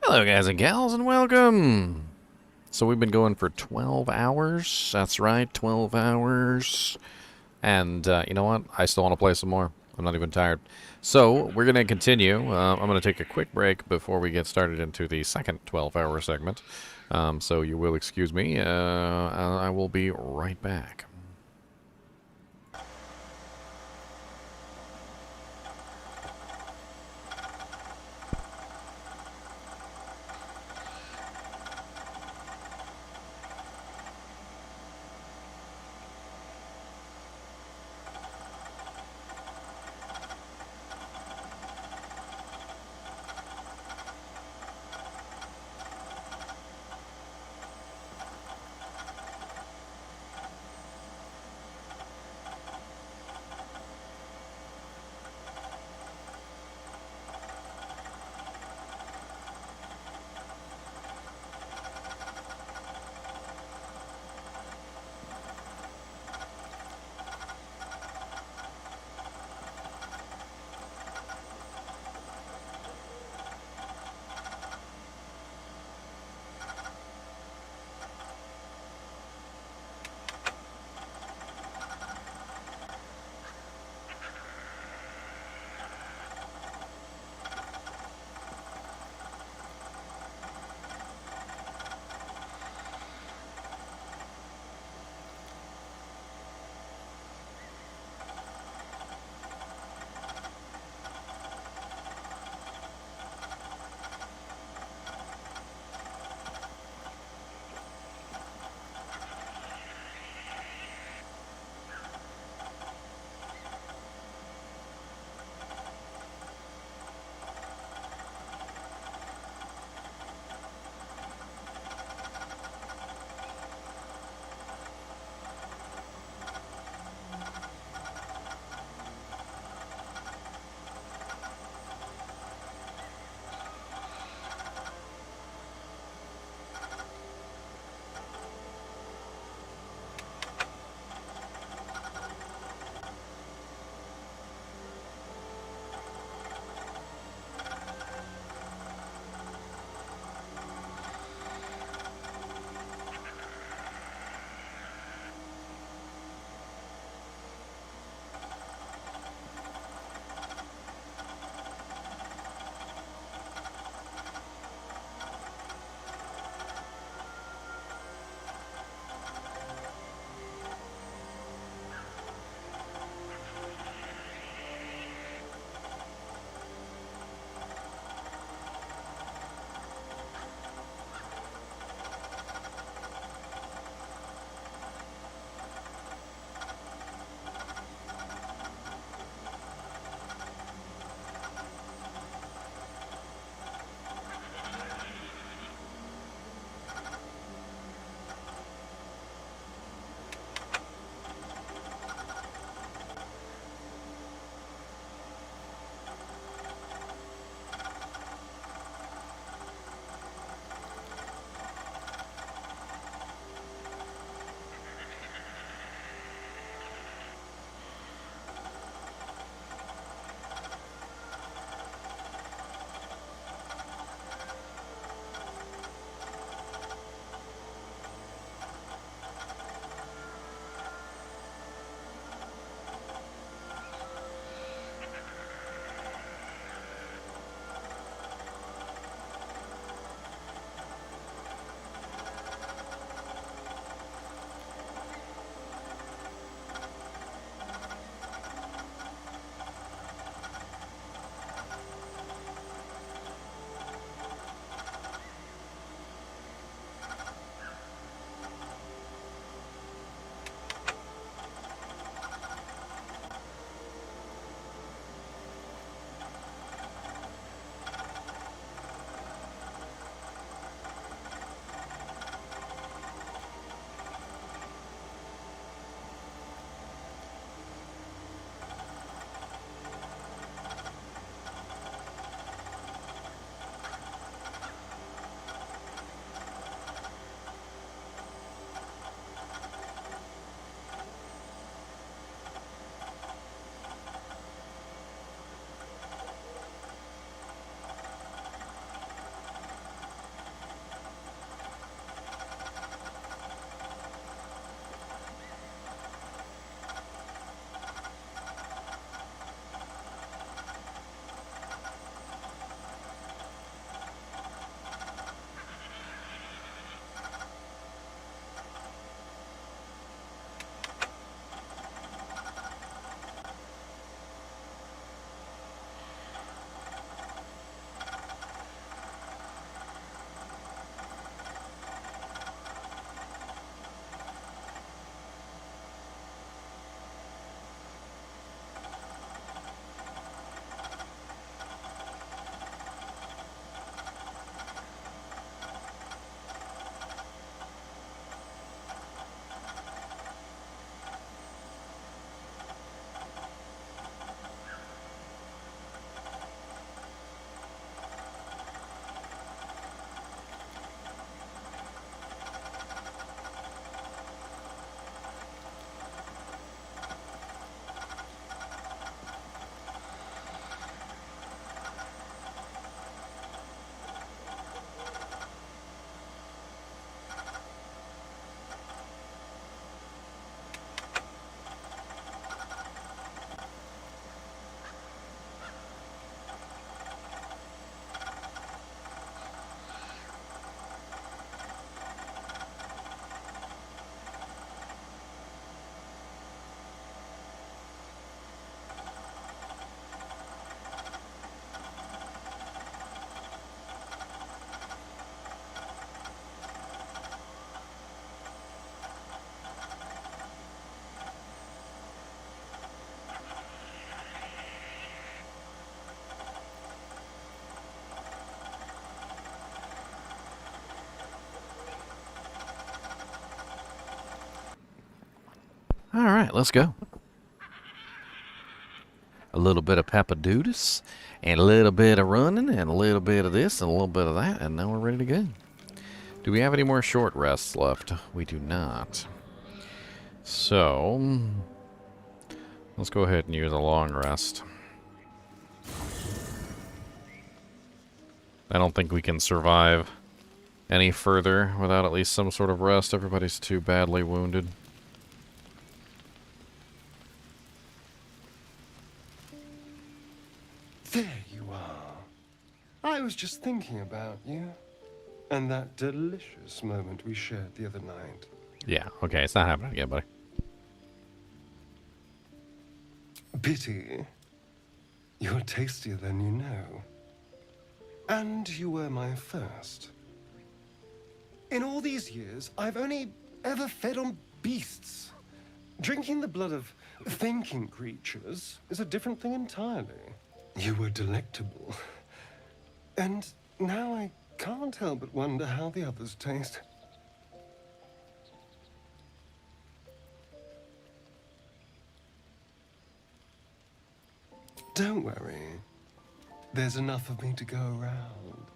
Hello, guys and gals, and welcome! So we've been going for 12 hours. That's right, 12 hours. And you know what? I still want to play some more. I'm not even tired. So we're going to continue. I'm going to take a quick break before we get started into the second 12-hour segment. So you will excuse me. I will be right back. All right, let's go. A little bit of peppadoodles, and a little bit of running, and a little bit of this, and a little bit of that, and now we're ready to go. Do we have any more short rests left? We do not. So, let's go ahead and use a long rest. I don't think we can survive any further without at least some sort of rest. Everybody's too badly wounded. There you are. I was just thinking about you. And that delicious moment we shared the other night. Yeah, okay, it's not happening again, buddy. Pity. You're tastier than you know. And you were my first. In all these years, I've only ever fed on beasts. Drinking the blood of thinking creatures is a different thing entirely. You were delectable. And now I can't help but wonder how the others taste. Don't worry. There's enough of me to go around.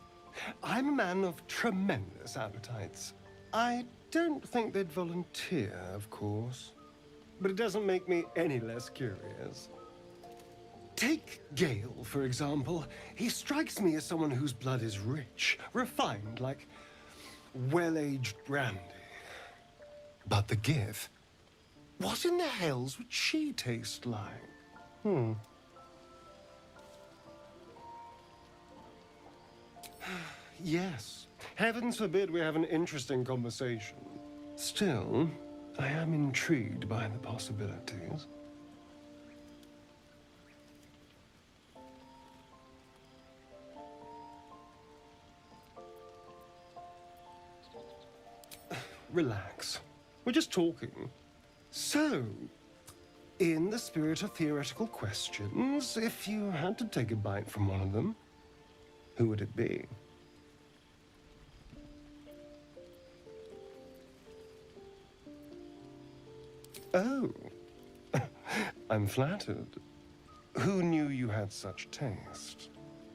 I'm a man of tremendous appetites. I don't think they'd volunteer, of course. But it doesn't make me any less curious. Take Gale, for example. He strikes me as someone whose blood is rich, refined, like well-aged brandy. But the Gith, what in the hells would she taste like? Yes. Heavens forbid we have an interesting conversation. Still, I am intrigued by the possibilities. Relax. We're just talking. So, in the spirit of theoretical questions, if you had to take a bite from one of them, who would it be? Oh, I'm flattered. Who knew you had such taste?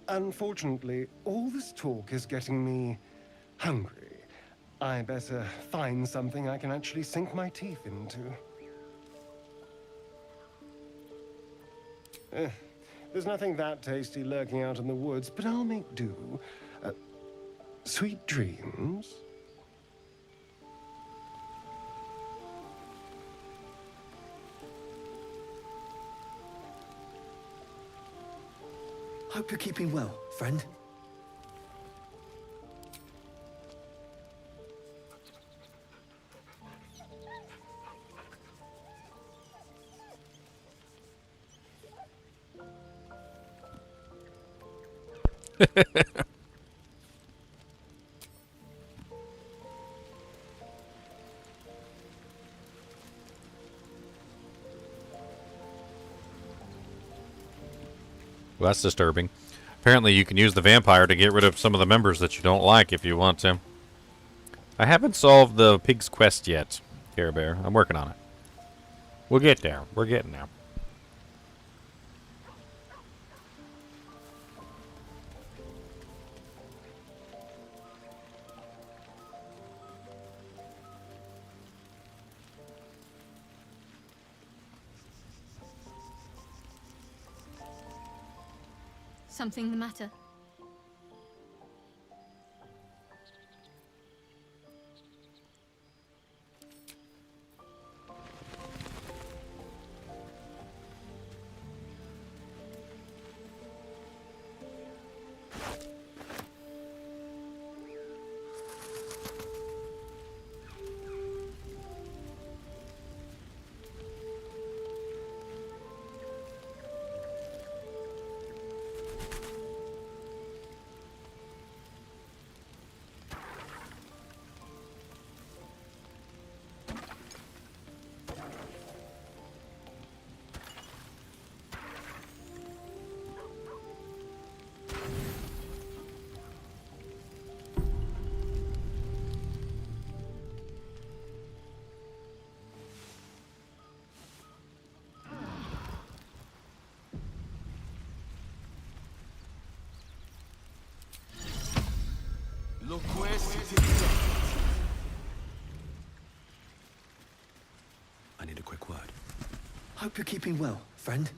Unfortunately, all this talk is getting me hungry. I better find something I can actually sink my teeth into. There's nothing that tasty lurking out in the woods, but I'll make do. Sweet dreams. Hope you're keeping well, friend. Well, that's disturbing. Apparently you can use the vampire to get rid of some of the members that you don't like if you want to. I haven't solved the pig's quest yet, Care Bear. I'm working on it. We'll get there. We're getting there. Something the matter? Hope you're keeping well, friend.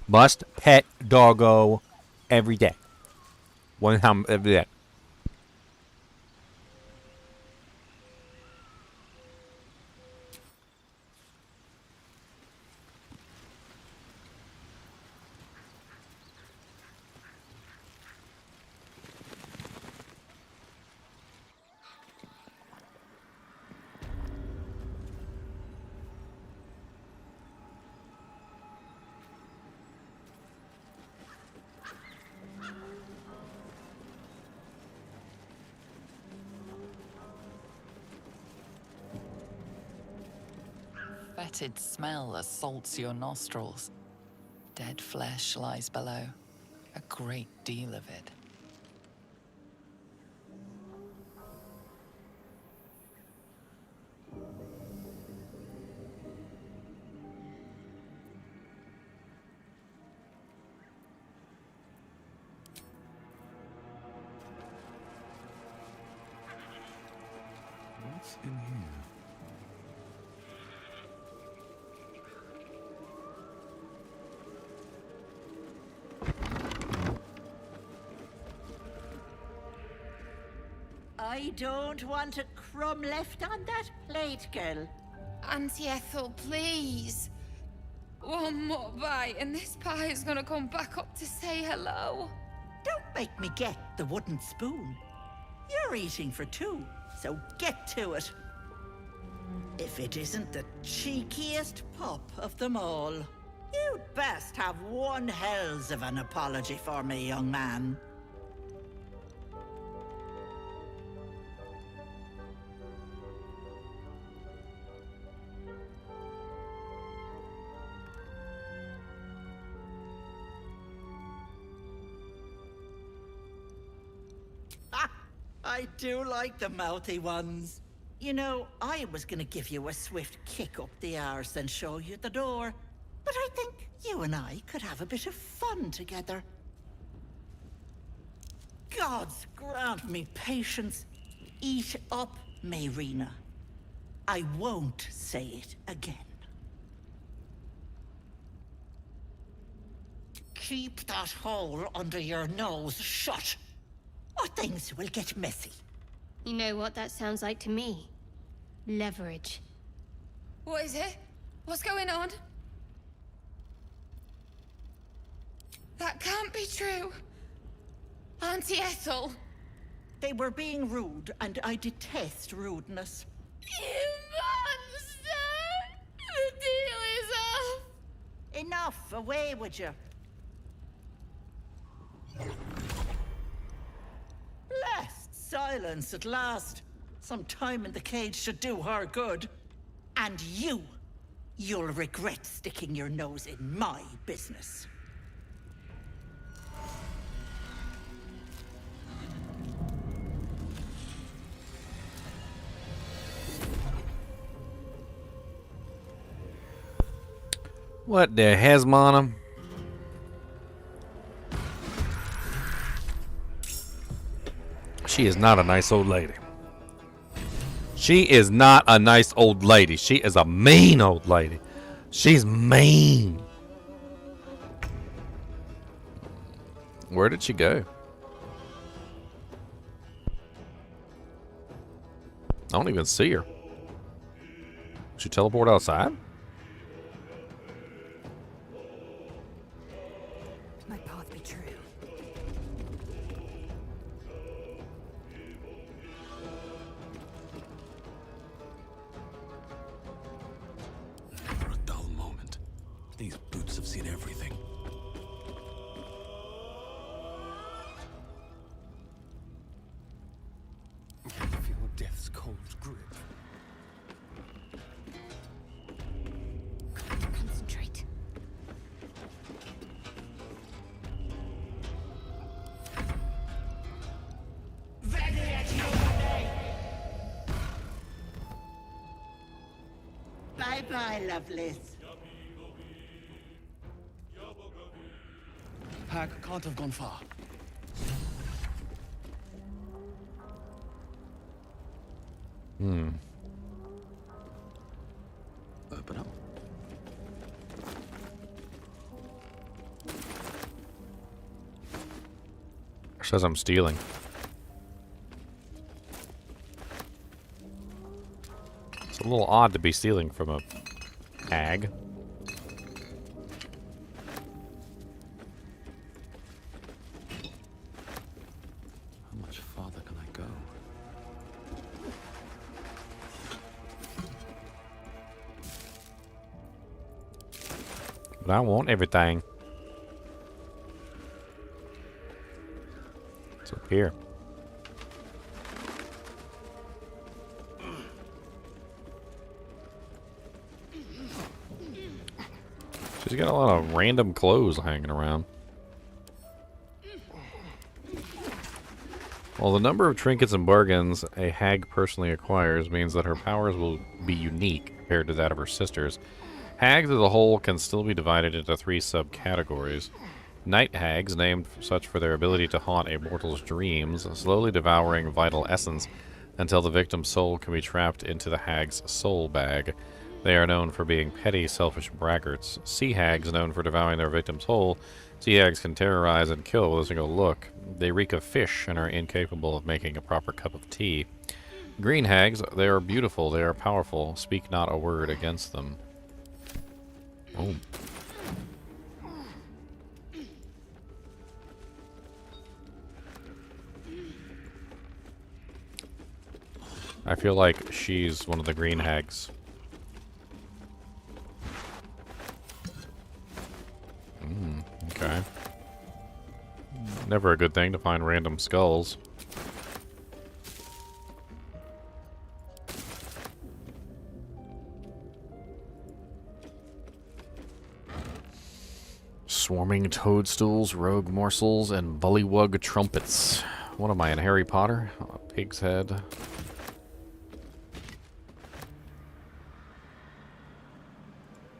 Must pet doggo every day. One time every day. Fetid smell assaults your nostrils. Dead flesh lies below. A great deal of it. What's in here? I don't want a crumb left on that plate, girl. Auntie Ethel, please. One more bite and this pie is gonna come back up to say hello. Don't make me get the wooden spoon. You're eating for two, so get to it. If it isn't the cheekiest pup of them all, you'd best have one hells of an apology for me, young man. I do like the mouthy ones. You know, I was gonna give you a swift kick up the arse and show you the door. But I think you and I could have a bit of fun together. Gods grant me patience. Eat up, Mayrina. I won't say it again. Keep that hole under your nose shut, or things will get messy. You know what that sounds like to me? Leverage. What is it? What's going on? That can't be true. Auntie Ethel. They were being rude, and I detest rudeness. You monster! The deal is off! Enough, away with you. Blessed silence at last. Some time in the cage should do her good. And you'll regret sticking your nose in my business. What the hesmonum? She is not a nice old lady. She is not a nice old lady. She is a mean old lady. She's mean. Where did she go? I don't even see her. Did she teleport outside? My path be true. Never a dull moment. These boots have seen everything. Feel death's cold grip. Concentrate. Bye-bye, lovelies. Pack can't have gone far. Open up. It says I'm stealing. It's a little odd to be stealing from a hag. How much farther can I go? But I want everything. It's up here. She's got a lot of random clothes hanging around. Well, the number of trinkets and bargains a hag personally acquires means that her powers will be unique compared to that of her sisters. Hags as a whole can still be divided into 3 subcategories. Night hags, named such for their ability to haunt a mortal's dreams, slowly devouring vital essence until the victim's soul can be trapped into the hag's soul bag. They are known for being petty, selfish braggarts. Sea hags, known for devouring their victim's whole. Sea hags can terrorize and kill with a single look. They reek of fish and are incapable of making a proper cup of tea. Green hags, they are beautiful, they are powerful. Speak not a word against them. Oh. I feel like she's one of the green hags. Okay. Never a good thing to find random skulls. Swarming toadstools, rogue morsels, and bullywug trumpets. What am I in Harry Potter? A pig's head.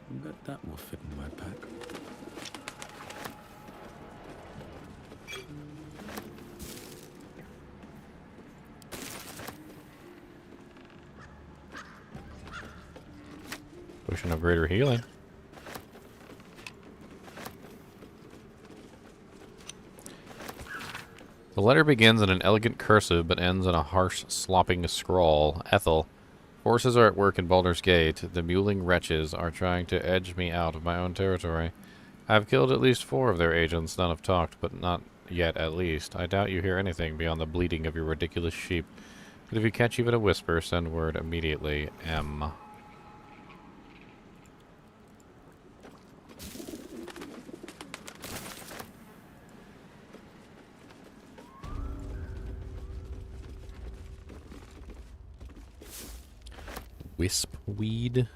Bet that will fit in my pack. Potion of greater healing. The letter begins in an elegant cursive, but ends in a harsh, slopping scrawl. Ethel. Forces are at work in Baldur's Gate. The mewling wretches are trying to edge me out of my own territory. I have killed at least 4 of their agents. None have talked, but not yet at least. I doubt you hear anything beyond the bleating of your ridiculous sheep. But if you catch even a whisper, send word immediately. M. Wisp weed.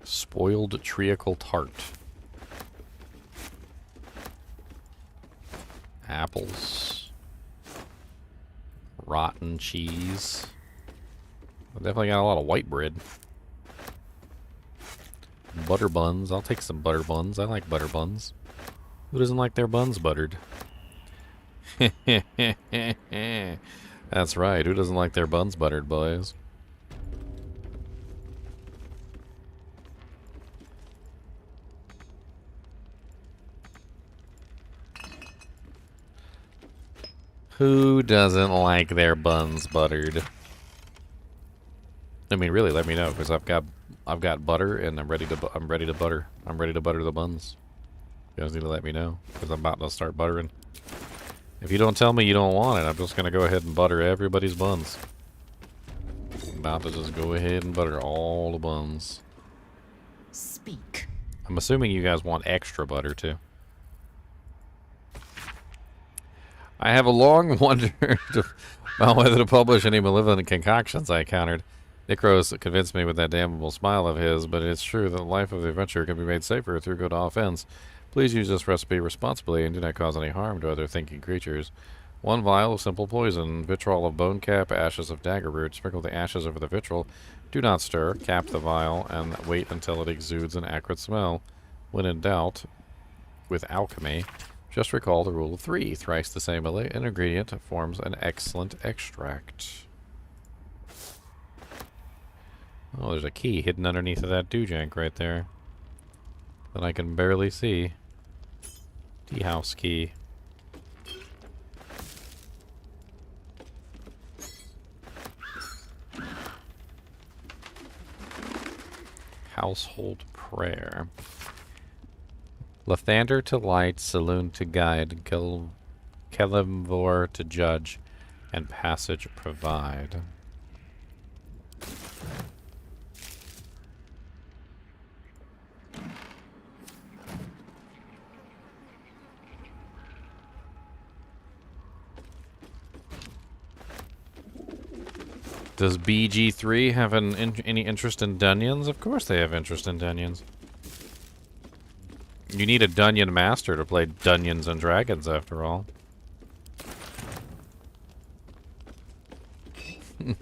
Spoiled treacle tart. Apples. Rotten cheese. I definitely got a lot of white bread. Butter buns. I'll take some butter buns. I like butter buns. Who doesn't like their buns buttered? That's right. Who doesn't like their buns buttered, boys? Who doesn't like their buns buttered? I mean, really, let me know, because I've got butter and I'm ready to butter the buns. You guys need to let me know, because I'm about to start buttering. If you don't tell me you don't want it, I'm just gonna go ahead and butter everybody's buns. I'm about to just go ahead and butter all the buns. Speak. I'm assuming you guys want extra butter too. I have a long wondered about whether to publish any malevolent concoctions I encountered. Nick Rose convinced me with that damnable smile of his, but it's true that the life of the adventurer can be made safer through good offense. Please use this recipe responsibly and do not cause any harm to other thinking creatures. 1 vial of simple poison, vitriol of bone cap, ashes of dagger root. Sprinkle the ashes over the vitriol. Do not stir. Cap the vial and wait until it exudes an acrid smell. When in doubt, with alchemy, just recall the rule of 3. Thrice the same ingredient forms an excellent extract. Oh, there's a key hidden underneath of that doojank right there that I can barely see. Tea house key. Household prayer. Lathander to light, saloon to guide, Kelimvor to judge, and passage provide. Does BG3 have any interest in Dungeons? Of course they have interest in Dungeons. You need a Dungeon Master to play Dungeons and Dragons, after all. And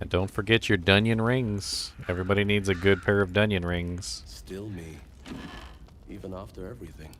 don't forget your Dungeon rings. Everybody needs a good pair of Dungeon rings. Still me. Even after everything.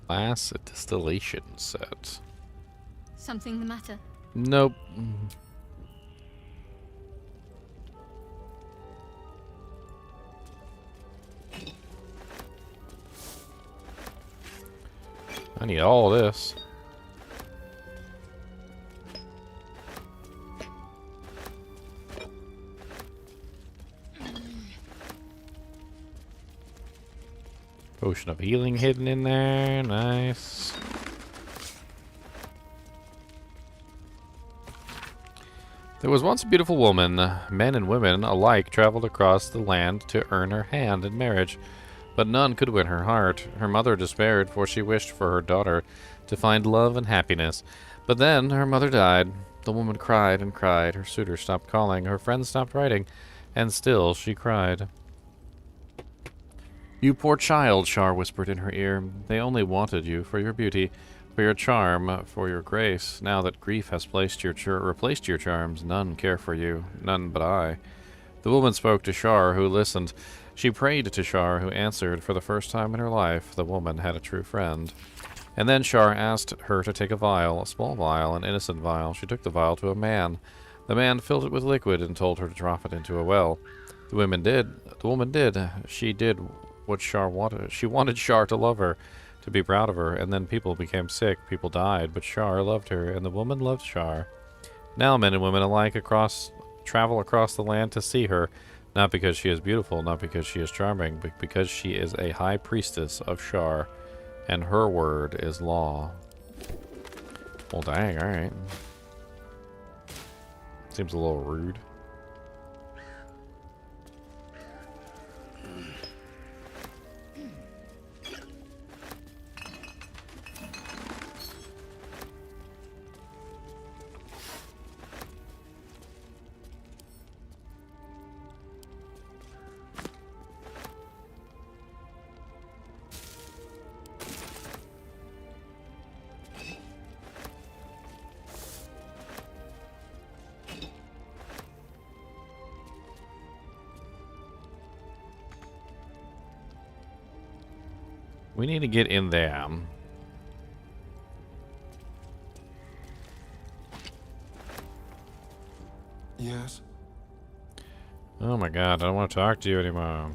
Glass distillation set. Something the matter? Nope. I need all this. Potion of healing hidden in there. Nice. There was once a beautiful woman. Men and women alike traveled across the land to earn her hand in marriage, but none could win her heart. Her mother despaired, for she wished for her daughter to find love and happiness. But then her mother died. The woman cried and cried. Her suitor stopped calling. Her friends stopped writing. And still she cried. "You poor child," Shar whispered in her ear. "They only wanted you for your beauty, for your charm, for your grace. Now that grief has replaced your charms, none care for you, none but I." The woman spoke to Shar, who listened. She prayed to Shar, who answered. For the first time in her life, the woman had a true friend. And then Shar asked her to take a vial, a small vial, an innocent vial. She took the vial to a man. The man filled it with liquid and told her to drop it into a well. The woman did. She did what Shar wanted. She wanted Shar to love her, to be proud of her, and then people became sick, people died, but Shar loved her, and the woman loved Shar. Now men and women alike travel across the land to see her, not because she is beautiful, not because she is charming, but because she is a high priestess of Shar, and her word is law. Well, dang, alright. Seems a little rude. We need to get in there. Yes? Oh my god, I don't want to talk to you anymore.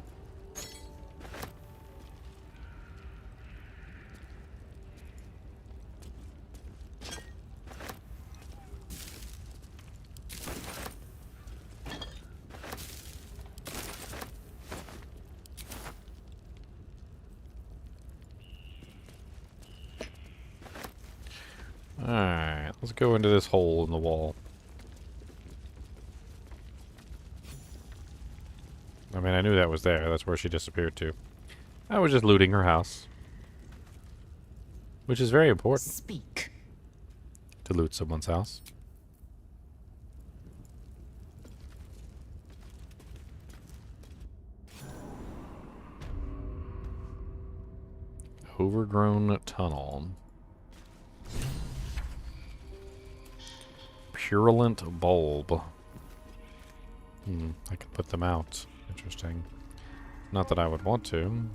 Alright, let's go into this hole in the wall. I mean, I knew that was there. That's where she disappeared to. I was just looting her house. Which is very important. Speak. To loot someone's house. Overgrown tunnel. Purulent bulb. I can put them out. Interesting. Not that I would want to.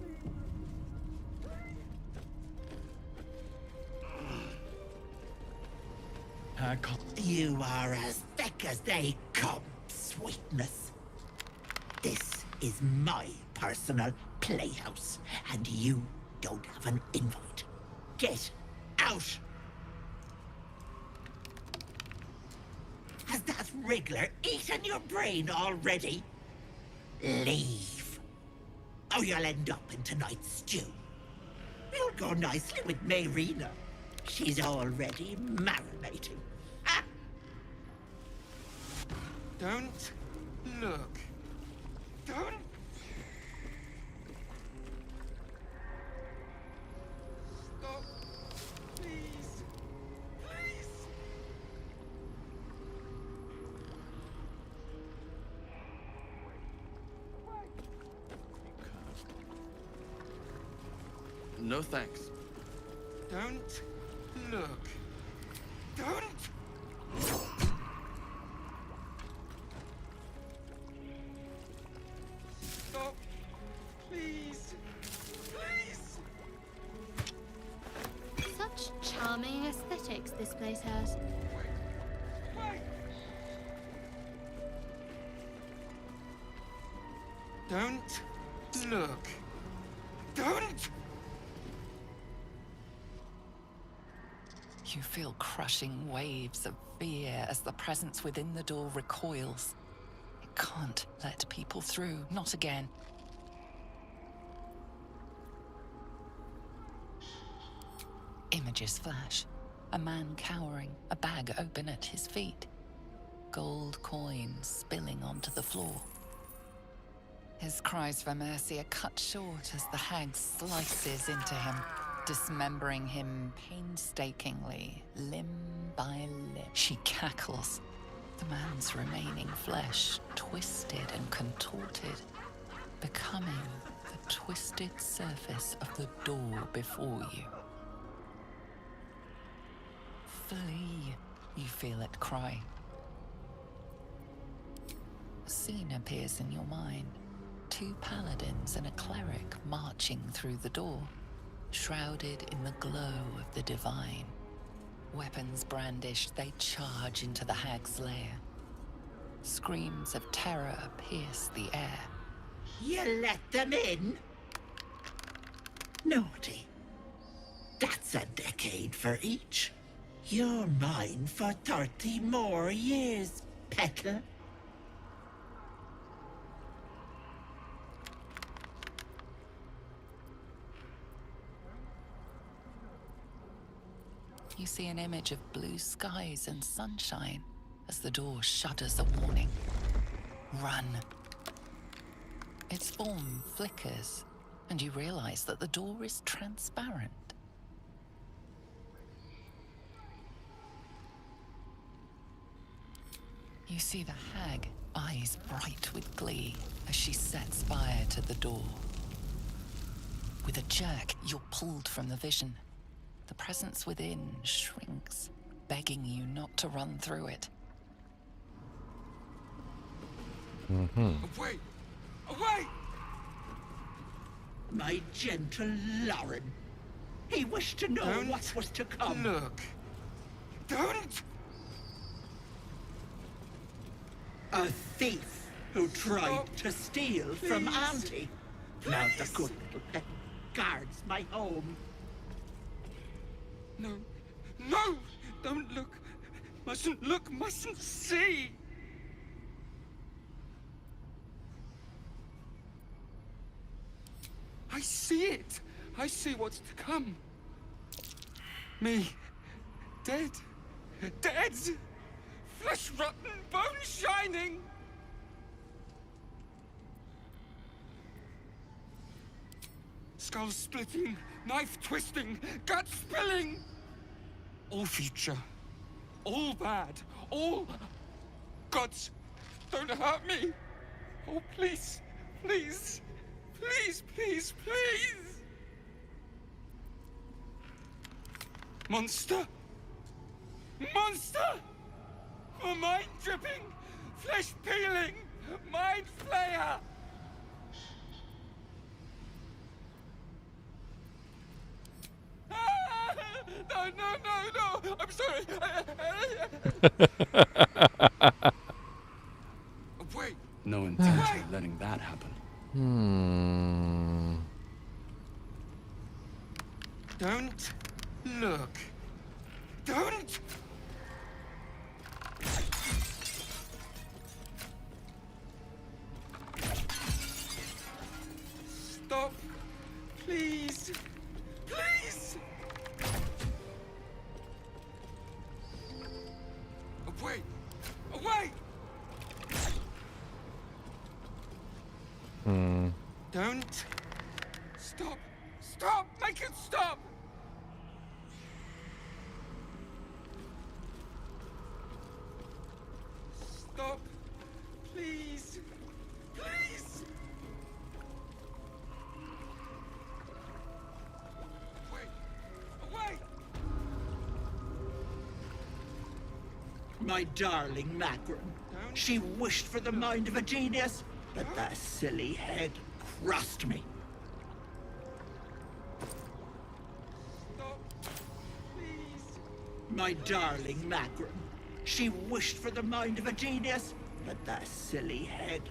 You are as thick as they come, sweetness. This is my personal playhouse, and you don't have an invite. Get out! Has that wriggler eaten your brain already? Leave. Or you'll end up in tonight's stew. You'll go nicely with Mayrina. She's already marinating. Ah! Don't look. Don't. Stop. Please. Please. No thanks. Don't look. Don't. Stop. Please. Please. Such charming aesthetics this place has. Wait. Don't look. Don't. You feel crushing waves of fear as the presence within the door recoils. It can't let people through, not again. Images flash. A man cowering, a bag open at his feet. Gold coins spilling onto the floor. His cries for mercy are cut short as the hag slices into him, dismembering him painstakingly, limb by limb. She cackles, the man's remaining flesh twisted and contorted, becoming the twisted surface of the door before you. Flee, you feel it cry. A scene appears in your mind. 2 paladins and a cleric marching through the door, shrouded in the glow of the divine. Weapons brandished, they charge into the hag's lair. Screams of terror pierce the air. You let them in? Naughty. That's a decade for each. You're mine for 30 more years, peddler. You see an image of blue skies and sunshine as the door shudders a warning. Run. Its form flickers, and you realize that the door is transparent. You see the hag, eyes bright with glee, as she sets fire to the door. With a jerk, you're pulled from the vision. The presence within shrinks, begging you not to run through it. Away! Away! My gentle Lauren. He wished to know Don't what was to come. Look. Don't! A thief who tried Stop. to steal from Please. Auntie. Now the Please. good little pet guards my home. No. No! Don't look. Mustn't look, mustn't see! I see it! I see what's to come. Me. Dead. Dead. Flesh rotten, bone shining. Skull splitting, knife twisting, gut spilling. All future. All bad. All... Gods, don't hurt me. Oh, please. Please. Please, please, please. Monster. Monster! A mind dripping, flesh peeling, mind flayer! Ah! No, no, no, no! I'm sorry! Wait! No intention of letting that happen. Don't look. Don't! Stop. Please. Please! Wait! Wait! Don't. Stop. Stop! Make it stop! Stop. Please. Please! Wait. Wait! My darling Macron. She wished for the mind of a genius, but that silly head crushed me. Stop. Please. My darling Macron. She wished for the mind of a genius, but that silly head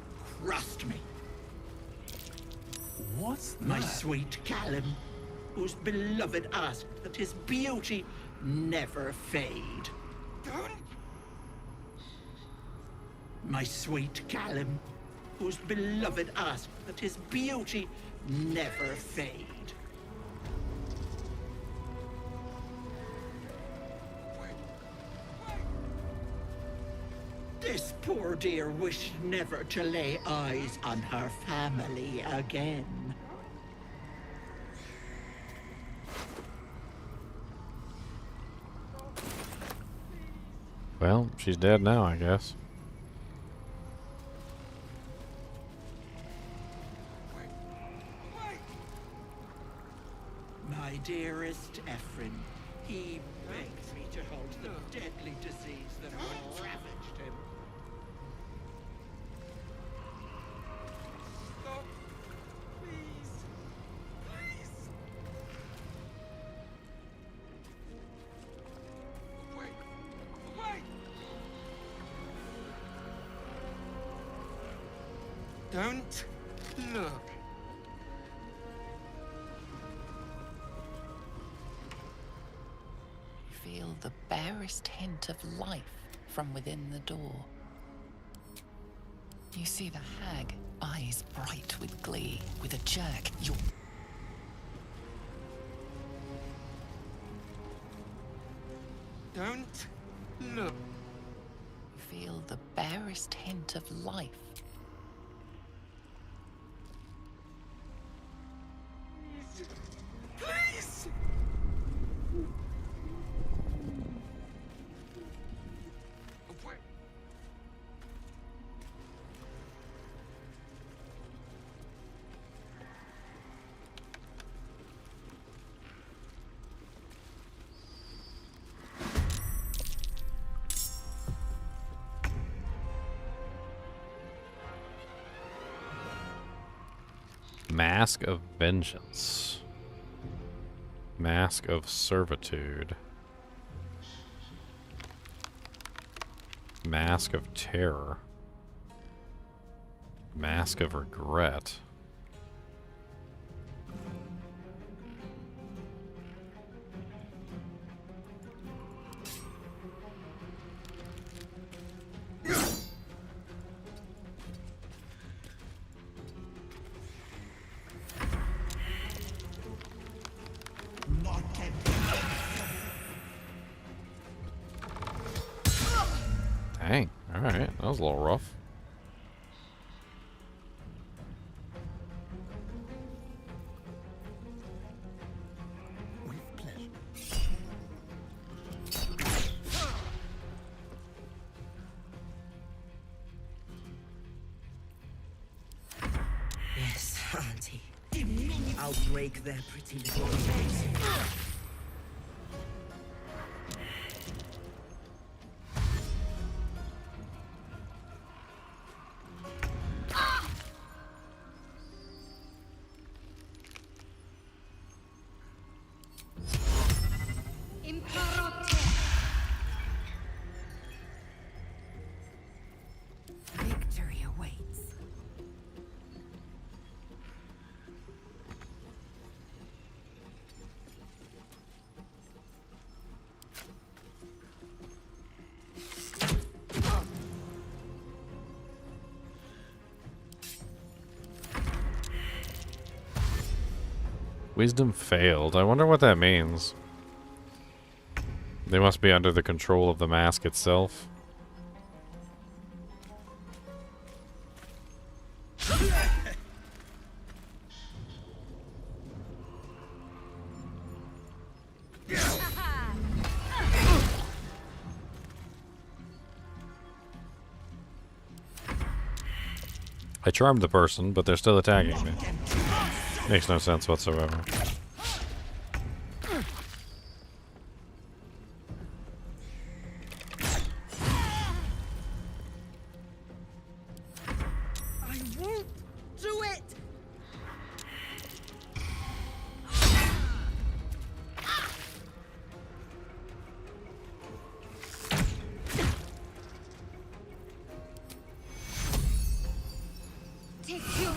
crushed me. What's that? My sweet Callum, whose beloved asked that his beauty never fade. Don't. My sweet Callum, whose beloved asked that his beauty never fade. This poor dear wished never to lay eyes on her family again. Well, she's dead now, I guess. My dearest Ephraim, he begs me to halt the deadly disease that ravaged him. Stop. Please. Please. Wait. Wait. Don't look. Feel the barest hint of life from within the door. You see the hag, eyes bright with glee. With a jerk, you... Don't look. Feel the barest hint of life. Please. Wait. Mask of Vengeance. Mask of Servitude. Mask of Terror. Mask of Regret. Dang. Alright. That was a little rough. With pleasure. Yes, Auntie. I'll break their pretty little heads. Victory awaits. Wisdom failed. I wonder what that means. They must be under the control of the mask itself. I charmed the person, but they're still attacking me. Makes no sense whatsoever. I won't do it! Take you.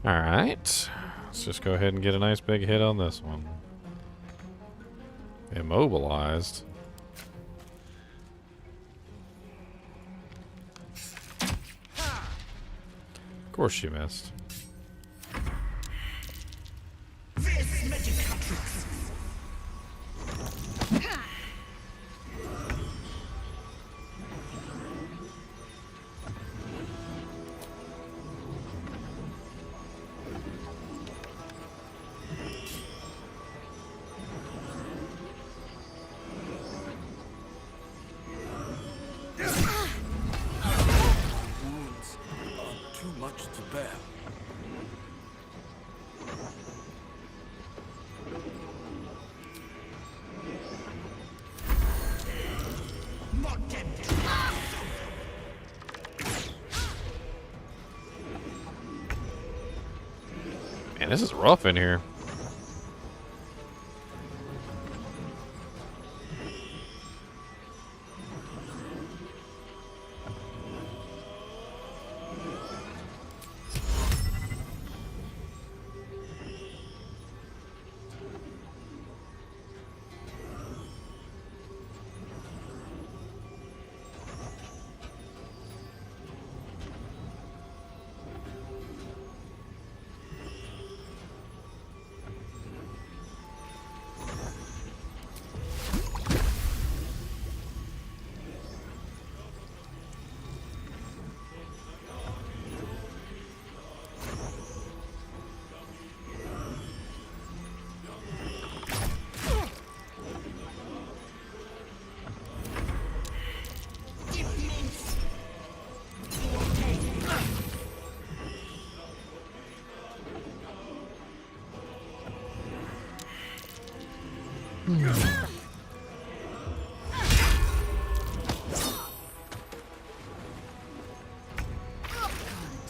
Alright. Let's just go ahead and get a nice big hit on this one. Immobilized. Of course she missed. This magic tricks. Wounds are too much to bear. Not dead. Man, this is rough in here.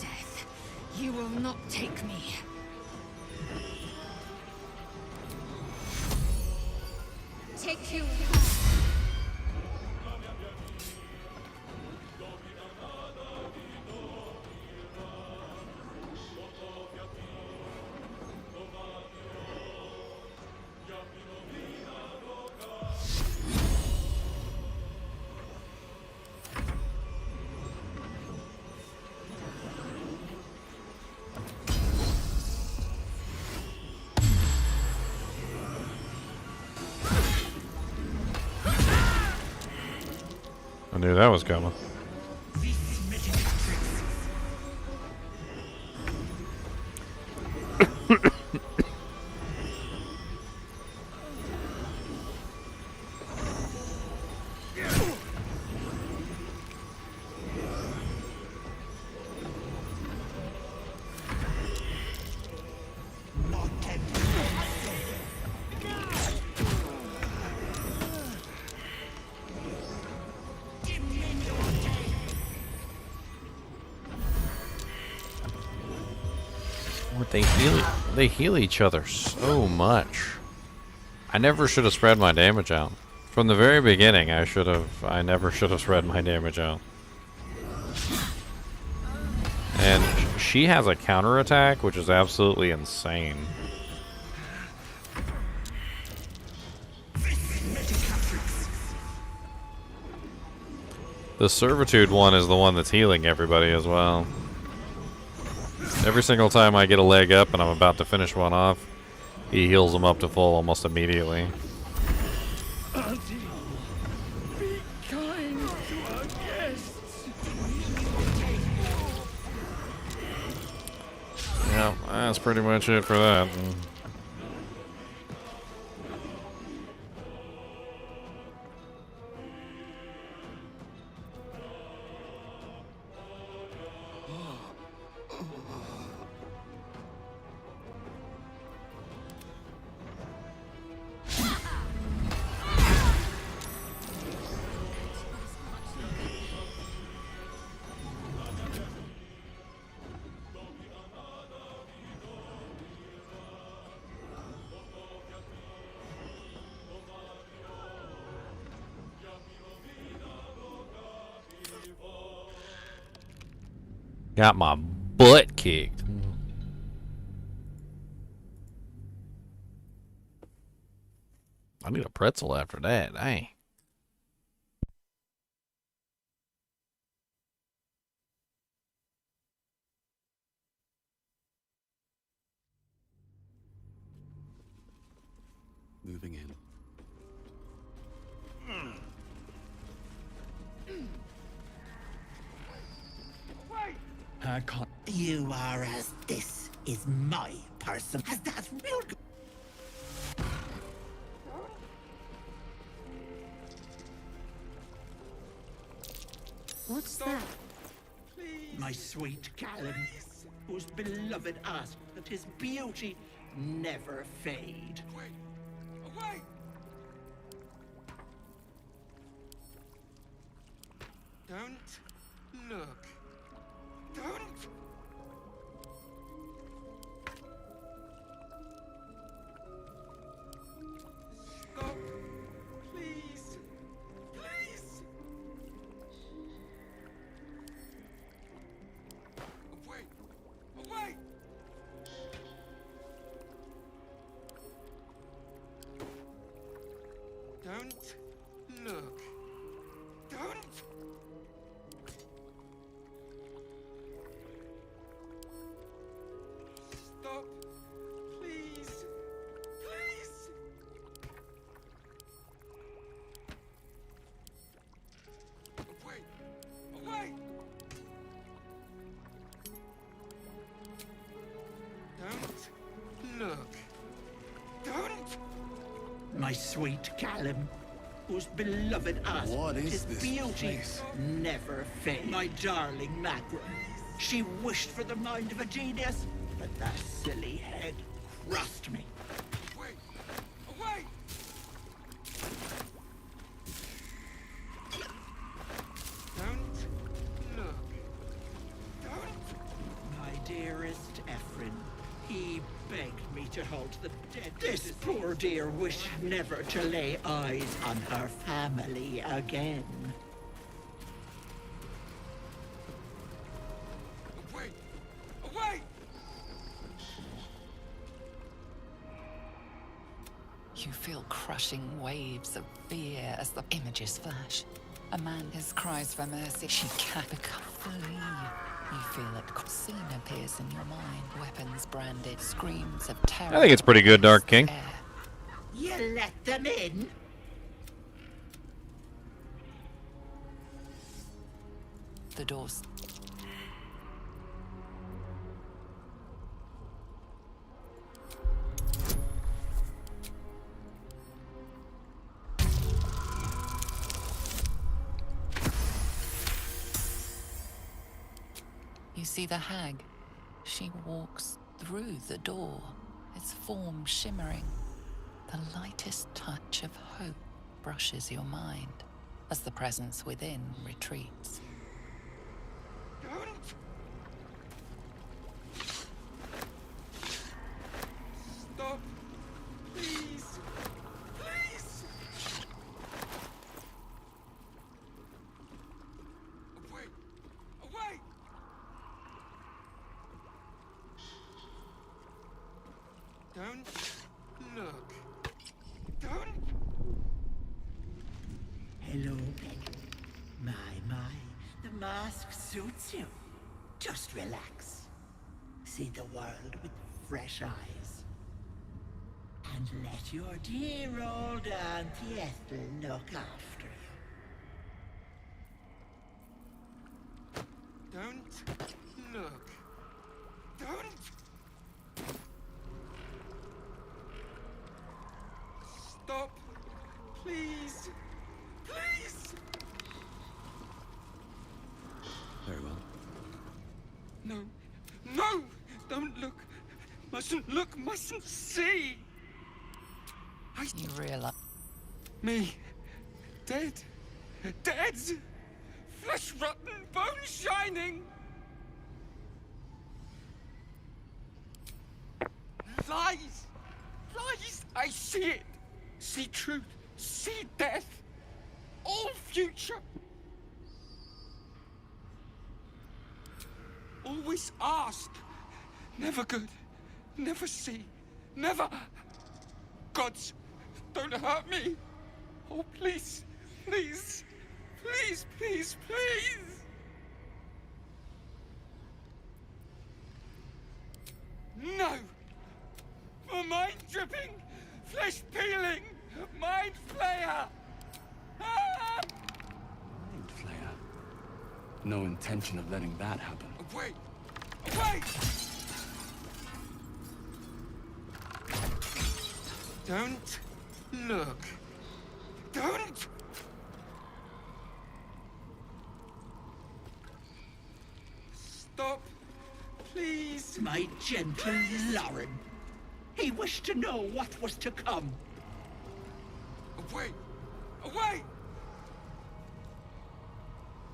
Death, you will not take me. Take you. knew that was coming. They heal each other so much. I never should have spread my damage out. From the very beginning, I never should have spread my damage out. And she has a counterattack, which is absolutely insane. The Servitude one is the one that's healing everybody as well. Every single time I get a leg up and I'm about to finish one off, he heals them up to full almost immediately. Auntie, be kind to our guests. Yeah, that's pretty much it for that. Got my butt kicked. I need a pretzel after that. Dang. Moving in. I can't. You are as this is my person. As that real good. What's that? My sweet Callum, whose beloved asked that his beauty never fade. Wait! Away! Don't look. Don't! Stop! Please! Please! Away! Away! Don't look. Don't! Stop. Please. Please. Away. Away. Don't look. Don't. My sweet Callum, whose beloved asked What that is his this beauty place? never fade. My darling Magrum, she wished for the mind of a genius, but that silly head crushed me. Away. Away. Don't look. Don't. My dearest Ephraim, he begged me to halt the dead. This poor dear wished never to lay eyes on her family again. Away. Away. You feel crushing waves of fear as the images flash. A man, his cries for mercy. She can't become free. You feel it. Scene appears in your mind. Weapons branded. Screams of terror. I think it's pretty good, Dark King. Air. You let them in? The doors. You see the hag. She walks through the door, its form shimmering. The lightest touch of hope brushes your mind as the presence within retreats. Don't! Stop! Please! Please! Away! Away! Don't look. Don't! Hello, Penny. My, the mask suits you. Just relax. See the world with fresh eyes. And let your dear old Auntie Ethel look after you. Don't look. Don't! Stop! Please! Please! Very well. No! No! Don't look! Mustn't look! Mustn't see! You realize Me! Dead! Dead! Flesh rotten, bone shining! Lies! Lies! I see it! See truth! See death! All future! Always ask! Never good! Never see! Never! Gods! Don't hurt me! Oh, please! Please! Please, please, please! No! For mind dripping! Flesh peeling! Mind flayer! Ah! Mind flayer. No intention of letting that happen. Wait! Wait! Don't look. Don't! Stop, please. My gentle Lauren. He wished to know what was to come. Away! Away!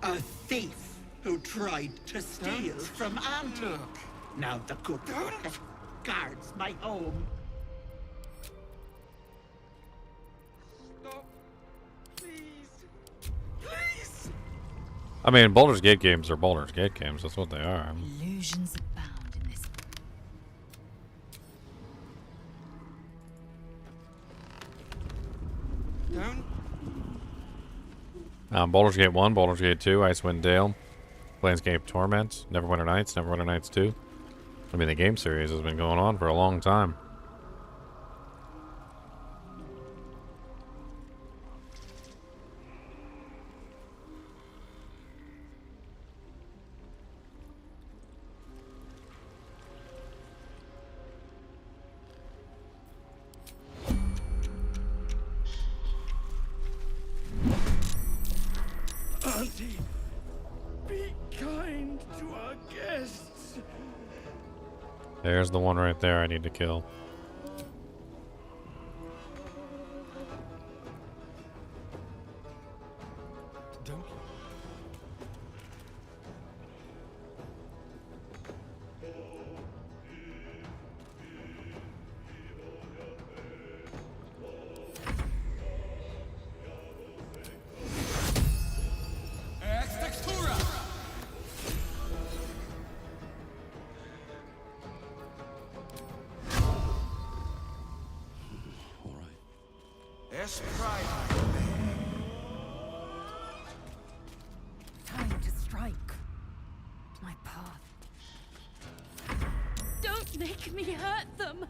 A thief who tried to steal Don't from Auntie. look. Now the good Don't. that guards my home. Stop, please. Please! I mean, Baldur's Gate games are Baldur's Gate games. That's what they are. Illusions abound in this. Don't. Baldur's Gate 1, Baldur's Gate 2, Icewind Dale, Planescape Torment, Neverwinter Nights, Neverwinter Nights 2. I mean, the game series has been going on for a long time. Auntie, be kind to our guests. There's the one right there I need to kill. Don't. All right. Time to strike. My path. Don't make me hurt them.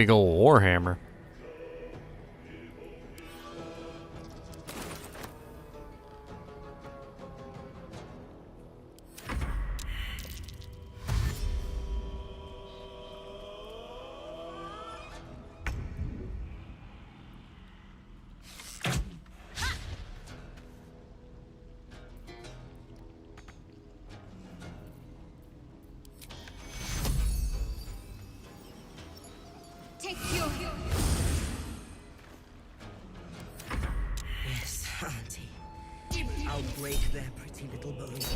Big old warhammer. Take your Yes, Auntie. I'll break their pretty little bones.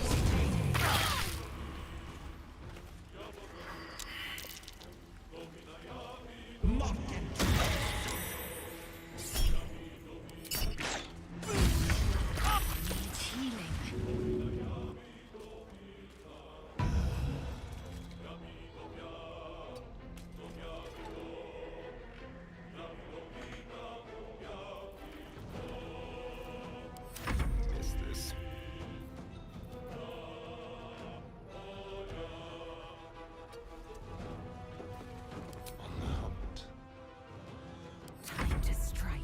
Time to strike.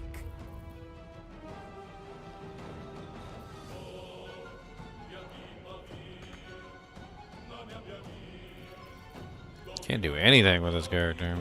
Can't do anything with this character.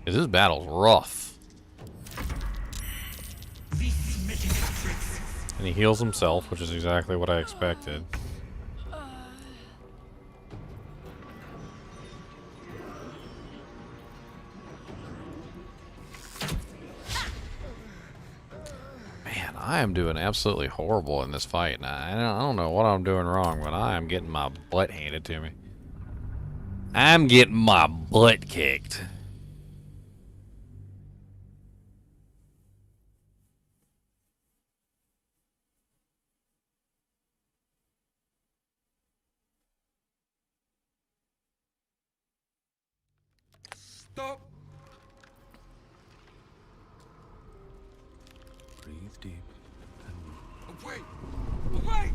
This battle's rough. And he heals himself, which is exactly what I expected. Man, I am doing absolutely horrible in this fight. And I don't know what I'm doing wrong, but I am getting my butt handed to me. I'm getting my butt kicked. Stop! Breathe deep and Away! Away!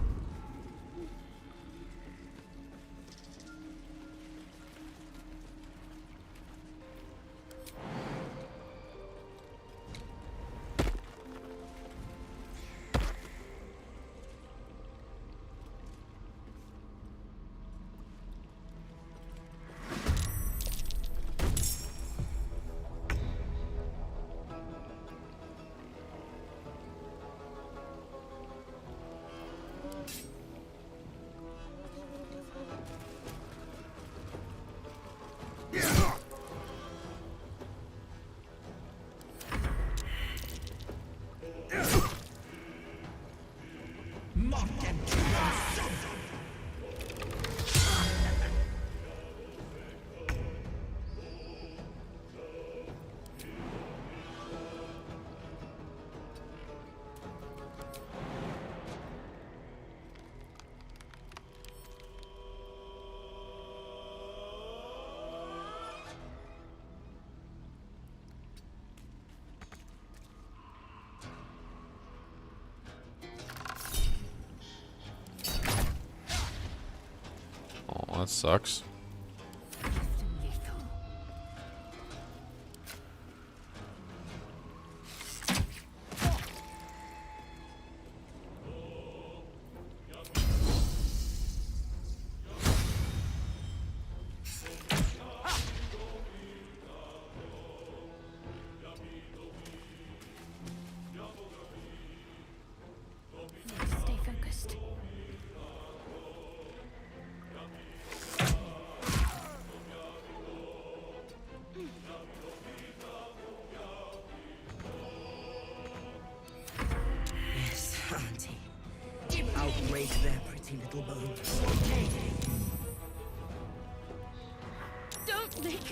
Oh, that sucks.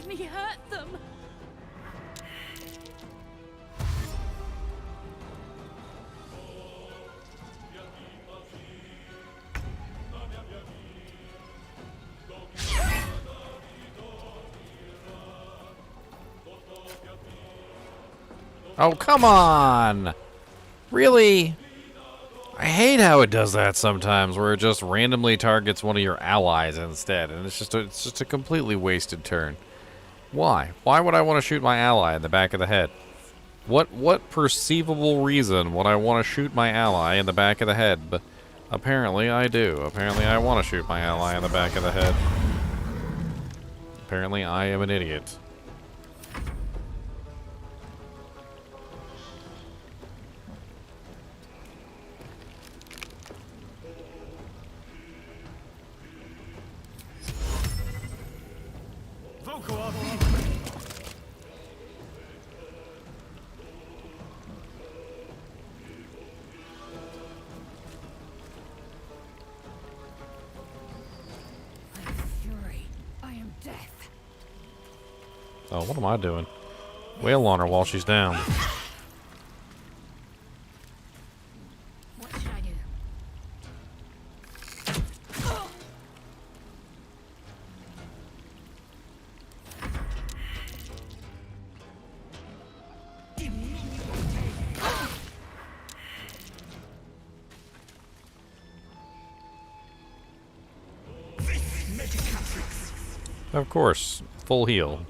me hurt them. Oh, come on! Really? I hate how it does that sometimes, where it just randomly targets one of your allies instead, and it's just a completely wasted turn. Why? Why would I want to shoot my ally in the back of the head? What perceivable reason would I want to shoot my ally in the back of the head? But apparently I do. Apparently I want to shoot my ally in the back of the head. Apparently I am an idiot. Oh, what am I doing? Wail on her while she's down. What should I do? Of course, full heal.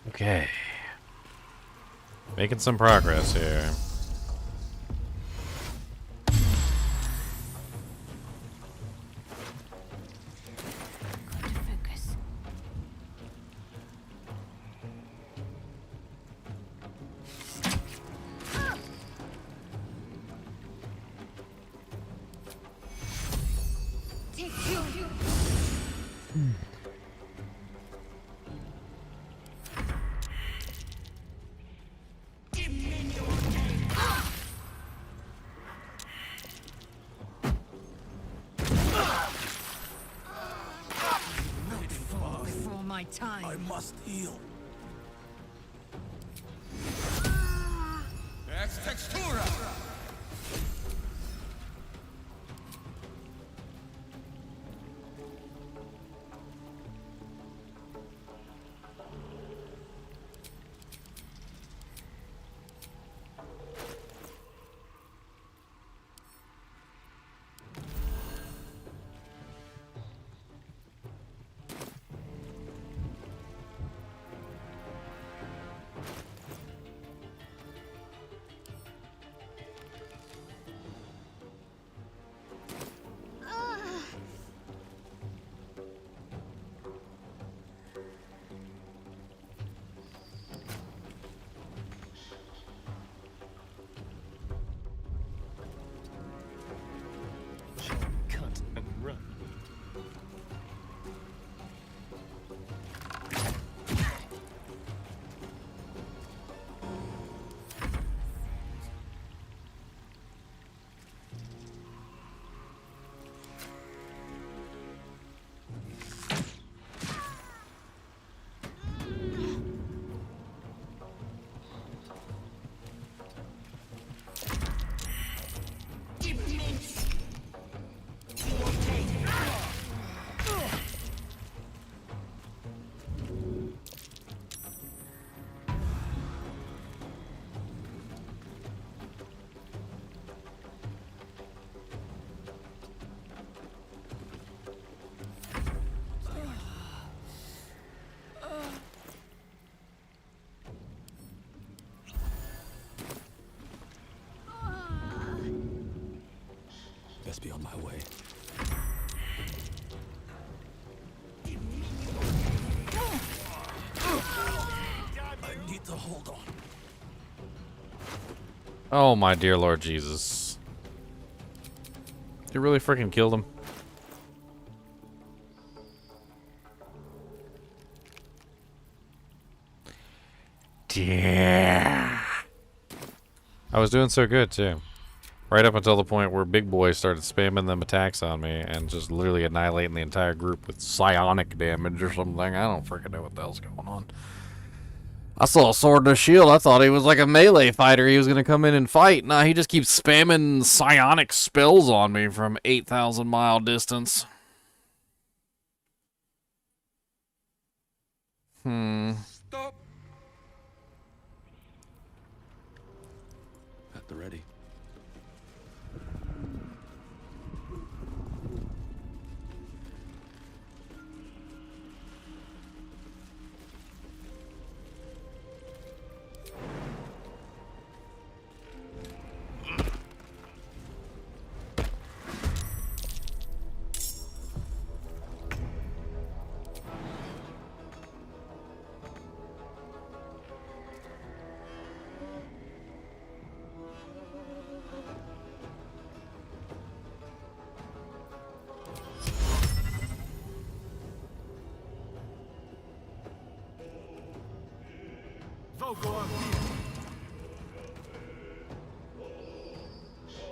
Okay. Making some progress here. Time. I must heal. Ex textura. best be on my way. I need to hold on. Oh my dear Lord Jesus. You really freaking killed him? Yeah. I was doing so good too. Right up until the point where Big Boy started spamming them attacks on me and just literally annihilating the entire group with psionic damage or something. I don't freaking know what the hell's going on. I saw a sword and a shield. I thought he was like a melee fighter. He was going to come in and fight. Nah, he just keeps spamming psionic spells on me from 8,000 mile distance. Stop. At the ready.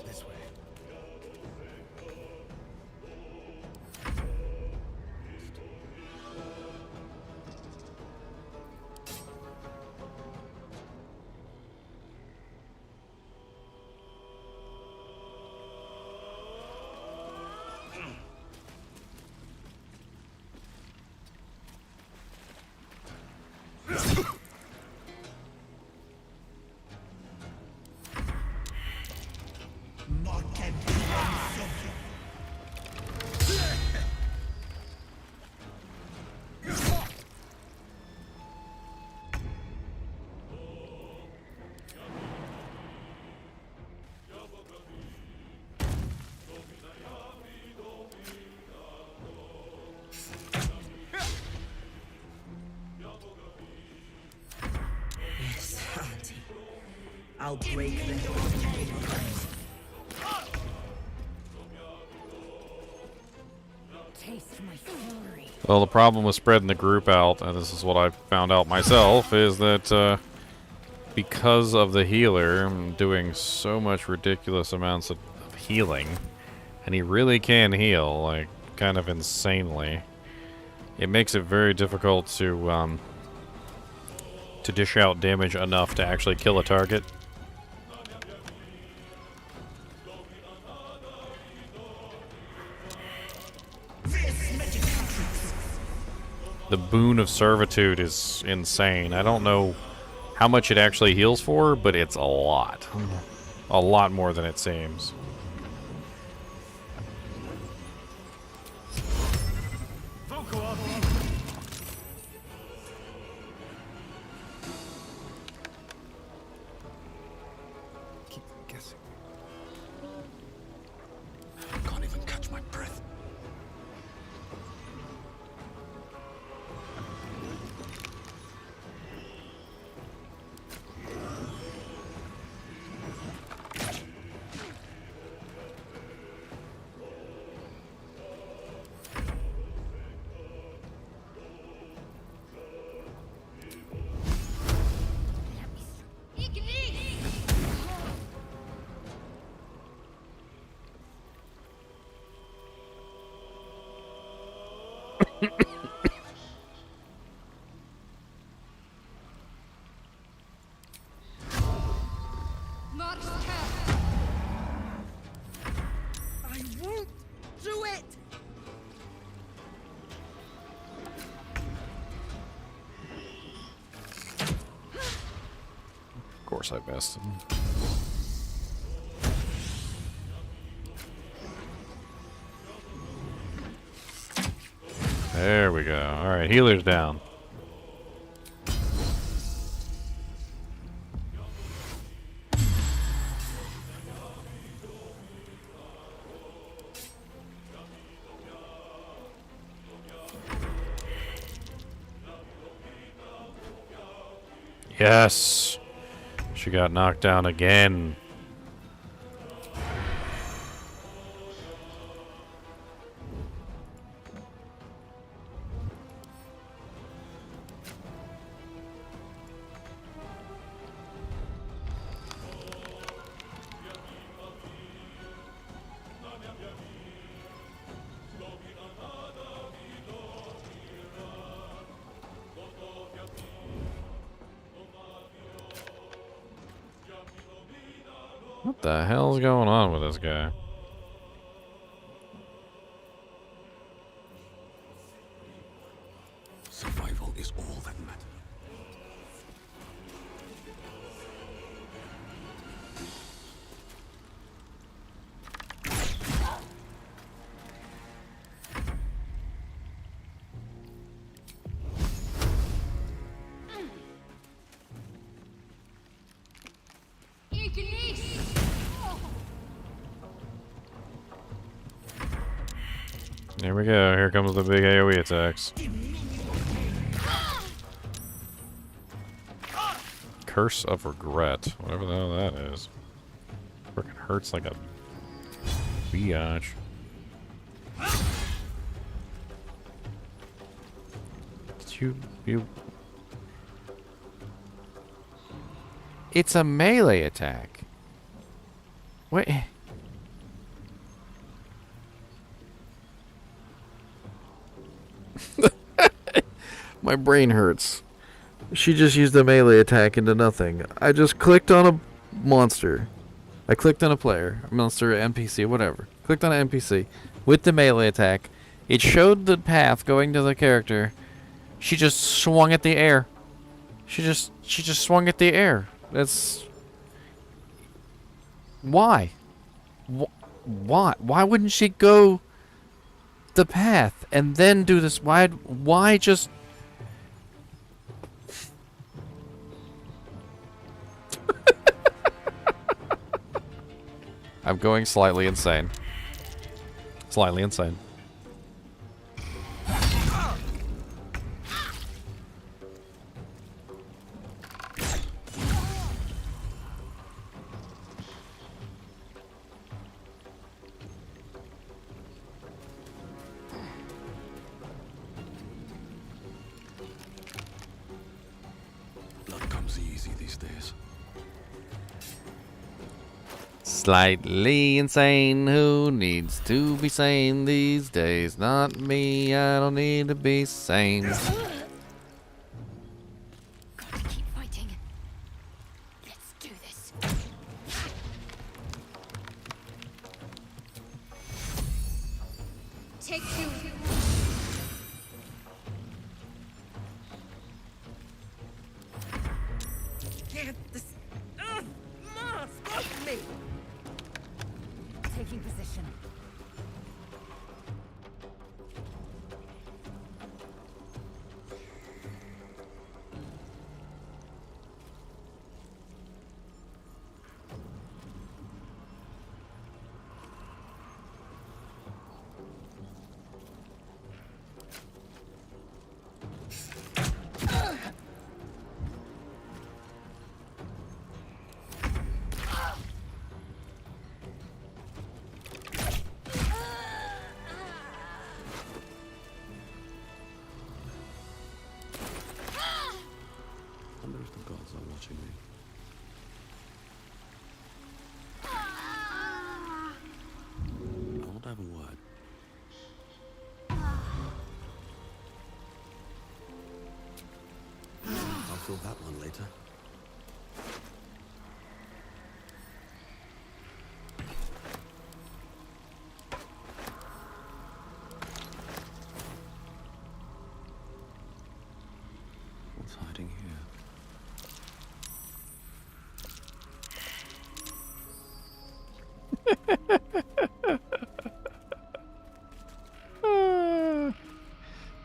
This way. Yes, Auntie. I'll break them. Taste my fury. Well, the problem with spreading the group out, and this is what I found out myself, is that because of the healer, I'm doing so much ridiculous amounts of healing, and he really can heal, like, kind of insanely. It makes it very difficult to dish out damage enough to actually kill a target. The boon of servitude is insane. I don't know how much it actually heals for, but it's a lot. A lot more than it seems. Keep guessing. I can't even catch my breath. I won't do it! Of course I missed. There we go. Alright, healer's down. Yes! She got knocked down again. What the hell's going on with this guy? Survival is all that matters. Here we go. Here comes the big AoE attacks. Curse of Regret. Whatever the hell that is. Freaking hurts like a biatch. Did you... It's a melee attack. Wait... My brain hurts. She just used a melee attack into nothing. I just clicked on a monster. I clicked on a player, a monster, NPC, whatever. Clicked on an NPC with the melee attack. It showed the path going to the character. She just swung at the air. She just swung at the air. That's... Why? Why? Why wouldn't she go the path and then do this? Why just... I'm going slightly insane. Slightly insane. Blood comes easy these days. Slightly insane, who needs to be sane these days? Not me, I don't need to be sane. Gotta keep fighting. Let's do this. Take two. Get this mask off me! Taking position. I wonder if the gods are watching me. I want to have a word. I'll fill that one later. What's hiding here?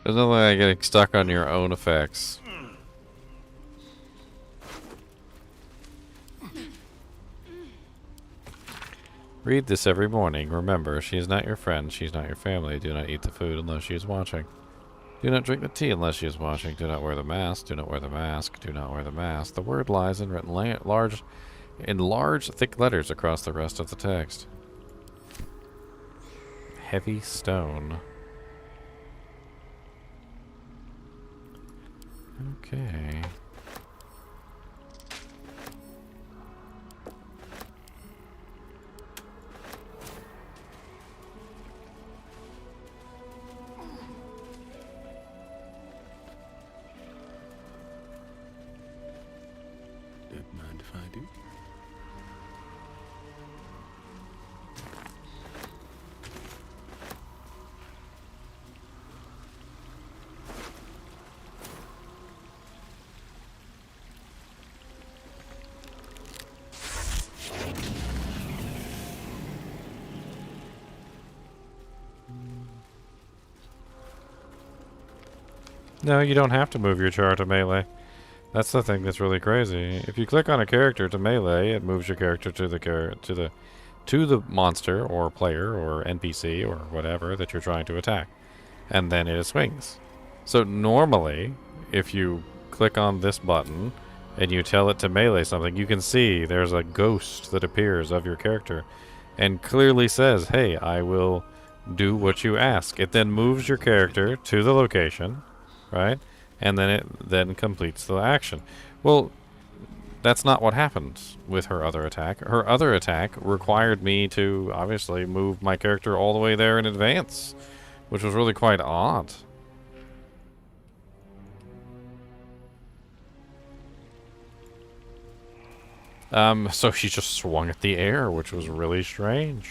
There's nothing like getting stuck on your own effects. Read this every morning. Remember, she is not your friend. She is not your family. Do not eat the food unless she is watching. Do not drink the tea unless she is watching. Do not wear the mask. Do not wear the mask. Do not wear the mask. The word lies in written large, thick letters across the rest of the text. Heavy stone. Okay. Don't mind if I do. No, you don't have to move your char to melee. That's the thing that's really crazy. If you click on a character to melee, it moves your character to the monster or player or NPC or whatever that you're trying to attack, and then it swings. So normally, if you click on this button and you tell it to melee something, you can see there's a ghost that appears of your character and clearly says, "Hey, I will do what you ask." It then moves your character to the location, right? And then it then completes the action. Well, that's not what happened with her other attack. Her other attack required me to obviously move my character all the way there in advance, which was really quite odd. So she just swung at the air, which was really strange.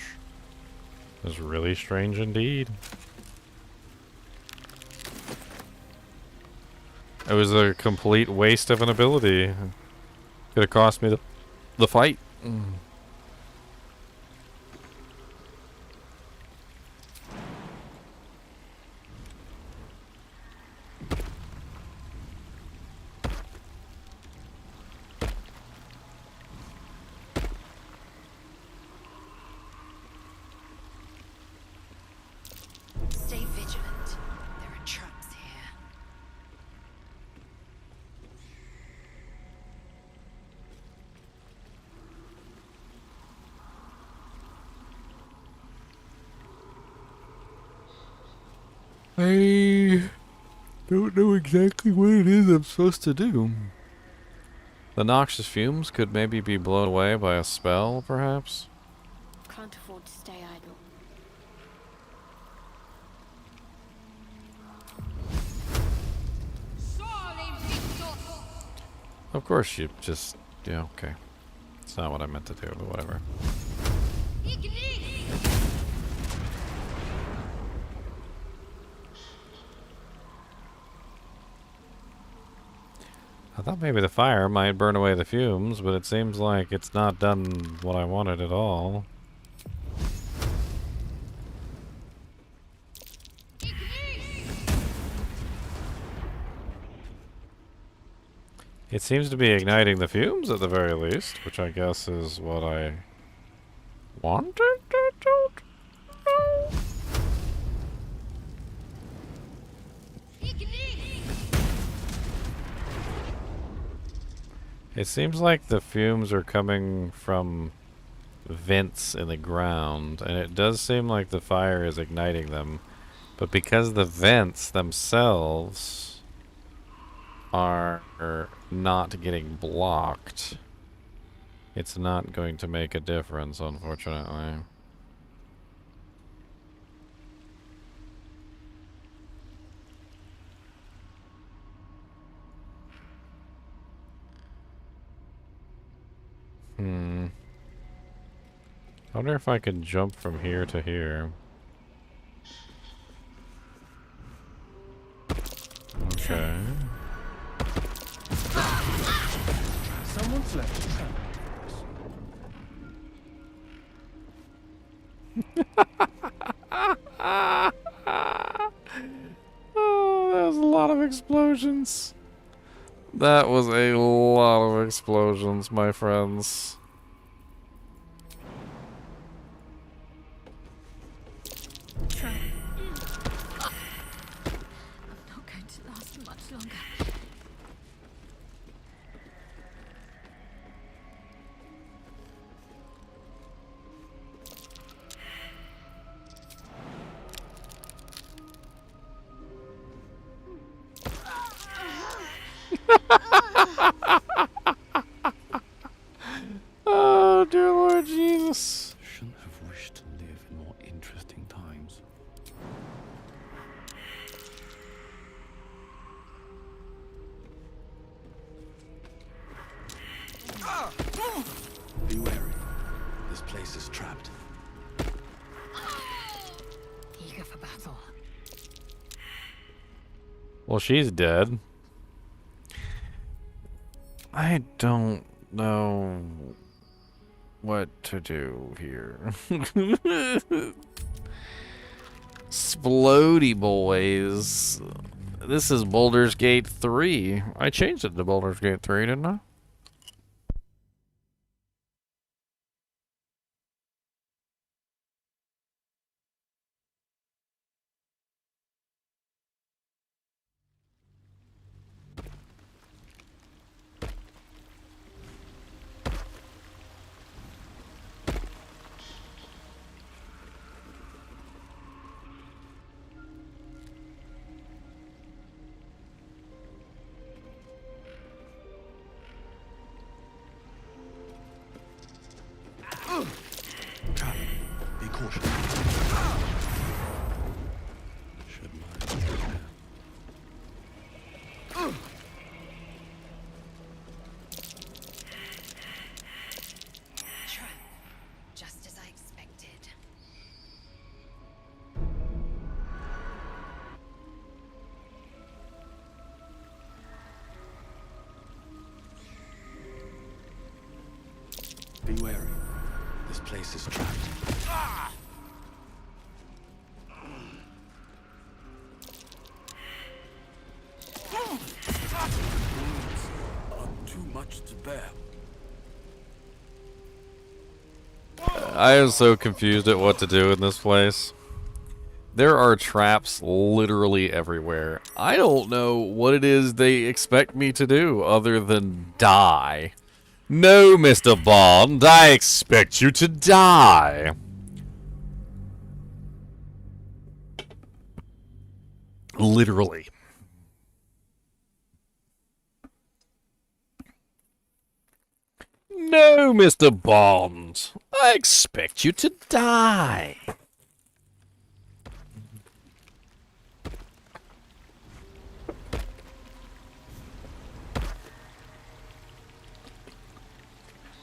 It was really strange indeed. It was a complete waste of an ability. Could have cost me the fight. Stay vigilant. There are traps here. I don't know exactly what it is I'm supposed to do. The noxious fumes could maybe be blown away by a spell, perhaps? Can't afford to stay idle. Of course you just... yeah, okay. It's not what I meant to do, but whatever. I thought maybe the fire might burn away the fumes, but it seems like it's not done what I wanted at all. It seems to be igniting the fumes at the very least, which I guess is what I wanted. I don't know. It seems like the fumes are coming from vents in the ground, and it does seem like the fire is igniting them. But because the vents themselves are not getting blocked, it's not going to make a difference, unfortunately. I wonder if I can jump from here to here. Okay. Someone's left a trap. Oh, that was a lot of explosions. That was a lot of explosions, my friends. I'm not Well, she's dead. I don't know what to do here. Splody boys. This is Baldur's Gate 3. I changed it to Baldur's Gate 3, didn't I? Be cautious. Should mind. Trap. Just as I expected. Be wary. This place is trapped. Wounds are too much to bear. I am so confused at what to do in this place. There are traps literally everywhere. I don't know what it is they expect me to do other than die. No, Mr. Bond, I expect you to die. Literally. No, Mr. Bond, I expect you to die.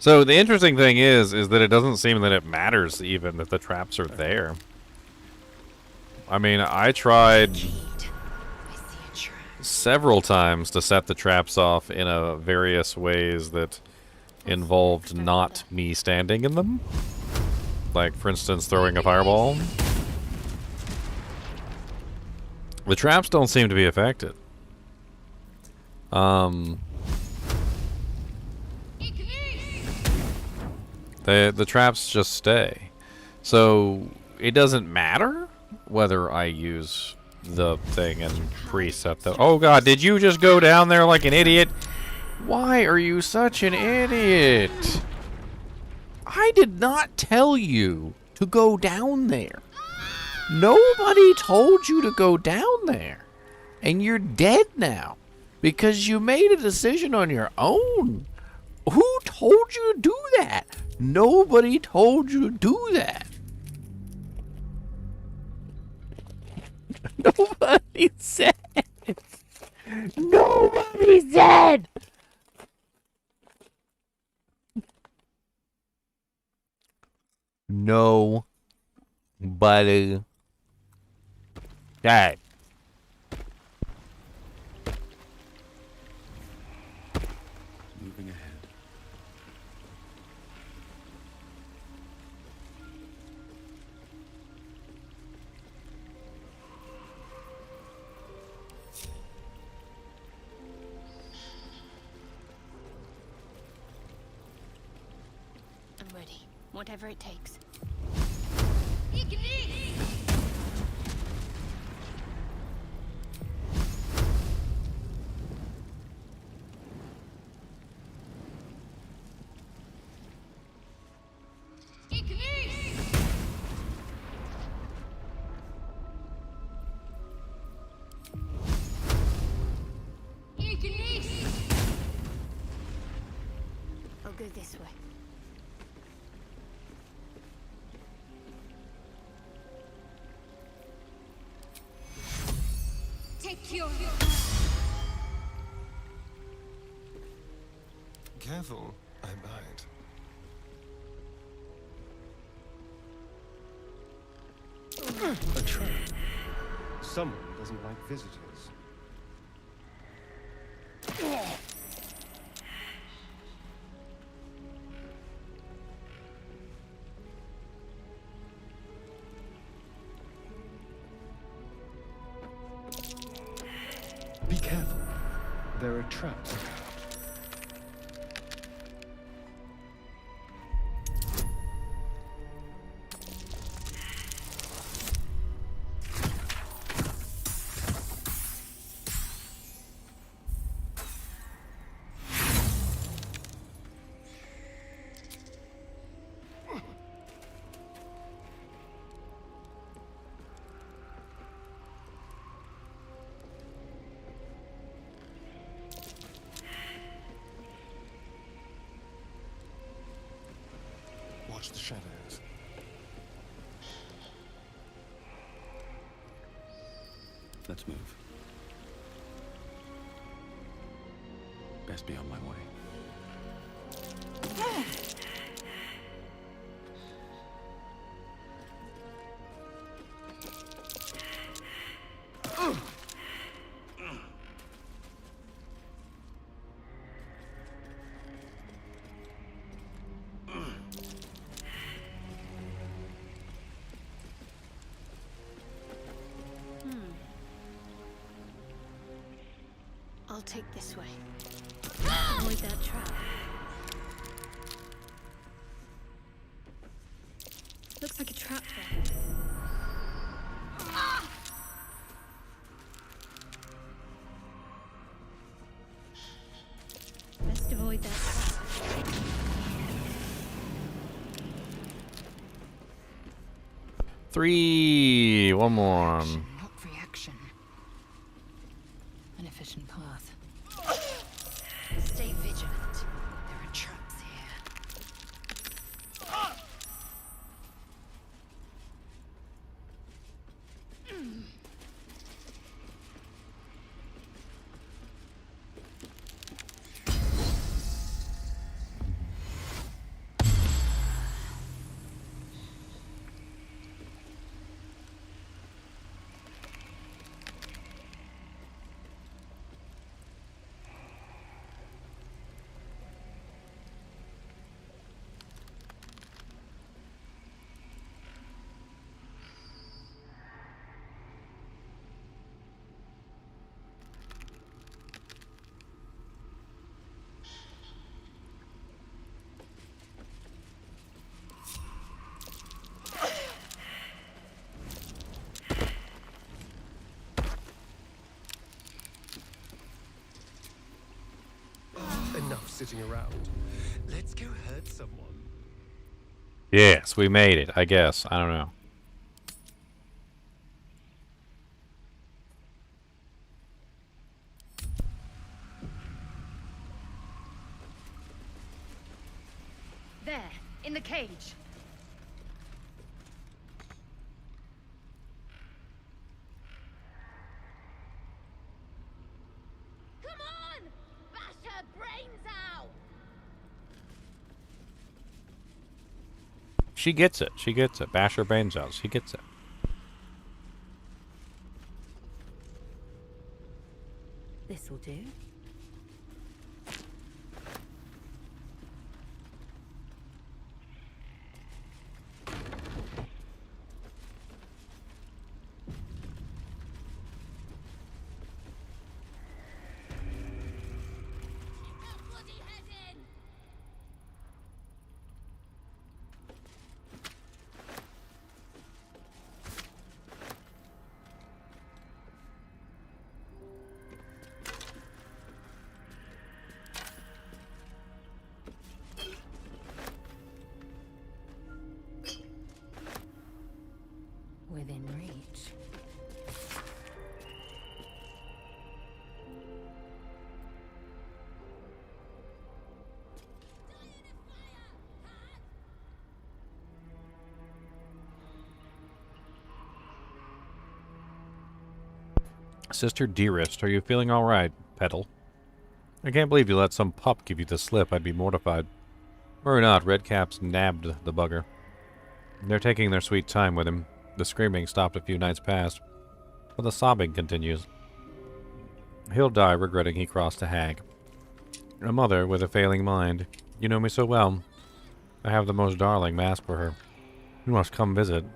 So the interesting thing is that it doesn't seem that it matters even that the traps are there. I mean, I tried several times to set the traps off in various ways that involved not me standing in them. Like, for instance, throwing a fireball. The traps don't seem to be affected. The traps just stay. So it doesn't matter whether I use the thing and preset the... Oh god, did you just go down there like an idiot? Why are you such an idiot? I did not tell you to go down there. Nobody told you to go down there. And you're dead now because you made a decision on your own. Who told you to do that? Nobody told you to do that. Nobody said. Nobody said. Nobody said. Moving ahead. I'm ready. Whatever it takes. I'll go this way. Take your... Careful, I bite. A trap. Someone doesn't like visitors. Be careful. There are traps around. Watch the shadows. Let's move. Best be on my way. I'll take this way. Avoid that trap. Looks like a trap there. Best avoid that trap. 3. One more. Action, not reaction. An efficient path. Stay vigilant. There are traps here. Enough sitting around. Let's go hurt someone. Yes, we made it, I guess. I don't know. There, in the cage. Come on! Bash her brains out! She gets it. She gets it. Bash her brains out. She gets it. This'll do. Within reach. Sister Dearest, are you feeling alright, Petal? I can't believe you let some pup give you the slip. I'd be mortified. Worry not, Redcaps nabbed the bugger. They're taking their sweet time with him. The screaming stopped a few nights past, but the sobbing continues. He'll die regretting he crossed a hag. A mother with a failing mind. You know me so well. I have the most darling mask for her. You must come visit.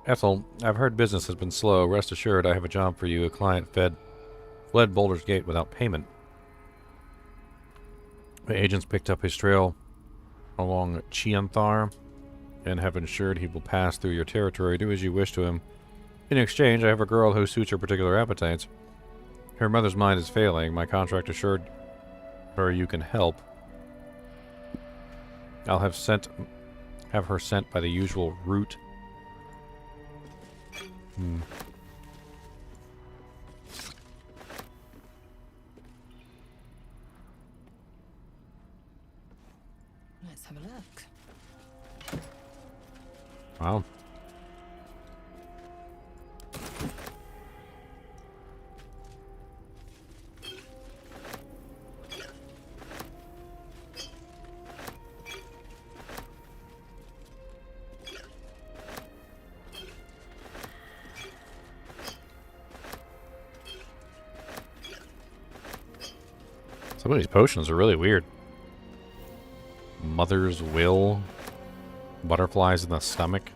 Ethel, I've heard business has been slow. Rest assured, I have a job for you. A client fled Baldur's Gate without payment. The agents picked up his trail along Chianthar and have ensured he will pass through your territory. Do as you wish to him. In exchange, I have a girl who suits her particular appetites. Her mother's mind is failing. My contract assured her you can help. I'll have her sent by the usual route. Let's have a look. Wow. Some of these potions are really weird. Mother's Will. Butterflies in the stomach.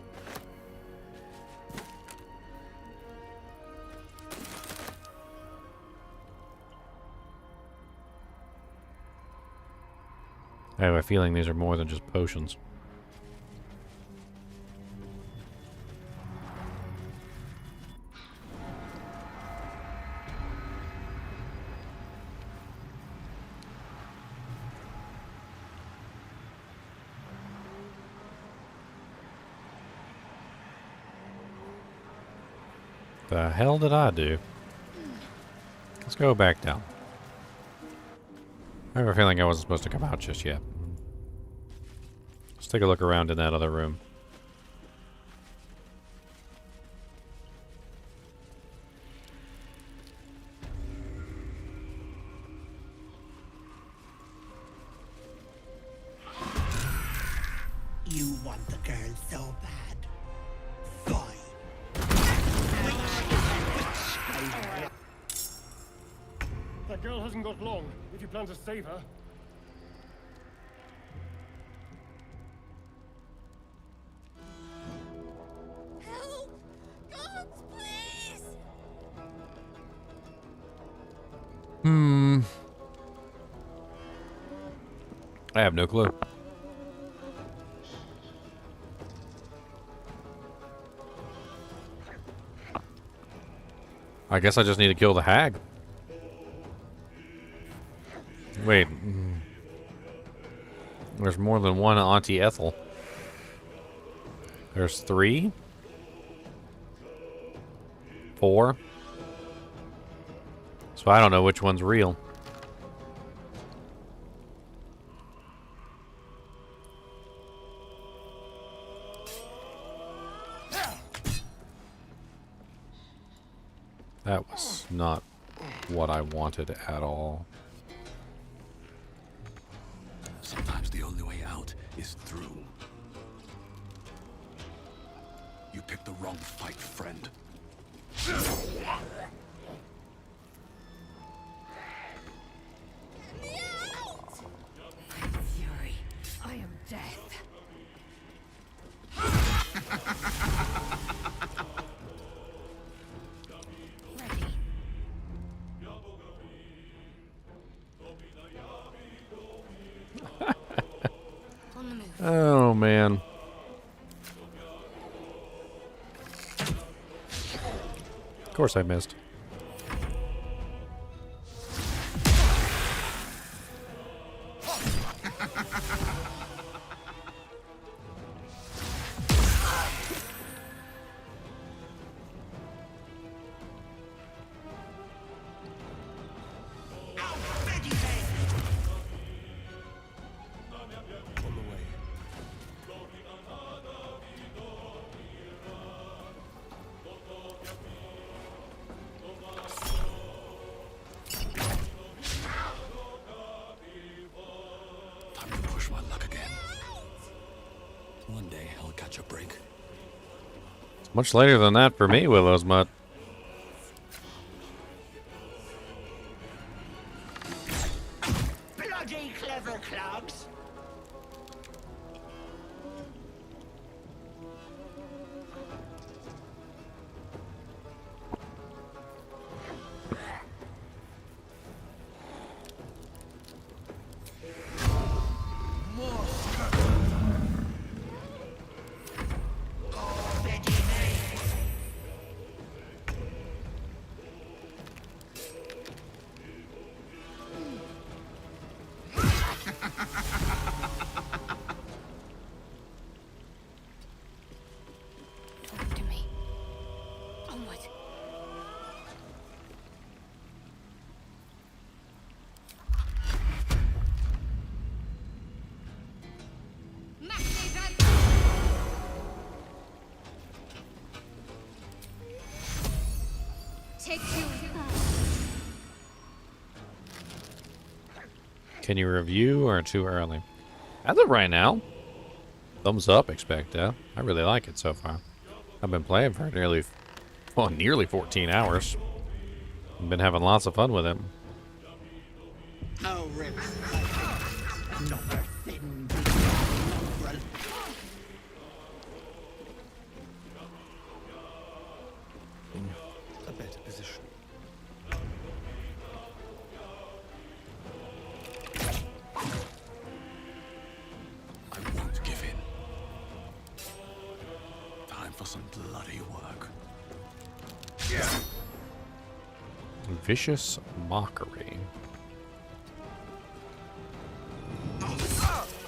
I have a feeling these are more than just potions. The hell did I do? Let's go back down. I have a feeling I wasn't supposed to come out just yet. Let's take a look around in that other room. You want the girl so bad. Fine. That girl hasn't got long, if you plan to save her. Help! God, please! I have no clue. I guess I just need to kill the hag. Wait. There's more than one Auntie Ethel. There's 3? 4? So I don't know which one's real. That was not what I wanted at all. Sometimes the only way out is through. You picked the wrong fight, friend. Fury, I am death. Ready. On the move. Oh, man. Of course I missed. Time to push my luck again. One day I'll catch a break. Much later than that for me, Willow's Mutt. Bloody clever clogs. take you. Can you review or too early? As of right now, thumbs up, expect that. I really like it so far. I've been playing for nearly 14 hours. I've been having lots of fun with it. Oh, rip. Another thin mongrel. A better position. I won't give in. Time for some bloody work. Vicious mockery.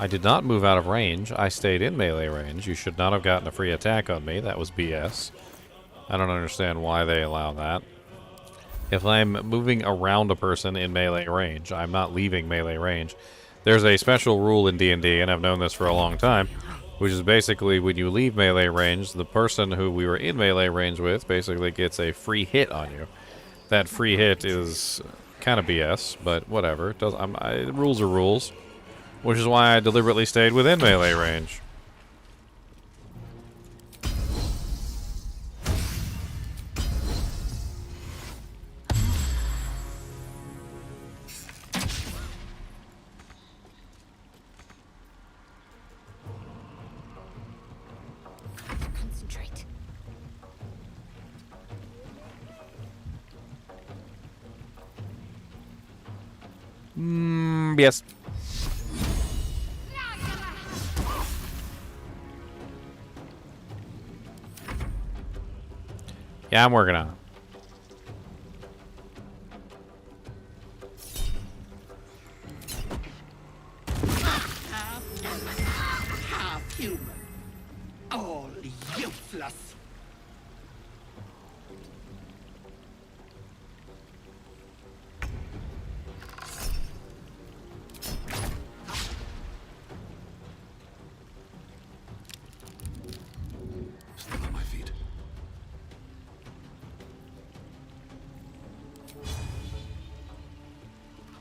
I did not move out of range. I stayed in melee range. You should not have gotten a free attack on me. That was BS. I don't understand why they allow that. If I'm moving around a person in melee range, I'm not leaving melee range. There's a special rule in D&D, and I've known this for a long time, which is basically when you leave melee range, the person who we were in melee range with basically gets a free hit on you. That free hit is kind of BS, but whatever. Rules are rules. Which is why I deliberately stayed within melee range. Concentrate. Yes. Yeah, I'm working on it. Half human. All useless. Still on my feet.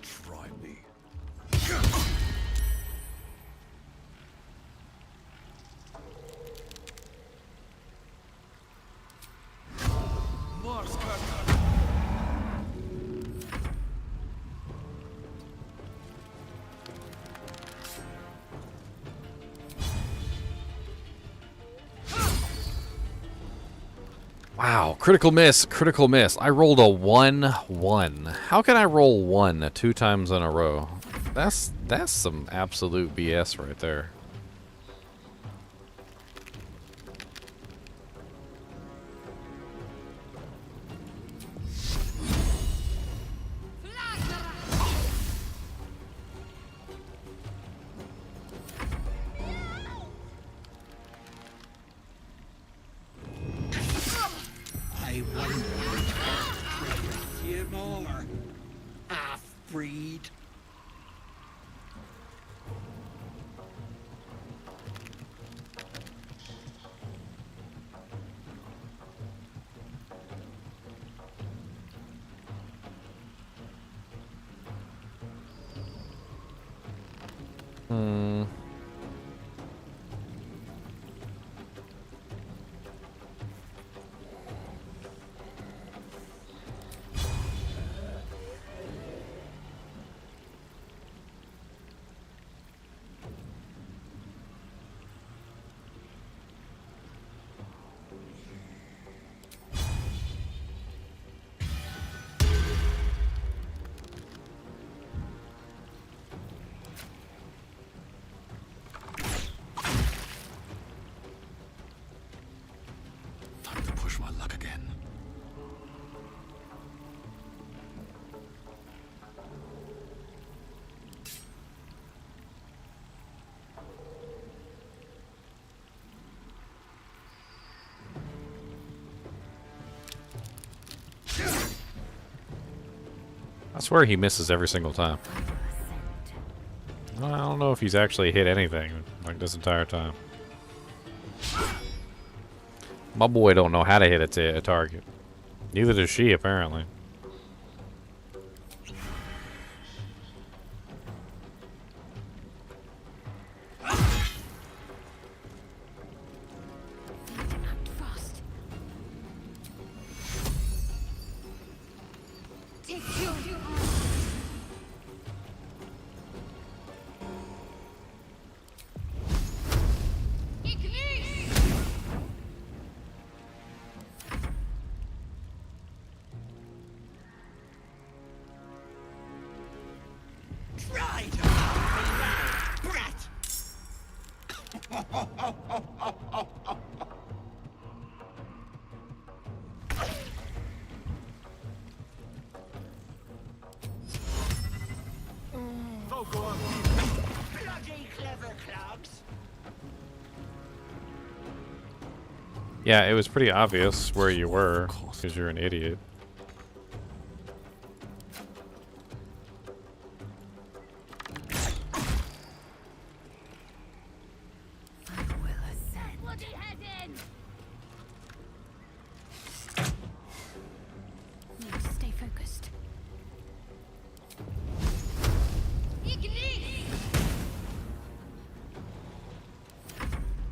Try me. Wow, critical miss, critical miss. I rolled a 1-1. How can I roll 1 2 times in a row? That's some absolute BS right there. I wonder if you more. Half-breed. Time to push my luck again. I swear he misses every single time. I don't know if he's actually hit anything like this entire time. My boy don't know how to hit a target. Neither does she, apparently. Fast. Try to help me, brat! Bloody clever clogs! Yeah, it was pretty obvious where you were, because you're an idiot. Need to stay focused.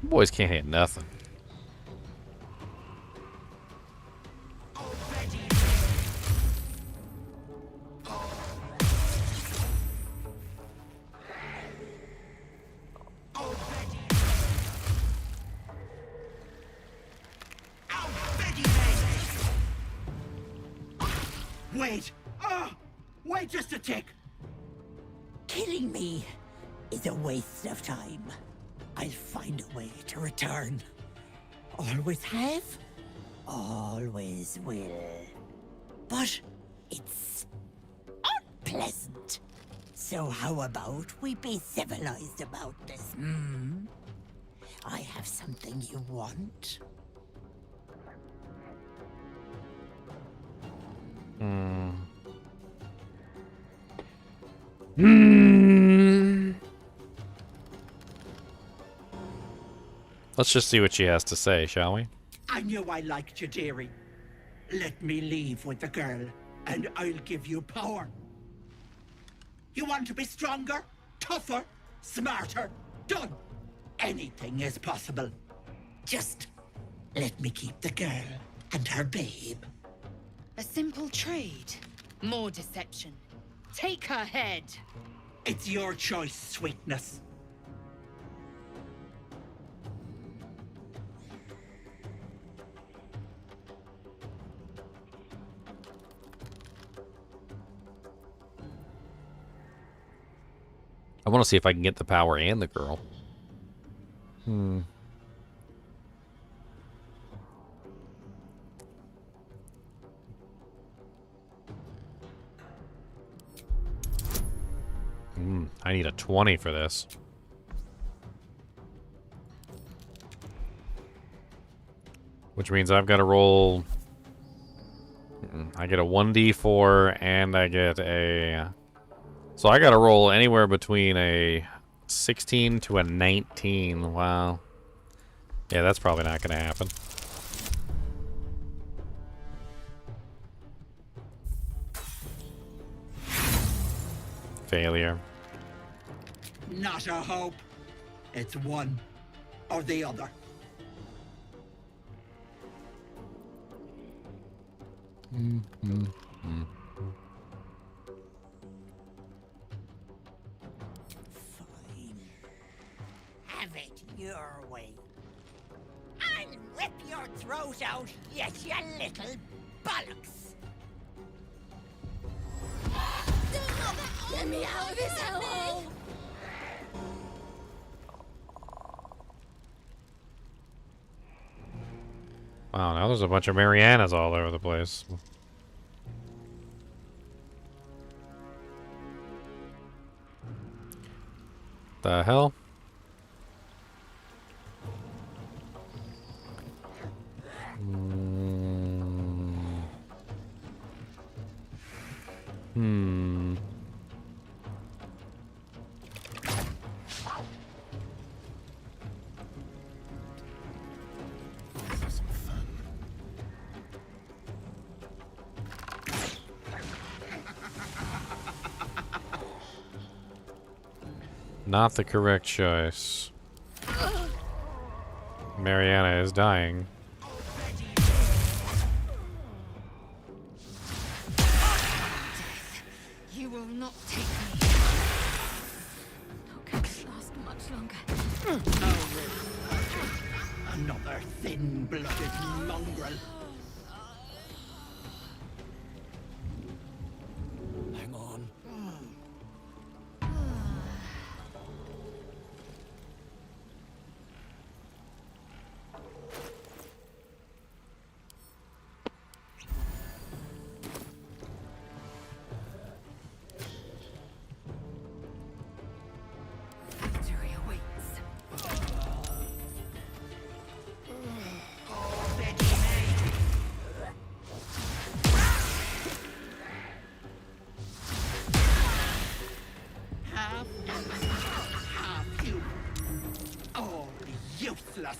Boys can't hit nothing. Wait! Wait just a tick! Killing me is a waste of time. I'll find a way to return. Always have, always will. But it's unpleasant. So how about we be civilized about this, hmm? I have something you want. Let's just see what she has to say, shall we? I knew I liked you, dearie. Let me leave with the girl, and I'll give you power. You want to be stronger, tougher, smarter? Done. Anything is possible. Just let me keep the girl and her babe. A simple trade. More deception. Take her head. It's your choice, sweetness. I want to see if I can get the power and the girl. I need a 20 for this. Which means I've got to roll... I get a 1d4 and I get a... So I got to roll anywhere between a 16 to a 19. Wow. Yeah, that's probably not going to happen. Failure. Not a hope. It's one or the other. Fine. Have it your way. I'll rip your throat out, yet you little bollocks. Get me out of this hellhole! Wow, now there's a bunch of Marianas all over the place. The hell? Not the correct choice. Mariana is dying. You will not take me. Not going to last much longer. Another thin-blooded mongrel. Hang on. Victory awaits. Half you. All useless.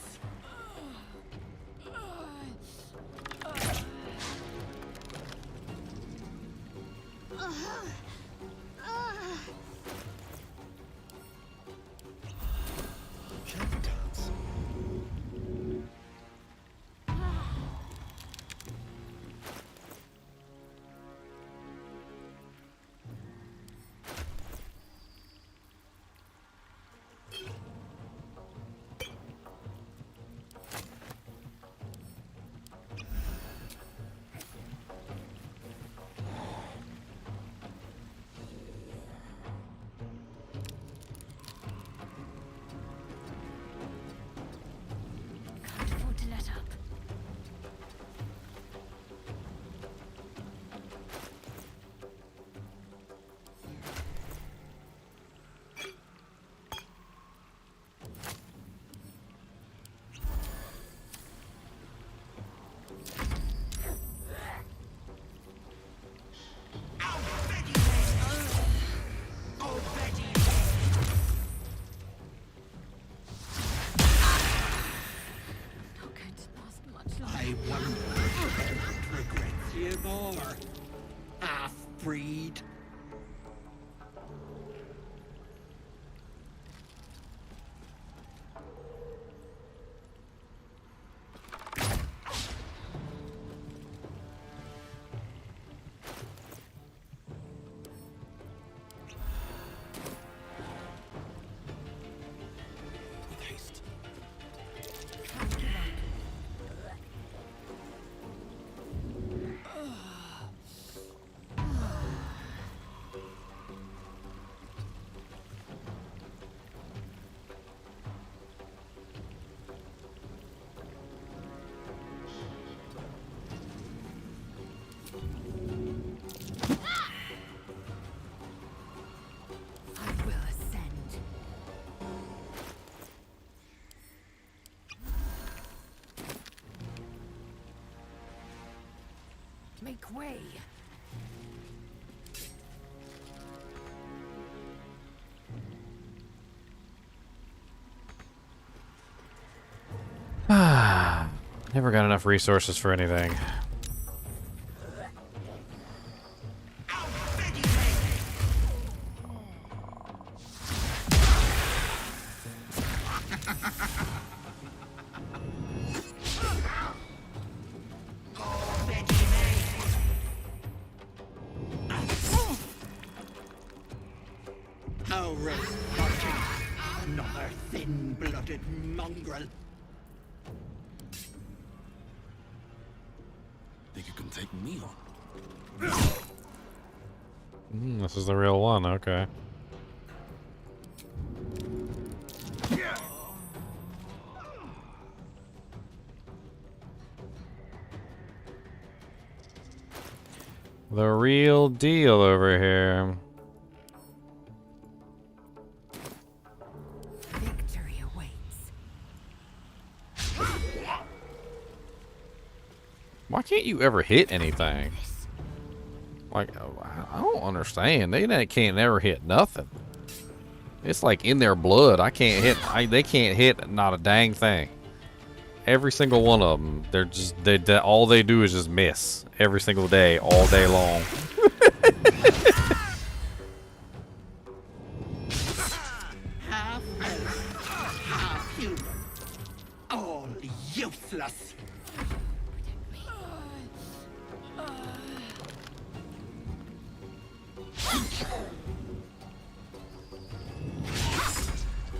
Can't afford to let up. Not going to last much longer. I wonder what regrets you more. Half-breed. With haste. Can't give up. I will ascend. Make way. Never got enough resources for anything. How red another thin-blooded mongrel. Think you can take me on? This is the real one, okay. The real deal over here. Victory awaits. Why can't you ever hit anything? Like, I don't understand. They can't never hit nothing. It's like in their blood. I can't hit. They can't hit not a dang thing. Every single one of them. They're just all they do is just miss every single day, all day long.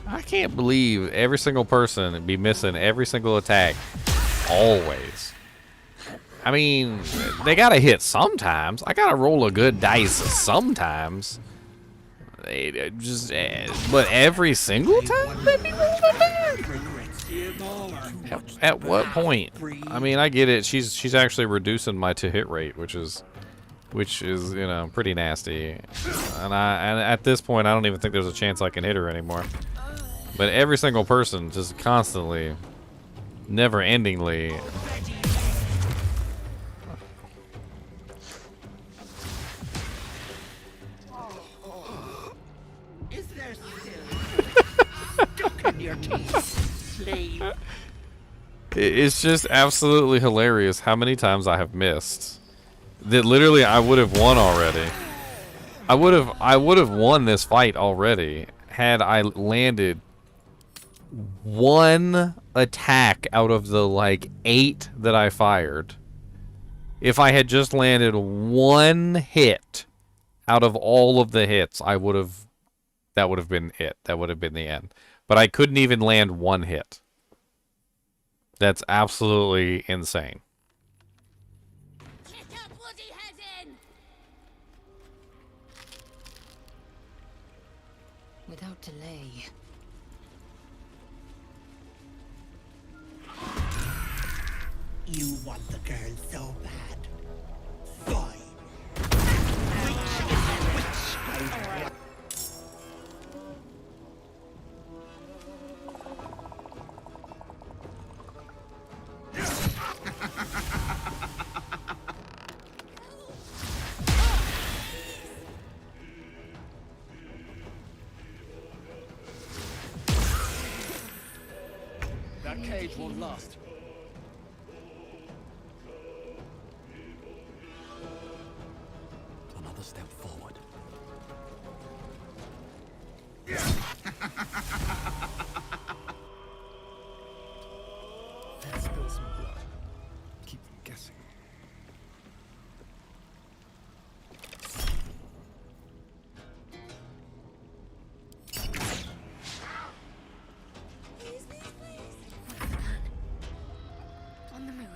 I can't believe every single person be missing every single attack. Always. I mean, they gotta hit sometimes. I gotta roll a good dice sometimes. They just, but every single time they be rolling bad. At what point? I mean, I get it. She's actually reducing my to-hit rate, which is you know pretty nasty. And at this point, I don't even think there's a chance I can hit her anymore. But every single person, just constantly, never-endingly. Is there still stuck in your teeth, slave? It's just absolutely hilarious how many times I have missed. That literally I would have won already. I would have won this fight already had I landed one attack out of the like 8 that I fired. If I had just landed one hit out of all of the hits, that would have been it. That would have been the end. But I couldn't even land one hit. That's absolutely insane. Kick her bloody head in! Without delay. You want the girl so bad. Fine. Which is which? That cage won't last. Another step forward. Let's spill some blood. Keep them guessing. On the move.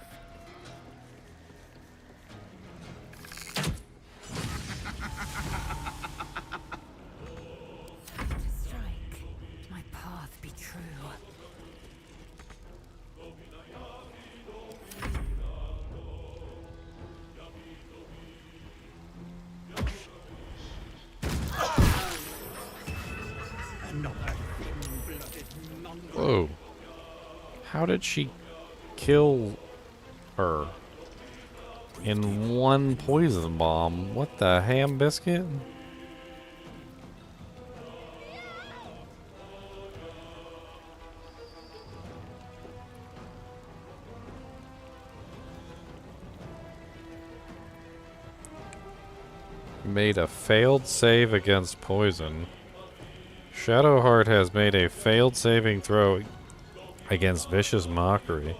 To strike. My path be true. Whoa. How did she kill her in one poison bomb? What the ham biscuit? Made a failed save against poison. Shadowheart has made a failed saving throw against Vicious Mockery.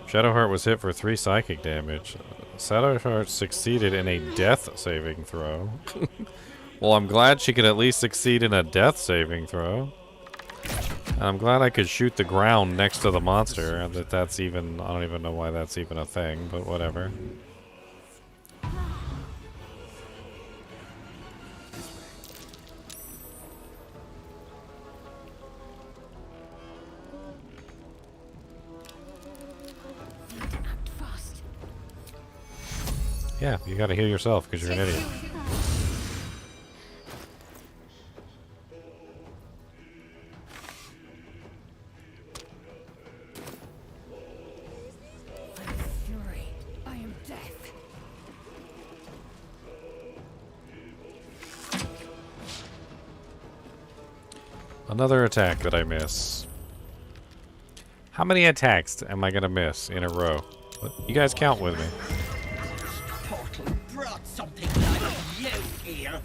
Shadowheart was hit for 3 psychic damage. Shadowheart succeeded in a death saving throw. Well, I'm glad she could at least succeed in a death saving throw. And I'm glad I could shoot the ground next to the monster. And that's even, I don't even know why that's even a thing, but whatever. Act fast. Yeah, you gotta heal yourself because you're an idiot. I am fury. I am death. Another attack that I miss. How many attacks am I gonna miss in a row? You guys count with me. Portal brought something like you here.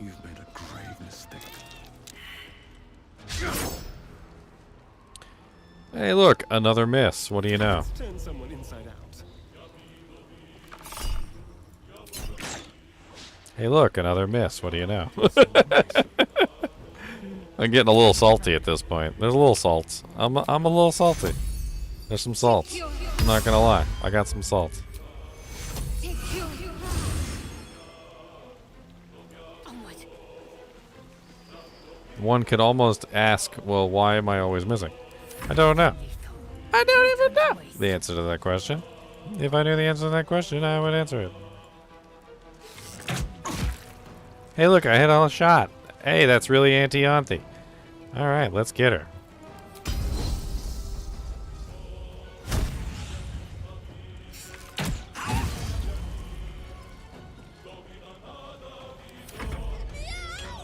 You've made a grave mistake. Hey, look, another miss. What do you know? Turn someone inside out. Hey, look, another miss. What do you know? I'm getting a little salty at this point. There's a little salt. I'm a little salty. There's some salt. I'm not gonna lie. I got some salt. One could almost ask, well, why am I always missing? I don't know. I don't even know the answer to that question. If I knew the answer to that question, I would answer it. Hey, look, I hit on a shot. Hey, that's really Auntie Ethel. All right, let's get her.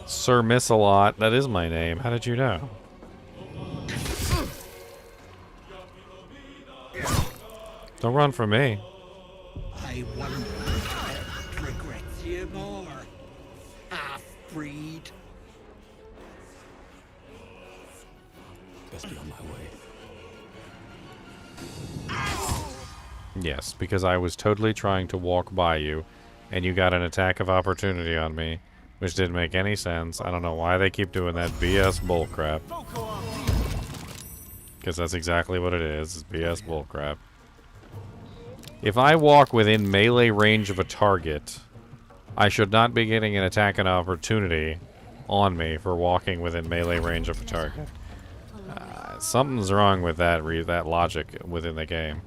Sir Miss-a-Lot, that is my name. How did you know? Don't run from me. I wonder if it regrets you more. Half-breed. Best be on my way. Yes, because I was totally trying to walk by you, and you got an attack of opportunity on me, which didn't make any sense. I don't know why they keep doing that BS bullcrap. Because that's exactly what it is. It's BS bullcrap. If I walk within melee range of a target, I should not be getting an attack of opportunity on me for walking within melee range of a target. Something's wrong with that that logic within the game.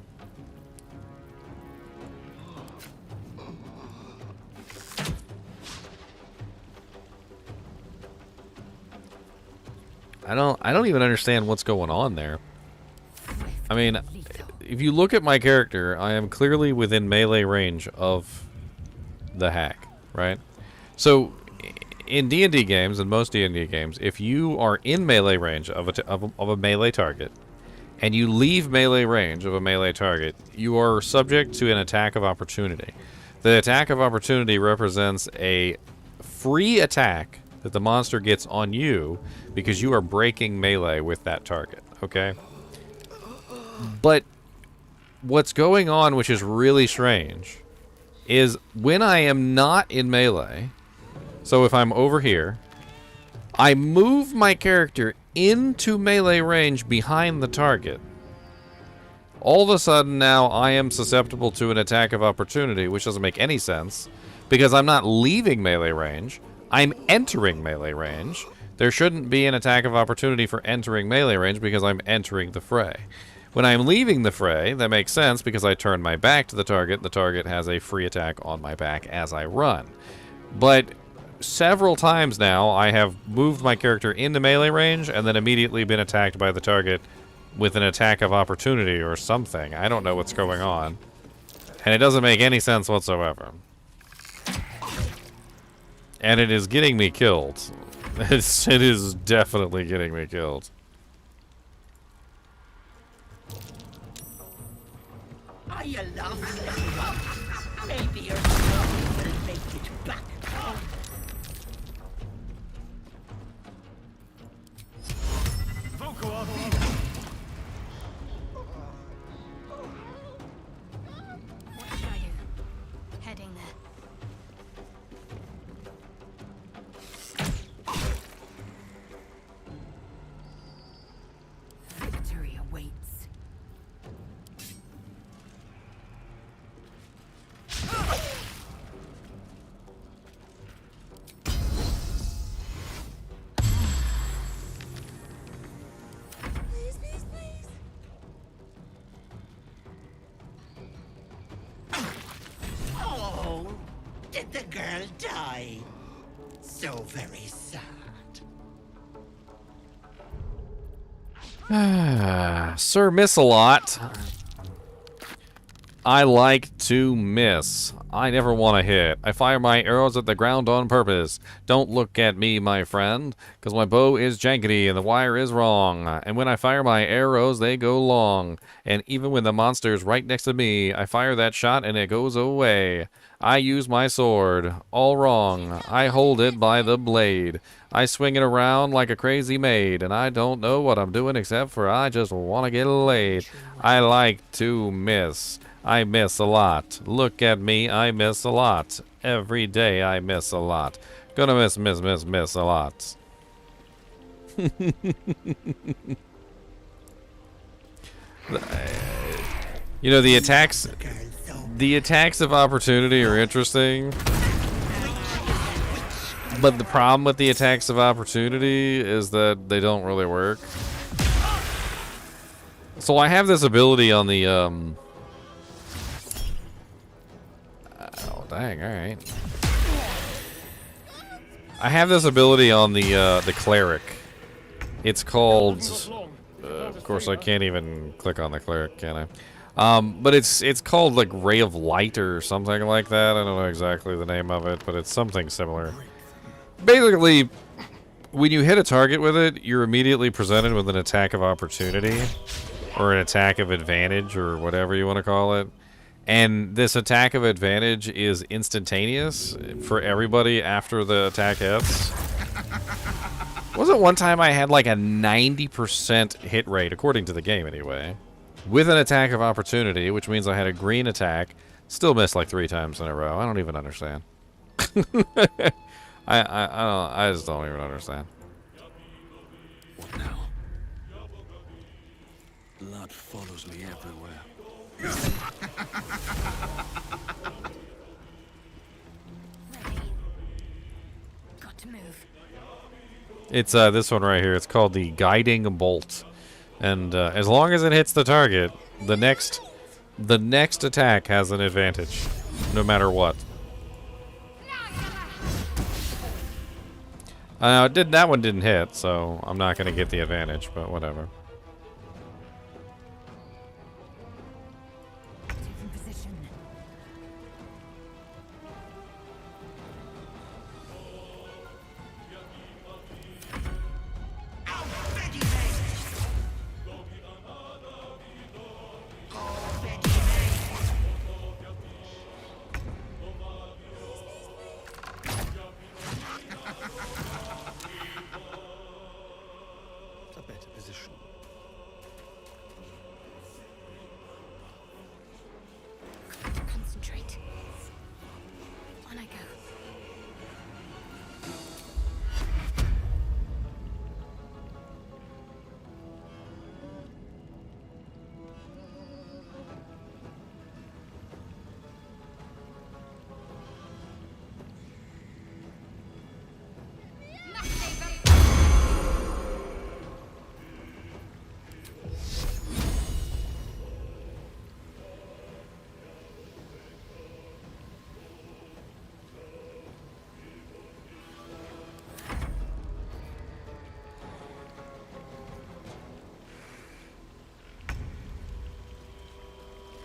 I don't even understand what's going on there. I mean, if you look at my character, I am clearly within melee range of the hack, right? So in D&D games, and most D&D games, if you are in melee range of a melee target, and you leave melee range of a melee target, you are subject to an attack of opportunity. The attack of opportunity represents a free attack that the monster gets on you because you are breaking melee with that target, okay? But what's going on, which is really strange, is when I am not in melee, so if I'm over here, I move my character into melee range behind the target. All of a sudden now I am susceptible to an attack of opportunity, which doesn't make any sense, because I'm not leaving melee range, I'm entering melee range. There shouldn't be an attack of opportunity for entering melee range because I'm entering the fray. When I'm leaving the fray, that makes sense because I turn my back to the target has a free attack on my back as I run. But several times now, I have moved my character into melee range and then immediately been attacked by the target with an attack of opportunity or something. I don't know what's going on. And it doesn't make any sense whatsoever. And it is getting me killed. It is definitely getting me killed. Are you lost, little one? Maybe your soul will make it back home. What should I do? Heading there. Victory awaits. Please, please, please. Oh, did the girl die? So very sad. Sir Miss-a-Lot. I like to miss. I never want to hit. I fire my arrows at the ground on purpose. Don't look at me, my friend, because my bow is jankety and the wire is wrong. And when I fire my arrows, they go long. And even when the monster's right next to me, I fire that shot and it goes away. I use my sword. All wrong. I hold it by the blade. I swing it around like a crazy maid, and I don't know what I'm doing except for I just want to get laid. I like to miss. I miss a lot. Look at me, I miss a lot. Every day I miss a lot. Gonna miss a lot. You know, the attacks of opportunity are interesting. But the problem with the attacks of opportunity is that they don't really work. So I have this ability on the oh dang, alright. I have this ability on the cleric. It's called of course I can't even click on the cleric, can I? But it's called like Ray of Light or something like that. I don't know exactly the name of it, but it's something similar. Basically, when you hit a target with it, you're immediately presented with an attack of opportunity or an attack of advantage or whatever you want to call it. And this attack of advantage is instantaneous for everybody after the attack hits. Wasn't one time I had like a 90% hit rate, according to the game anyway, with an attack of opportunity, which means I had a green attack, still missed like 3 times in a row. I don't even understand. I just don't even understand. What now? Blood follows me everywhere. Ready. Got to move. It's this one right here. It's called the Guiding Bolt. And as long as it hits the target, the next attack has an advantage, no matter what. That one didn't hit, so I'm not gonna get the advantage, but whatever. Taking position. A better position. Concentrate. On I go.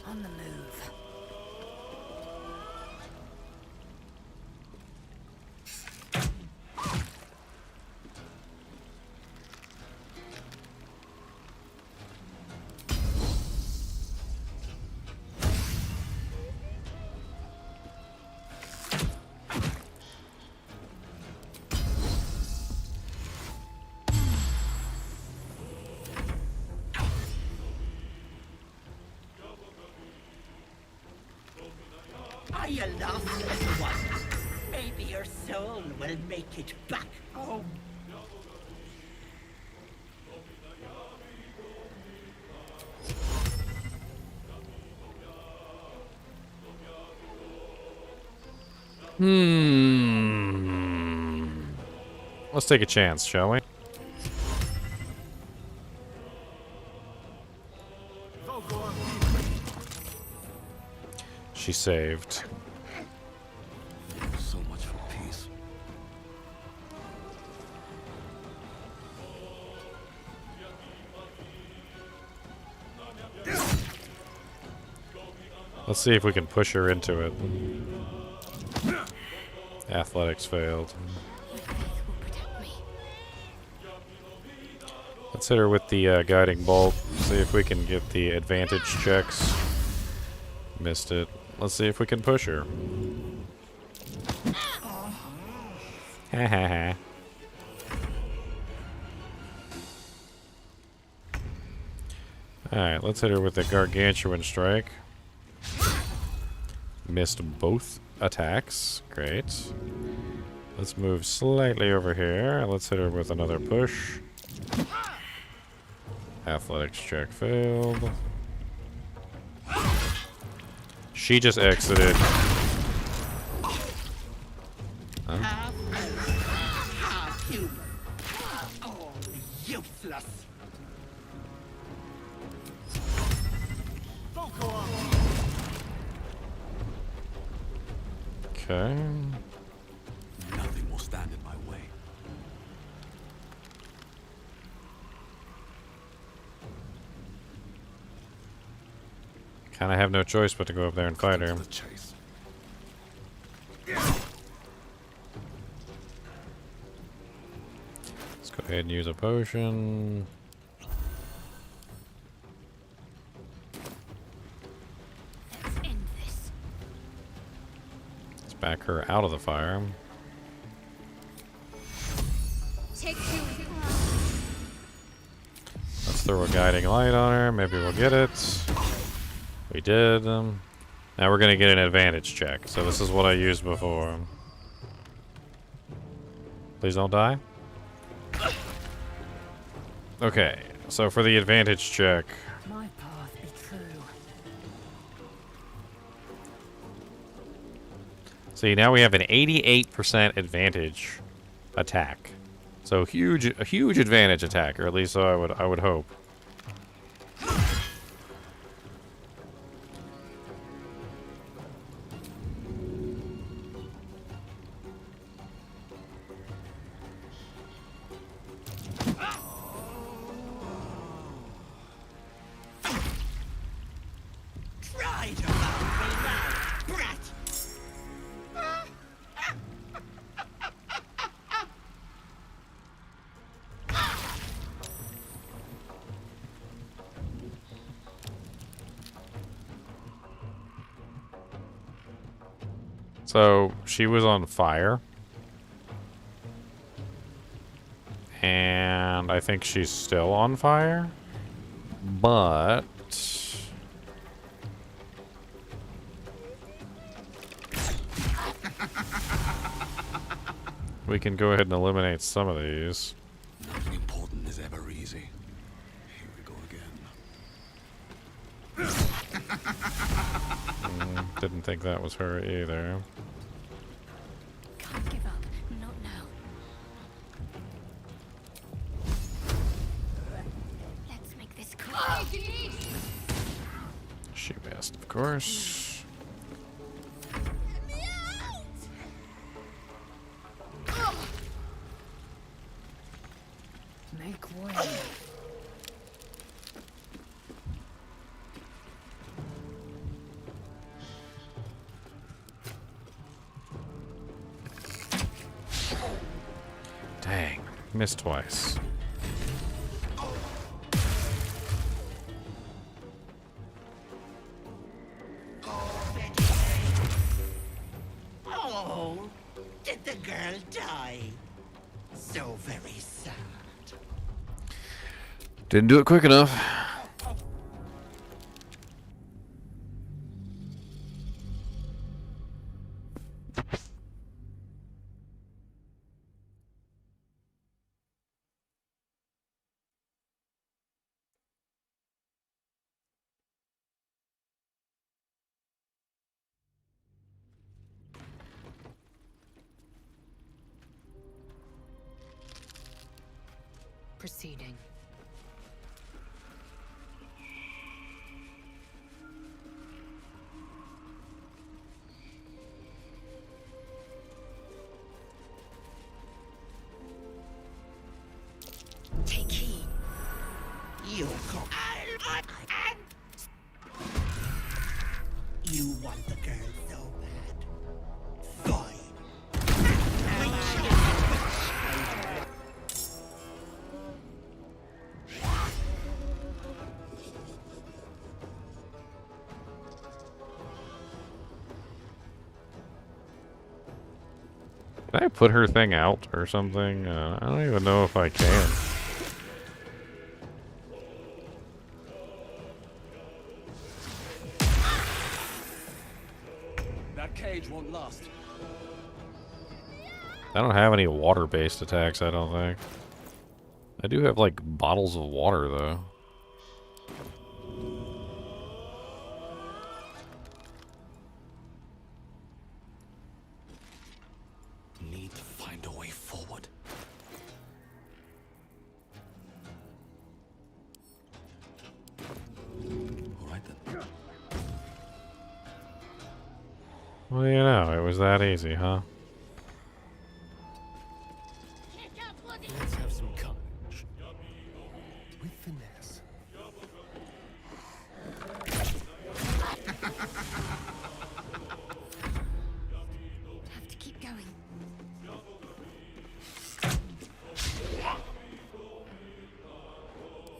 On the move. Are you lost, little one? Maybe your soul will make it back home. Let's take a chance, shall we? She saved. So much for peace. Let's see if we can push her into it. Athletics failed. My faith will protect me. Let's hit her with the guiding bolt. See if we can get the advantage checks. Missed it. Let's see if we can push her. Ha ha ha. Alright, let's hit her with the gargantuan strike. Missed both attacks. Great. Let's move slightly over here. Let's hit her with another push. Athletics check failed. She just exited. Huh? Half human. Oh, useless. Okay. Nothing will stand in my way. Kinda have no choice but to go up there and fight her. The chase. Let's go ahead and use a potion. Let's end this. Let's back her out of the fire. Take two. Let's throw a guiding light on her. Maybe we'll get it. We did. Now we're gonna get an advantage check. So this is what I used before. Please don't die. Okay, so for the advantage check, My path be true. see now we have an 88% advantage attack. So a huge advantage attack, or at least so I would hope. Try to laugh me loud, brat. So she was on fire. And I think she's still on fire. But we can go ahead and eliminate some of these. Nothing important is ever easy. Here we go again. Didn't think that was her either. Can't give up. Not now. Let's make this quick. She missed, of course. Make way. Dang, missed twice. Oh, did the girl die? So very sad. Didn't do it quick enough. Proceeding. Take heed. You go. You want the girl so bad. Fine. Can I put her thing out or something? I don't even know if I can. That cage won't last. I don't have any water-based attacks, I don't think. I do have, like, bottles of water, though. Need to find a way forward. All right then. Well, you know, it was that easy, huh? Let's have some courage. With finesse. Have to keep going.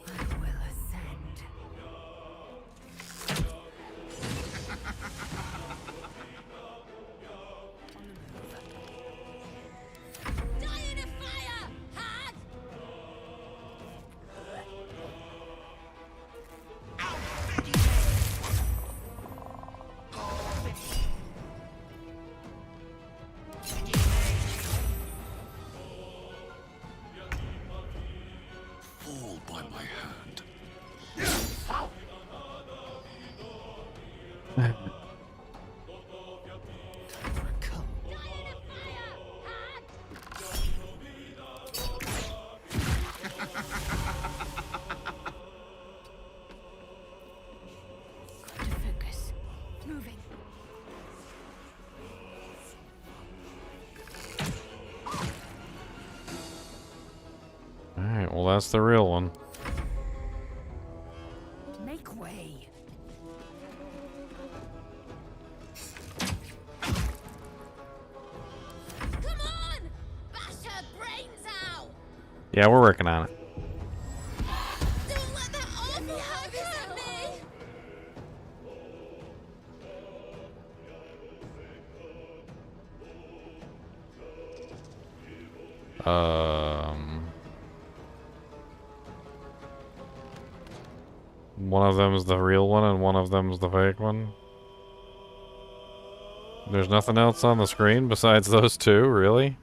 I will ascend. Die in a fire, hag! Fall by my hand. Got to focus. Moving. Alright, well, that's the real one. Make way. Come on! Bash her brains out! Yeah, we're working on it. Don't let that awful hag hurt me! One of them is the real one and one of them is the fake one. There's nothing else on the screen besides those two, really?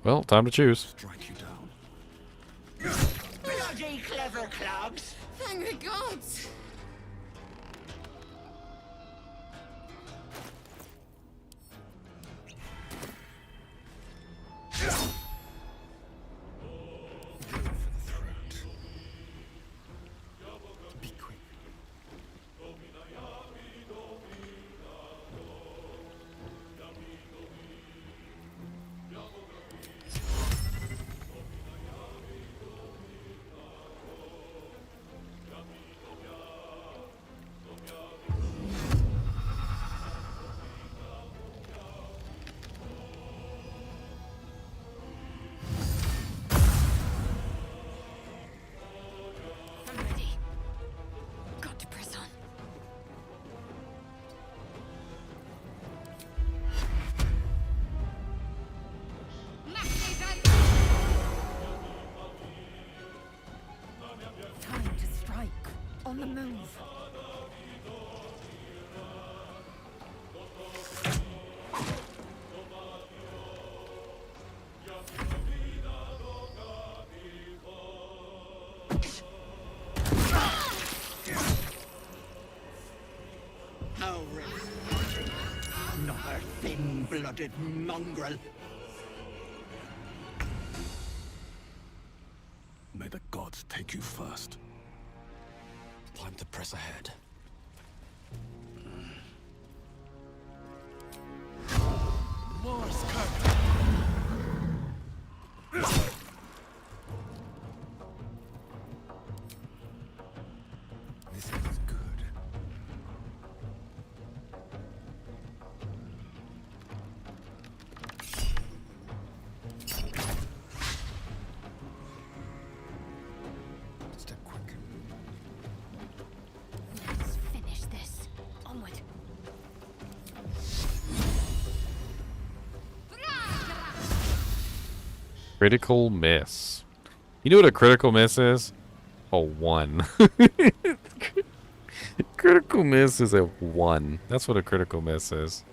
Well, time to choose. Strike you down. Bloody clever clogs. Thank the gods. Go for the throat. Be quick. I'm ready. Got to press on. Time to strike. On the move. How ready? Another thin-blooded mongrel. May the gods take you first. Time to press ahead. This is good. Step quick. Critical miss. You know what a critical miss is? A 1. Critical miss is a 1. That's what a critical miss is.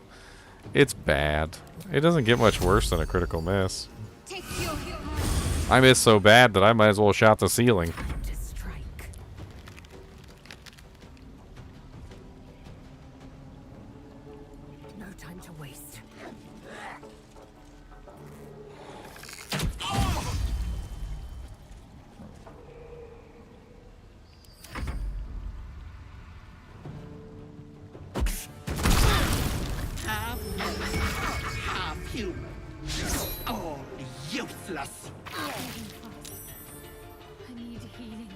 It's bad. It doesn't get much worse than a critical miss. I missed so bad that I might as well shot the ceiling. No time to waste. Half human. All useless. I need healing.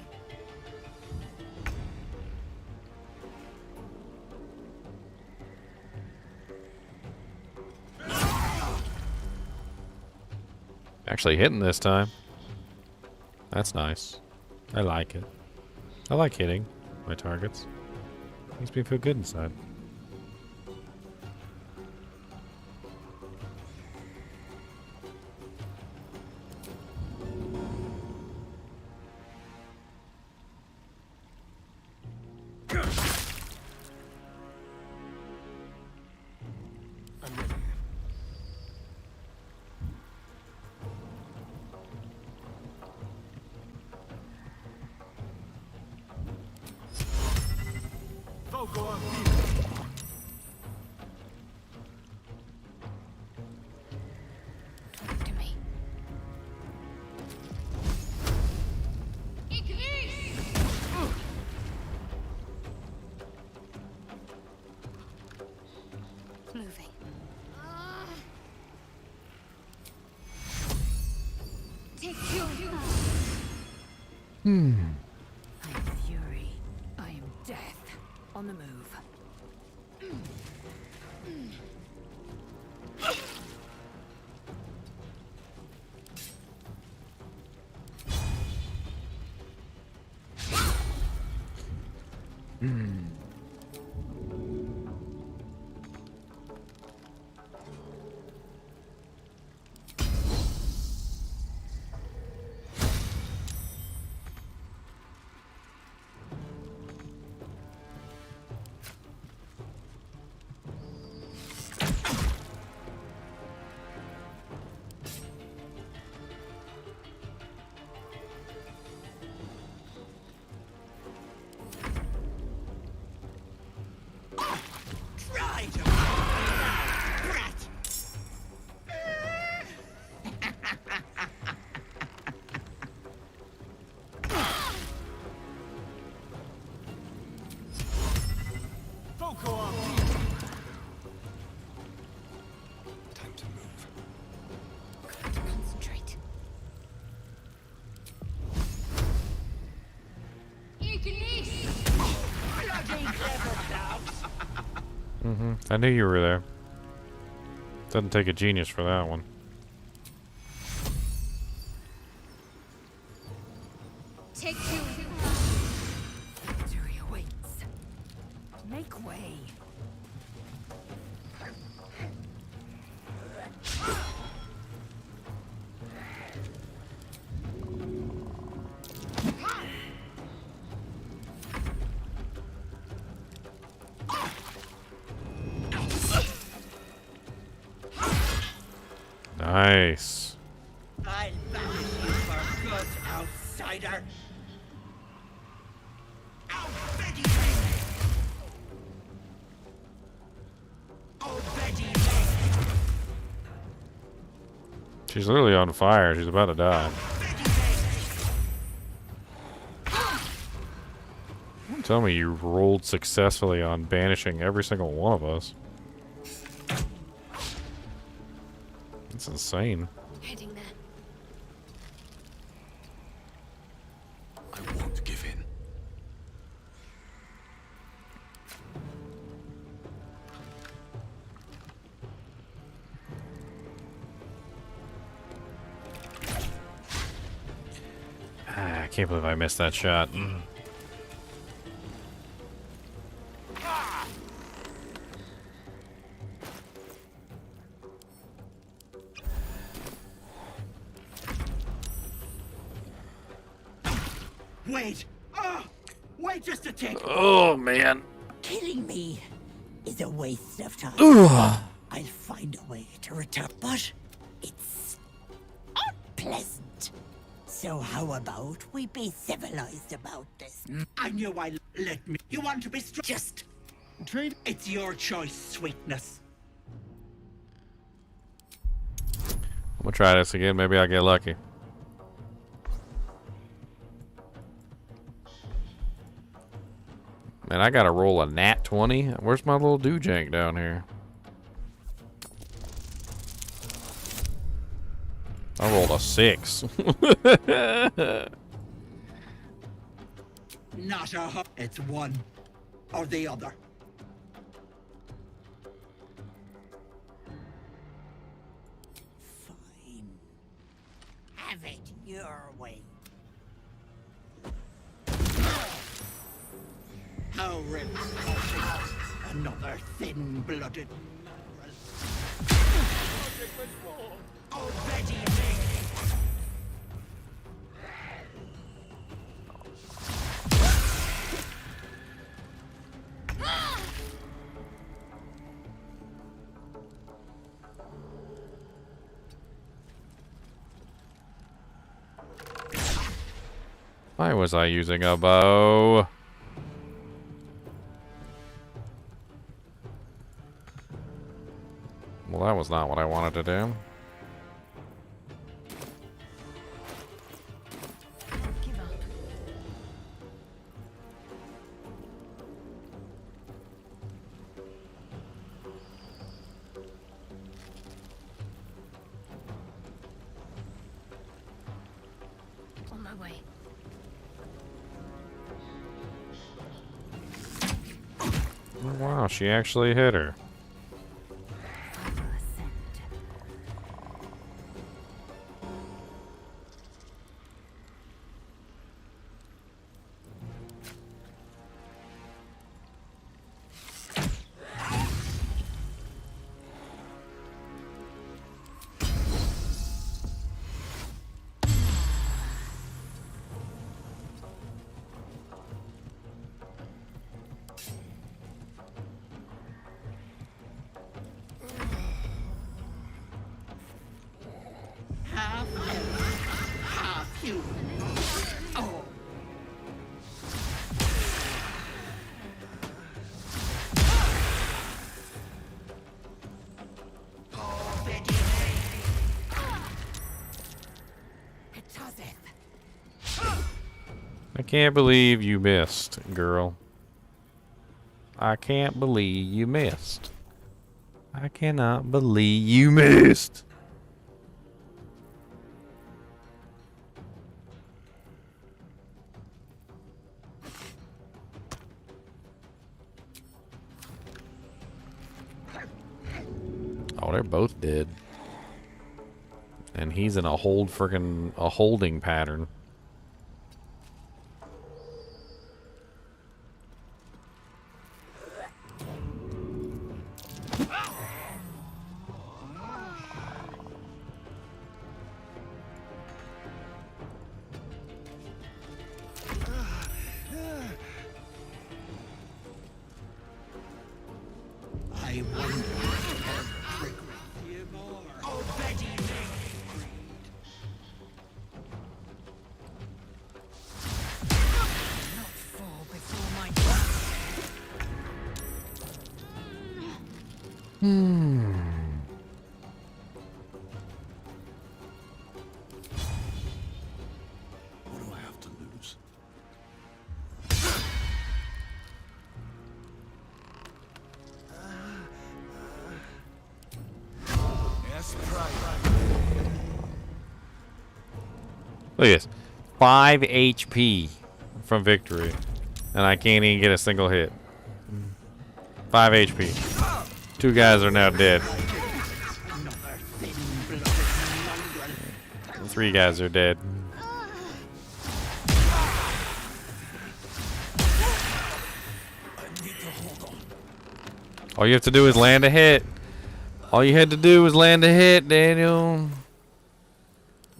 Actually hitting this time. That's nice. I like it. I like hitting my targets. Makes me feel good inside. Talk to me. Moving. Take you. I am fury. I am death. On the move. Try to brat. Time to move. Got to concentrate. Bloody clever dogs. I knew you were there. Doesn't take a genius for that one. Take you. Victory awaits. Make way. Nice. I'll bash you for good, outsider. Out, Betty! Oh, Betty! She's literally on fire. She's about to die. Tell me you rolled successfully on banishing every single one of us. That's insane. Heading there. I won't give in. I can't believe I missed that shot. Wait! Wait just a tick! Oh, man. Killing me is a waste of time. Ugh. I'll find a way to return, but it's unpleasant. So how about we be civilized about this? I knew I'd let me. You want to be just trade? It's your choice, sweetness. I'm gonna try this again. Maybe I'll get lucky. Man, I gotta roll a nat 20. Where's my little doojank down here? I rolled a 6. Not it's one or the other. Fine. Have it your way. How revolting. Another thin-blooded mongrel. Already Why was I using a bow? Well, that was not what I wanted to do. Give up. On my way. Oh, wow, she actually hit her. half human. Oh. I can't believe you missed, girl. I can't believe you missed. I cannot believe you missed. Oh, they're both dead. And he's in a holding pattern. I wonder if regret you more. Already Not fall before my What do I have to lose? Look at this. 5 HP from victory. And I can't even get a single hit. 5 HP. 2 guys are now dead. 3 guys are dead. All you have to do is land a hit. All you had to do was land a hit, Daniel.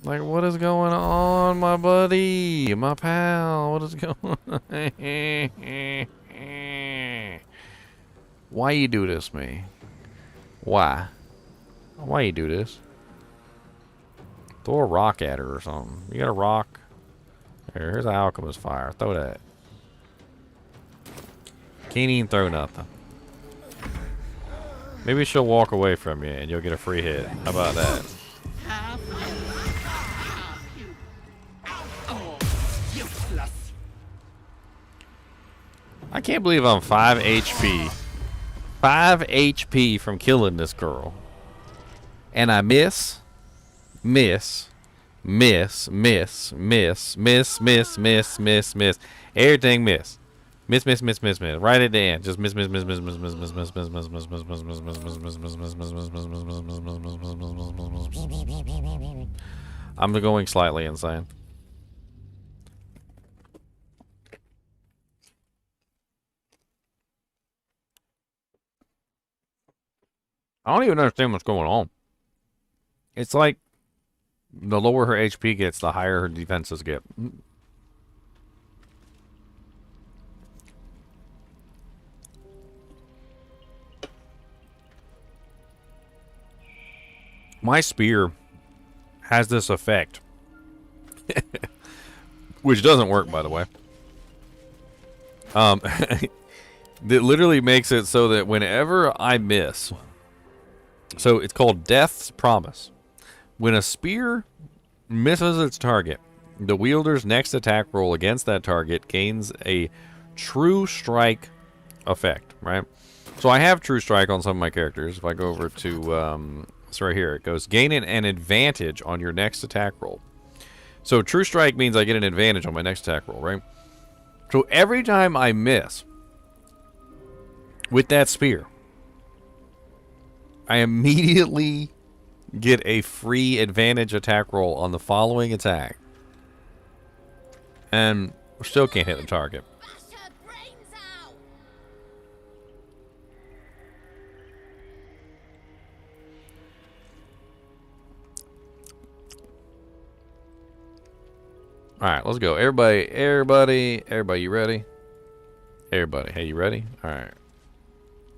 Like, what is going on, my buddy? My pal, what is going on? Why you do this, me? Why? Why you do this? Throw a rock at her or something. You got a rock? Here's an alchemist fire. Throw that. Can't even throw nothing. Maybe she'll walk away from you and you'll get a free hit. How about that? I can't believe I'm 5 HP. 5 HP from killing this girl. And I miss. Everything miss. Miss. Right at the end. Just miss. I'm going slightly insane. I don't even understand what's going on. It's like the lower her HP gets, the higher her defenses get. My spear has this effect. Which doesn't work, by the way. That literally makes it so that whenever I miss... So it's called Death's Promise. When a spear misses its target, the wielder's next attack roll against that target gains a True Strike effect, right? So I have True Strike on some of my characters. If I go over to, it's right here. It goes, gain an advantage on your next attack roll. So True Strike means I get an advantage on my next attack roll, right? So every time I miss with that spear, I immediately get a free advantage attack roll on the following attack. And still can't hit the target. Alright, let's go. Everybody, you ready? Everybody, hey, you ready? Alright.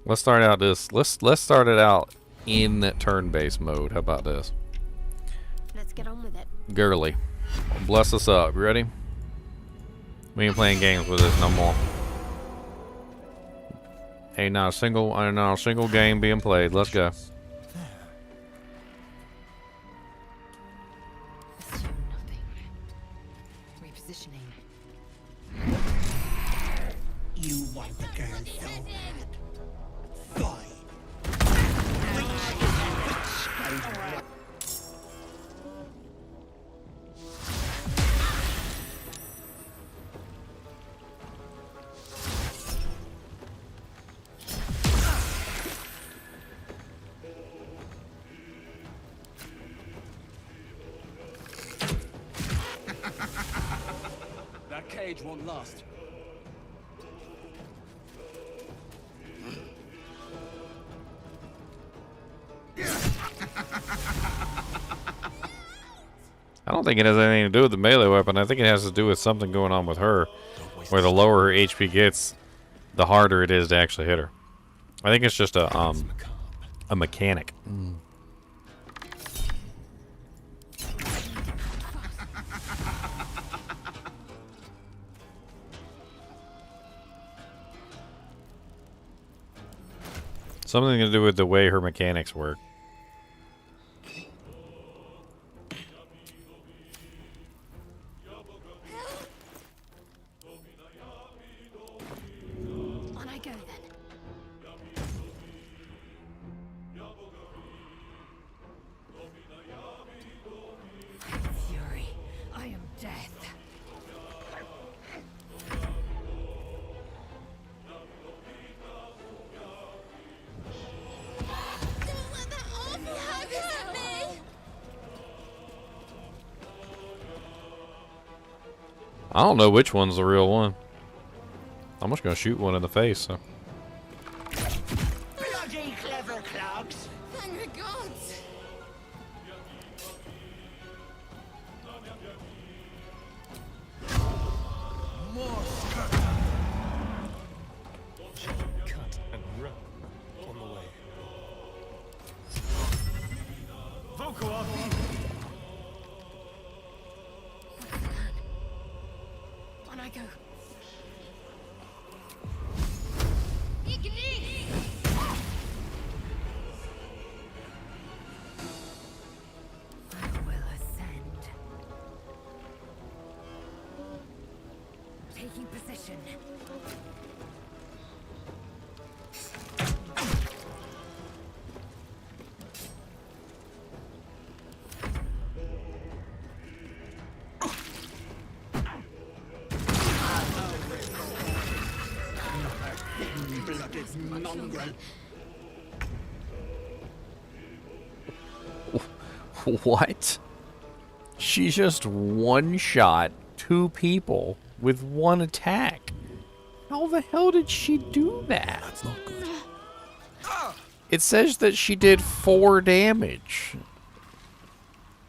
Let's start out this. Let's start it out in turn-based mode. How about this? Let's get on with it. Girly, bless us up. You ready? We ain't playing games with this no more. Ain't not a single game being played. Let's go. Assume nothing. Repositioning. You want the girl so bad. Fine. That cage won't last. I don't think it has anything to do with the melee weapon. I think it has to do with something going on with her, where the lower her HP gets, the harder it is to actually hit her. I think it's just a mechanic. Something to do with the way her mechanics work. On I go then. Fury, I am death. I don't know which one's the real one. I'm just gonna shoot one in the face. So. Bloody clever clogs. Thank the gods. I go? I will ascend. Taking position. Mongrel. What? She just one-shot 2 people with 1 attack. How the hell did she do that? That's not good. It says that she did 4 damage.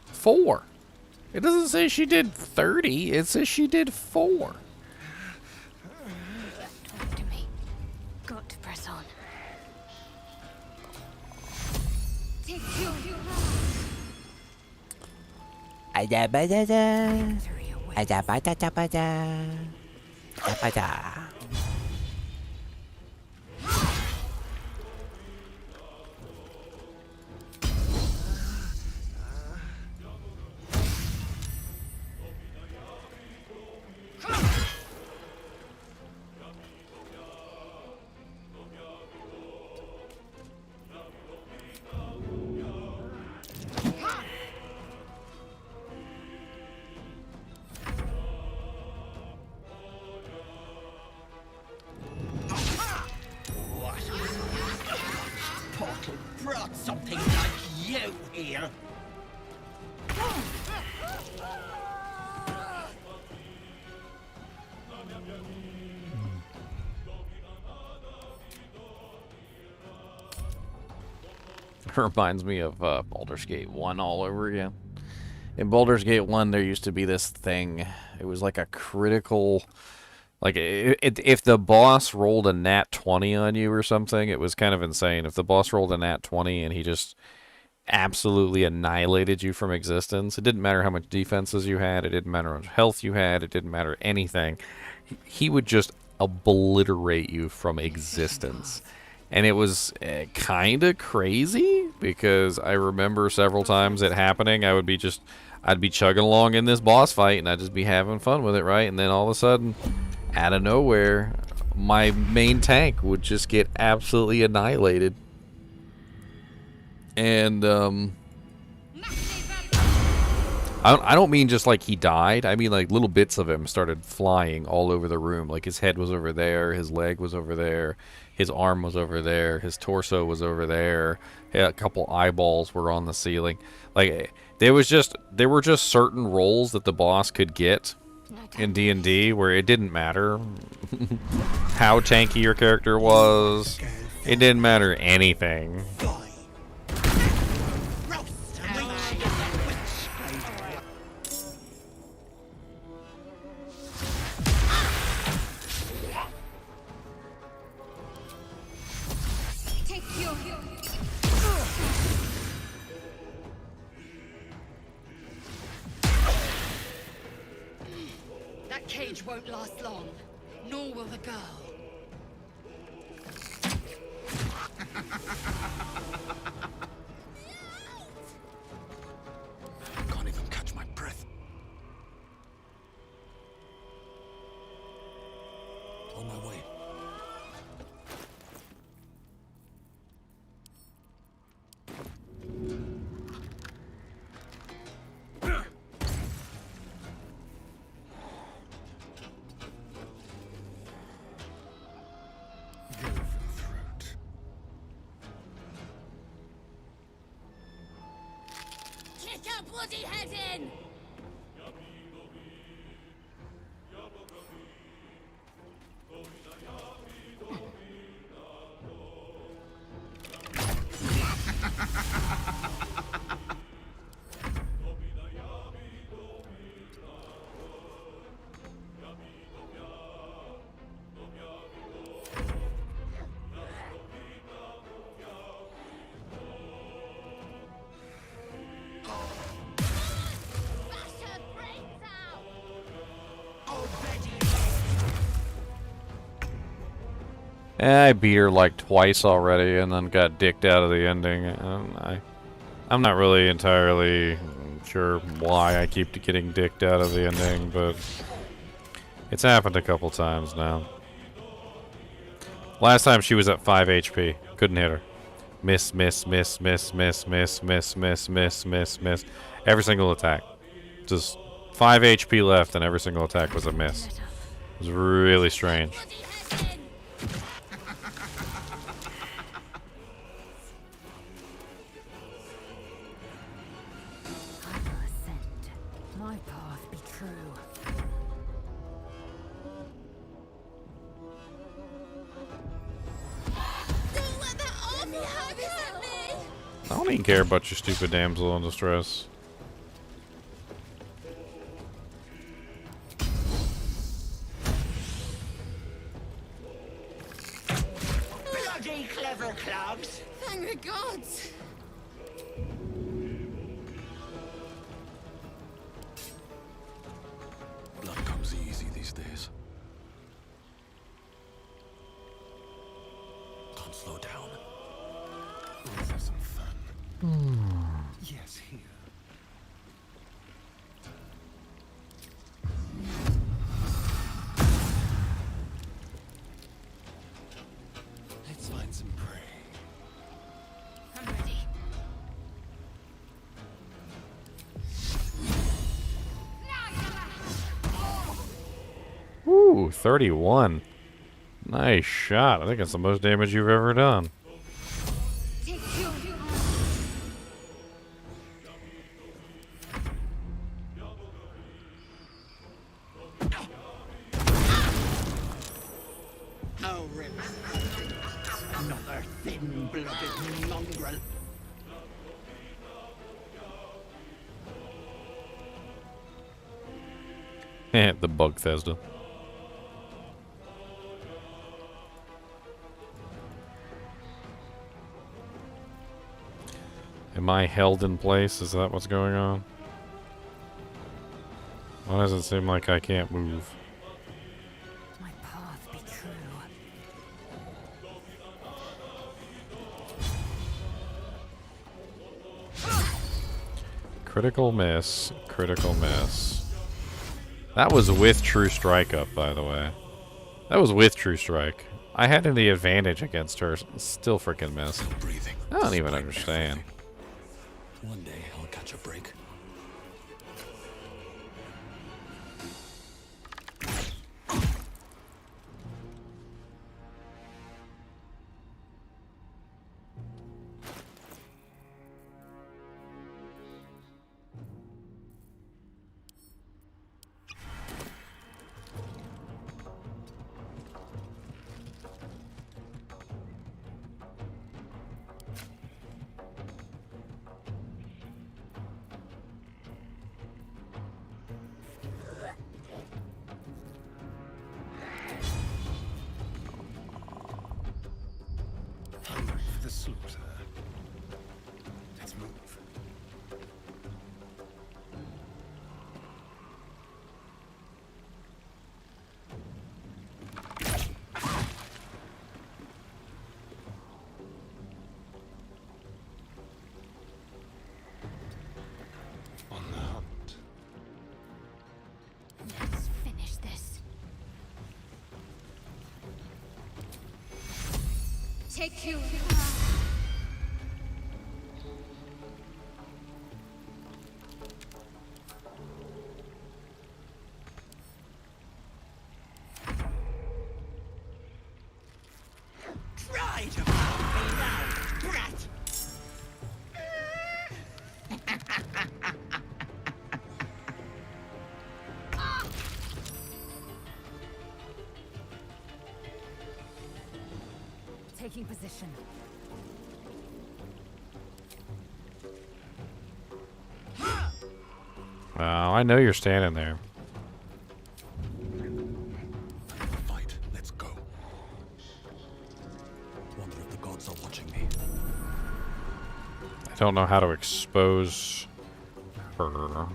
4. It doesn't say she did 30. It says she did 4. Talk to me. Got to press on. Portal brought something like you here. Reminds me of Baldur's Gate 1 all over again. In Baldur's Gate 1, there used to be this thing. It was like a critical... Like, if the boss rolled a nat 20 on you or something, it was kind of insane. If the boss rolled a nat 20 and he just absolutely annihilated you from existence, it didn't matter how much defenses you had, it didn't matter how much health you had, it didn't matter anything. He would just obliterate you from existence. And it was kind of crazy, because I remember several times it happening. I'd be chugging along in this boss fight, and I'd just be having fun with it, right? And then all of a sudden, out of nowhere, my main tank would just get absolutely annihilated. And I don't mean just like he died. I mean like little bits of him started flying all over the room. Like his head was over there, his leg was over there, his arm was over there, his torso was over there. A couple eyeballs were on the ceiling. Like there were just certain roles that the boss could get in D&D where it didn't matter how tanky your character was. It didn't matter anything. That cage won't last long, nor will the girl. Can't even catch my breath. On my way. Bloody head in! I beat her like twice already and then got dicked out of the ending. I'm not really entirely sure why I keep getting dicked out of the ending, but it's happened a couple times now. Last time she was at 5 HP. Couldn't hit her. Miss, miss, miss, miss, miss, miss, miss, miss, miss, miss, miss. Every single attack. Just 5 HP left and every single attack was a miss. It was really strange. My path be true. Don't let that awful hag hurt me! I don't even care about your stupid damsel in distress. Bloody clever clubs! Thank the gods! Blood comes easy these days. Can't slow down. Let's have some fun. Yes, here. Let's find some prey. I'm ready. Ooh, 31. Nice shot. I think it's the most damage you've ever done. Oh, rip. Another thin-blooded mongrel. The bug Thesda. Am I held in place? Is that what's going on? Why does it seem like I can't move? My path be true. Critical miss. Critical miss. That was with True Strike up, by the way. That was with True Strike. I had the advantage against her. Still freaking missed. Breathing. I don't even understand. One day I'll catch a break. Hungry for the slaughter. Let's move. On the hunt. Let's finish this. Take you. Try to find me now, brat! Taking position. Wow, I know you're standing there. Fight. Let's go. Wonder if the gods are watching me. I don't know how to expose her. A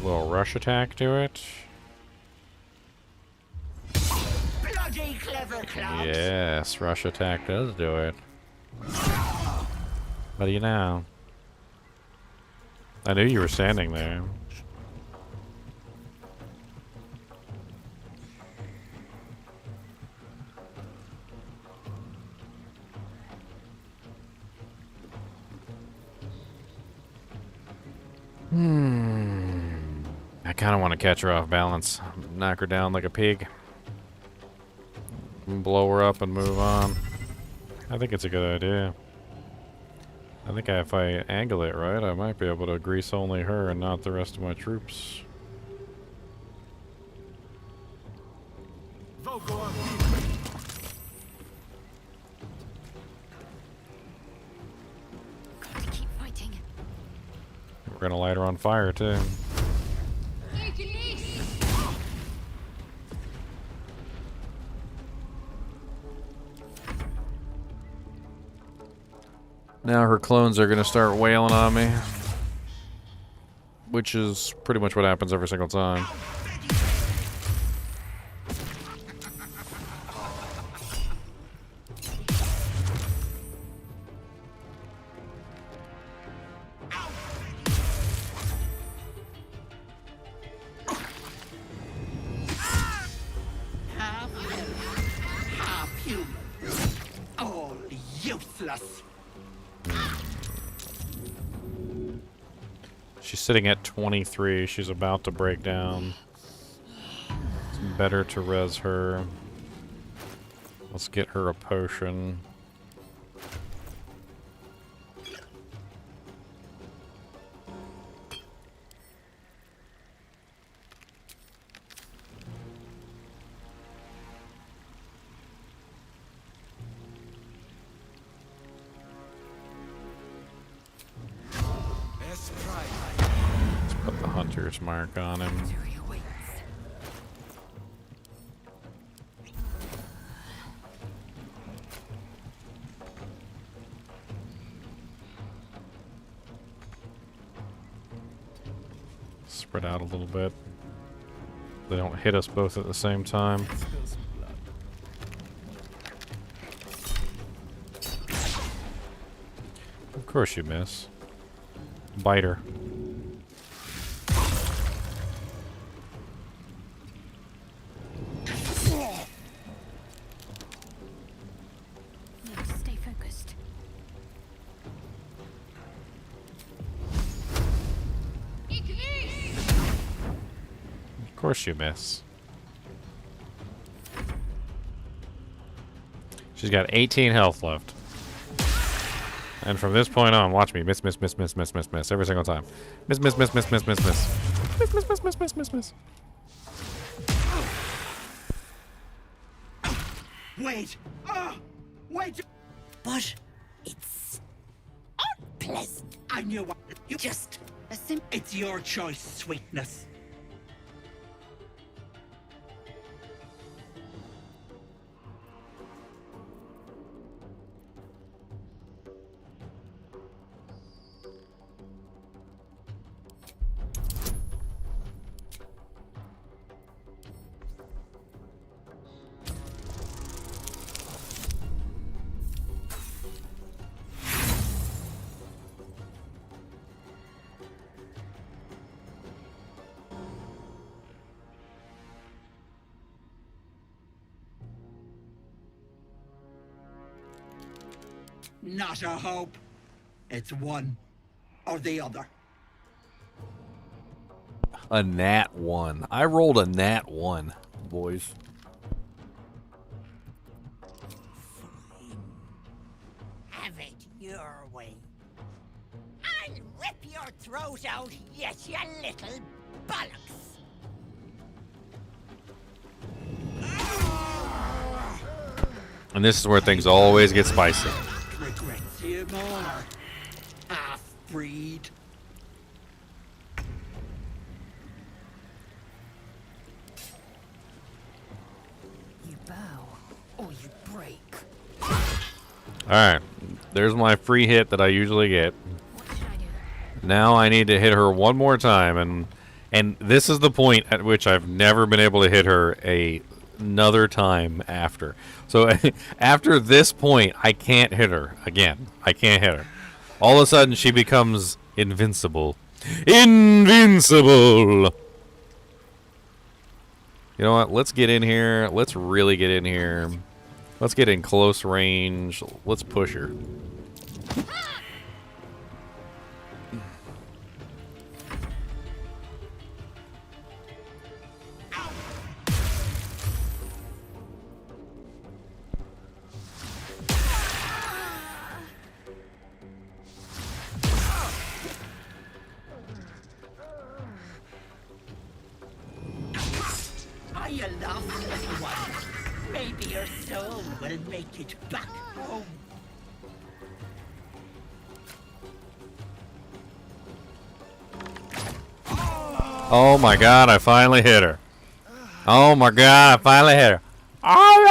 little rush attack to it. Evercloud. Yes, rush attack does do it. What do you know? I knew you were standing there. I kind of want to catch her off balance. Knock her down like a pig. Blow her up and move on. I think it's a good idea. I think if I angle it right, I might be able to grease only her and not the rest of my troops. Got to keep fighting. We're gonna light her on fire too. Now her clones are gonna start wailing on me, which is pretty much what happens every single time. Half human. All useless. She's sitting at 23. She's about to break down. It's better to res her. Let's get her a potion. Put the hunter's mark on him. Spread out a little bit. They don't hit us both at the same time. Of course you miss. Bite her. Need to stay focused. Of course you miss. She's got 18 health left. And from this point on, watch me miss, miss, miss, miss, miss, miss, miss every single time. Miss, miss, miss, miss, miss, miss, miss. Miss, miss, miss, miss, miss, miss, miss. Wait! Wait! But it's unpleasant. I knew what you just. It's your choice, sweetness. Not a hope. It's one or the other. A nat 1. I rolled a nat 1, boys. Have it your way. I'll rip your throat out, yes, you little bollocks. And this is where things always get spicy. Regrets him all. Half-breed. You bow or you break. Alright. There's my free hit that I usually get. What should I do? Now I need to hit her one more time, and this is the point at which I've never been able to hit her a another time after. So after this point, I can't hit her again. I can't hit her. All of a sudden, she becomes invincible. Invincible! You know what? Let's get in here. Let's really get in here. Let's get in close range. Let's push her. Are you lost, little one? Maybe your soul will make it back home. Oh my god, I finally hit her. Oh my god, I finally hit her. Oh,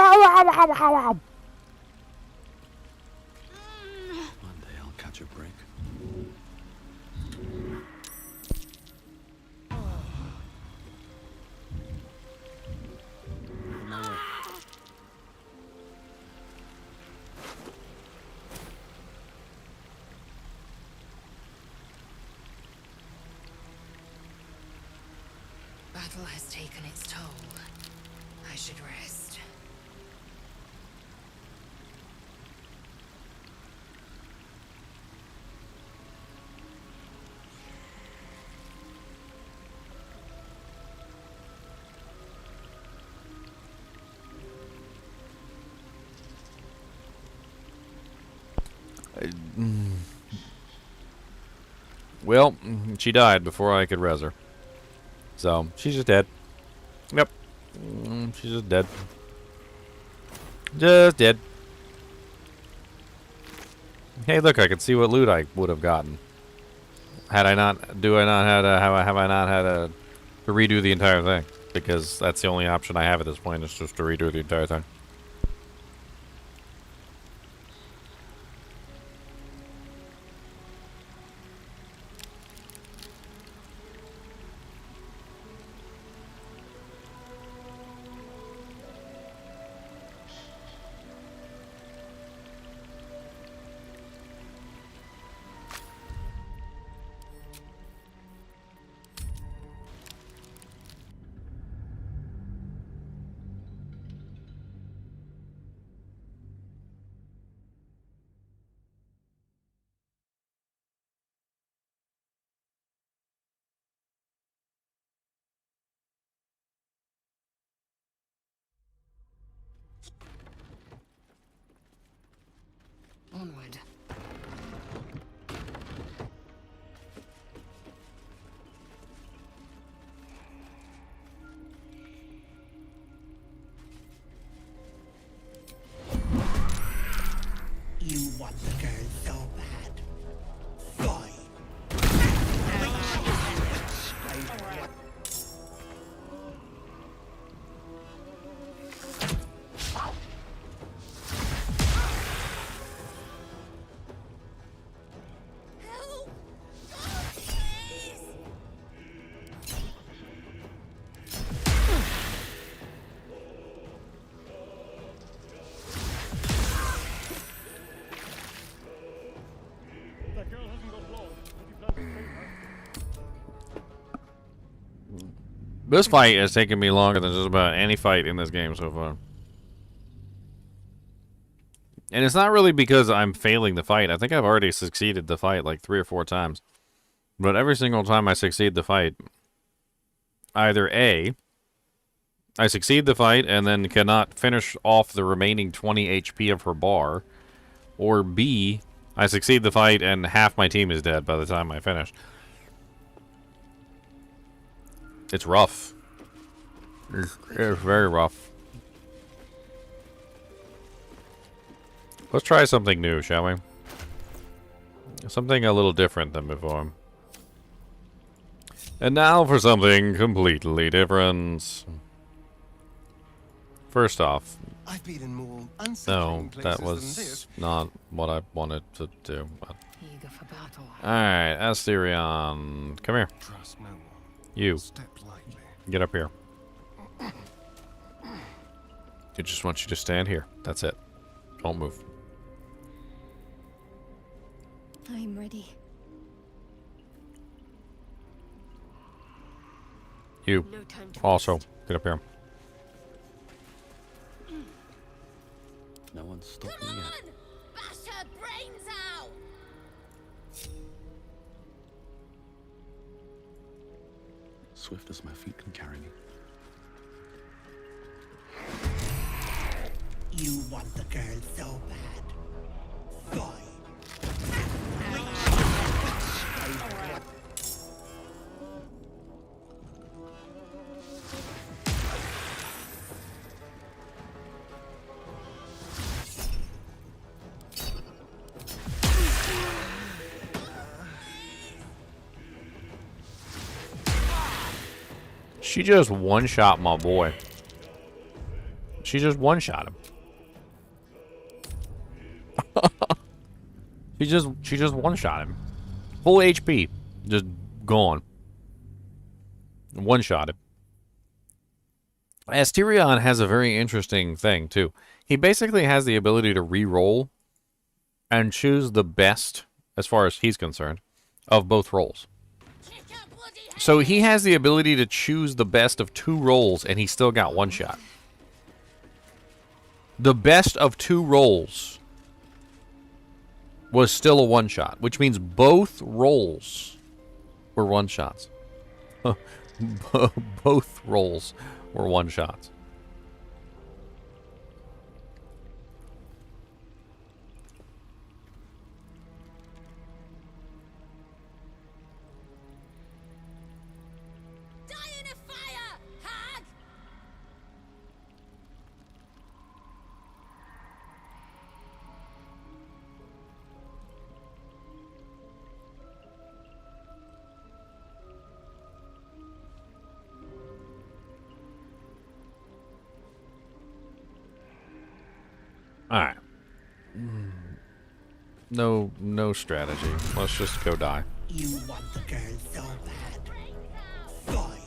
One day I'll catch a break. Battle has taken its toll. I should rest. well, she died before I could res her. So, she's just dead. Yep. She's just dead. Just dead. Hey, look, I can see what loot I would have gotten. Had I not, have I not had to redo the entire thing? Because that's the only option I have at this point, is just to redo the entire thing. Onward. You want the girl so bad. Fine. This fight has taken me longer than just about any fight in this game so far. And it's not really because I'm failing the fight. I think I've already succeeded the fight like 3 or 4 times. But every single time I succeed the fight, either A, I succeed the fight and then cannot finish off the remaining 20 HP of her bar, or B, I succeed the fight and half my team is dead by the time I finish. It's rough. It's very rough. Let's try something new, shall we? Something a little different than before. And now for something completely different. First off, I've been in more no, unsettling places that than was this. not what I wanted to do. Eager for battle. Alright, Astarion, come here. Trust no one. You, Step lightly. get up here. It just wants you to stand here. That's it. Don't move. I'm ready. You. No time to Also, waste. get up here. No one's stopping Come yet. on! Bash her brains out! Swift as my feet can carry me. You want the girl so bad. Boy. She just one-shot my boy. She just one-shot him. she just one-shot him. Full HP. Just gone. One-shot him. Astarion has a very interesting thing, too. He basically has the ability to re-roll and choose the best, as far as he's concerned, of both rolls. So he has the ability to choose the best of two rolls, and he still got one shot. The best of two rolls was still a one shot, which means both rolls were one shots. Both rolls were one shots. Alright. No strategy. Let's just go die. You want the girl so bad. Boy.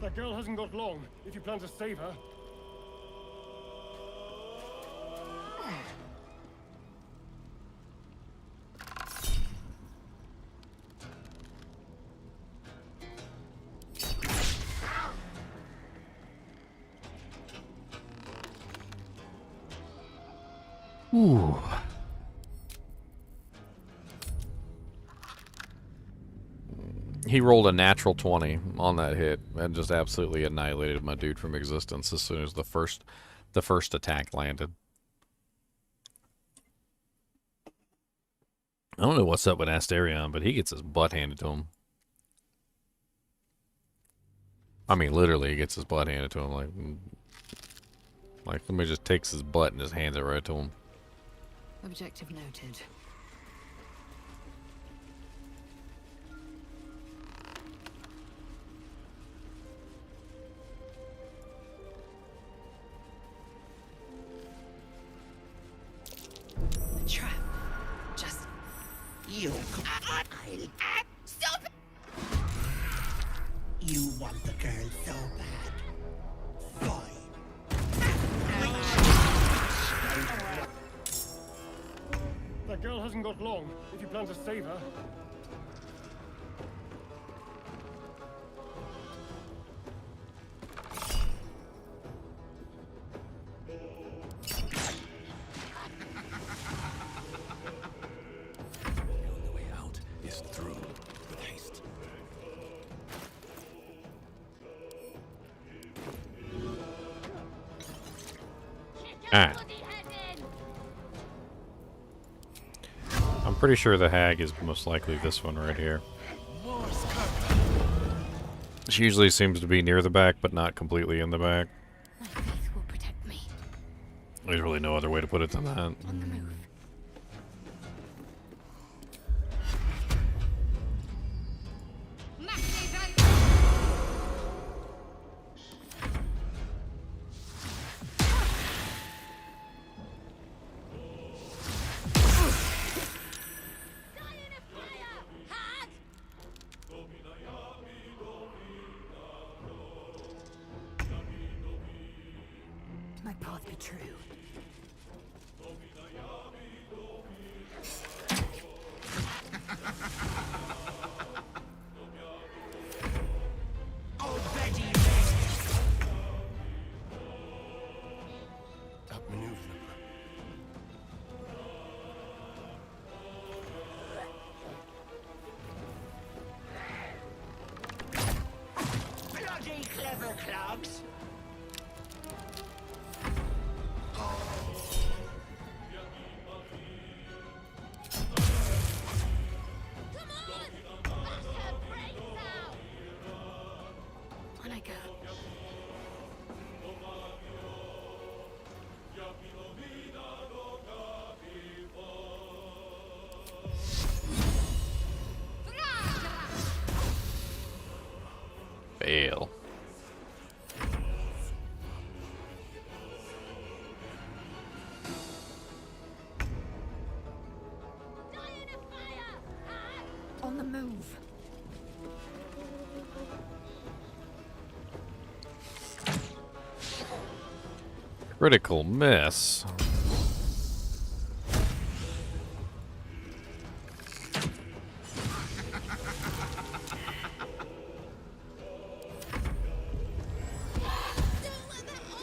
That girl hasn't got long, if you plan to save her. Ooh. He rolled a natural 20 on that hit and just absolutely annihilated my dude from existence as soon as the first attack landed. I don't know what's up with Astarion, but he gets his butt handed to him. I mean, literally, he gets his butt handed to him. Like somebody just takes his butt and just hands it right to him. Objective noted. The trap. Just you. Stop it! You want the girl so bad. Boy. That girl hasn't got long, if you plan to save her. The way out is through with haste. Alright. I'm pretty sure the hag is most likely this one right here. She usually seems to be near the back, but not completely in the back. My faith will protect me. There's really no other way to put it than that. On the move. My path be true. Outmaneuver them. Bloody clever clogs. On I go. Fail. On the move. Critical miss.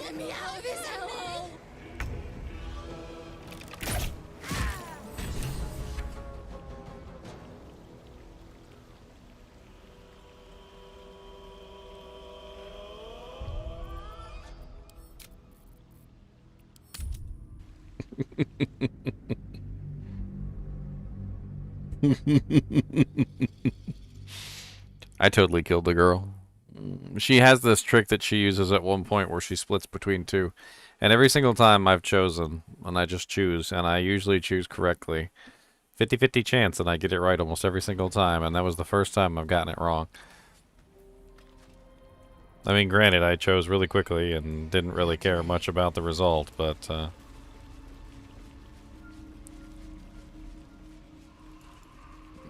Get me out of this hellhole! I totally killed the girl. She has this trick that she uses at one point where she splits between two. And every single time I've chosen, and I just choose, and I usually choose correctly. 50-50 chance and I get it right almost every single time, and that was the first time I've gotten it wrong. I mean, granted, I chose really quickly and didn't really care much about the result, but,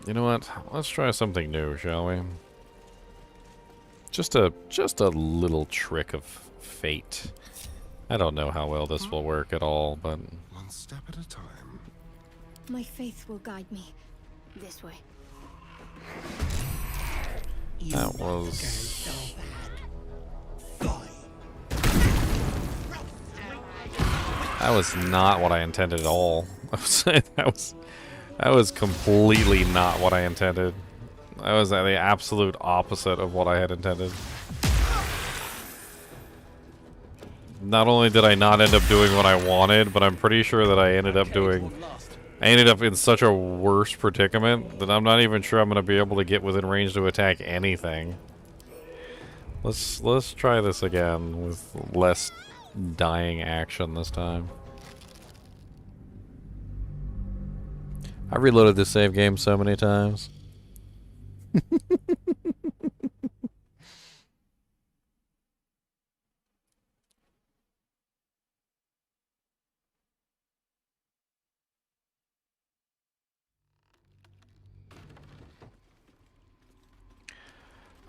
you know what? Let's try something new, shall we? Just a little trick of fate. I don't know how well this will work at all, but One step at a time. My faith will guide me. This way. that was... That was not what I intended at all. that was completely not what I intended. That was the absolute opposite of what I had intended. Not only did I not end up doing what I wanted, but I'm pretty sure that I ended up in such a worse predicament that I'm not even sure I'm going to be able to get within range to attack anything. Let's try this again with less dying action this time. I reloaded this save game so many times.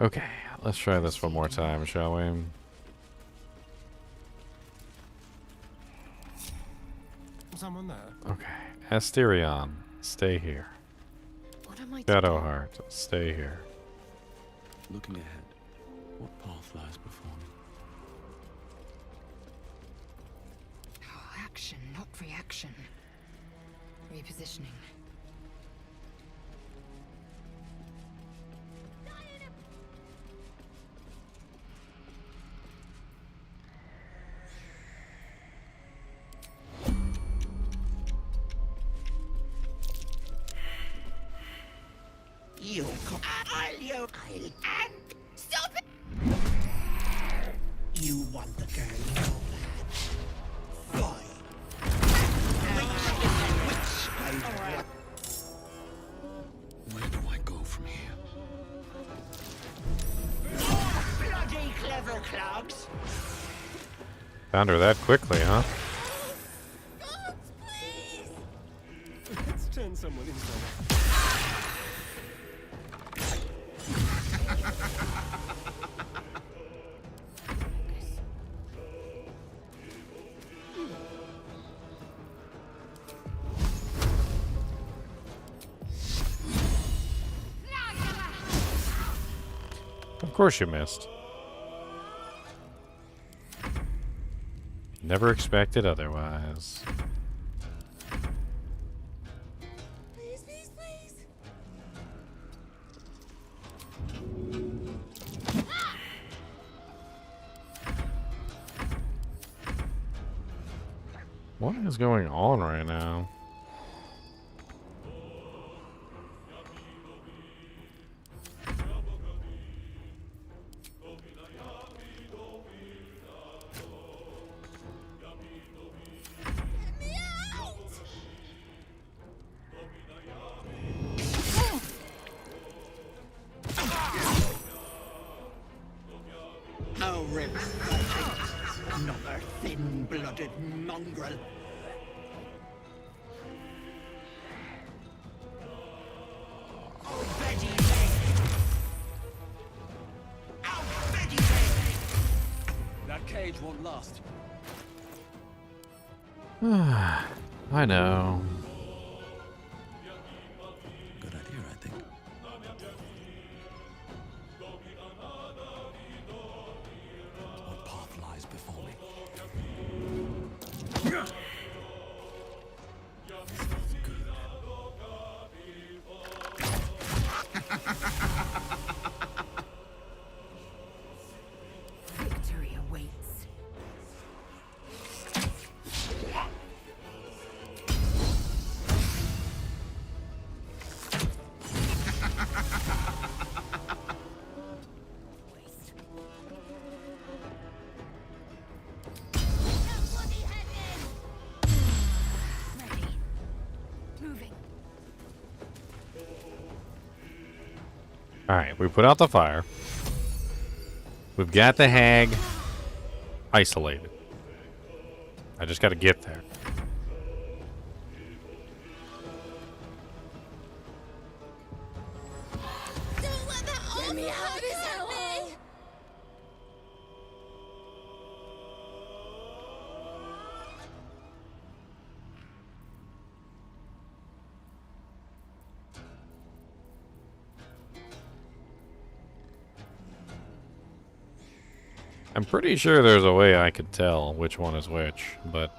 Okay, let's try this one more time, shall we? Someone there. Okay, Astarion, stay here. What am I to do? Shadowheart, stay here. Looking ahead, what path lies before me? Oh, action, not reaction. Repositioning. You come. I'll and stop it. want the girl. Fine. Where do I go from here? Bloody clever clogs. Found her that quickly, huh? Let's turn someone into Of course you missed. Never expected otherwise. Please, please, please. What is going on right now? Oh, rip. Another thin-blooded mongrel. Oh, Betty Leg. Oh, Betty Leg. That cage won't last. I know. Good idea, I think. What path lies before me? Victory awaits. Ready. Moving. Alright, we put out the fire. We've got the hag isolated. I just gotta get there. Don't let that awful me out me. I'm pretty sure there's a way I could tell which one is which, but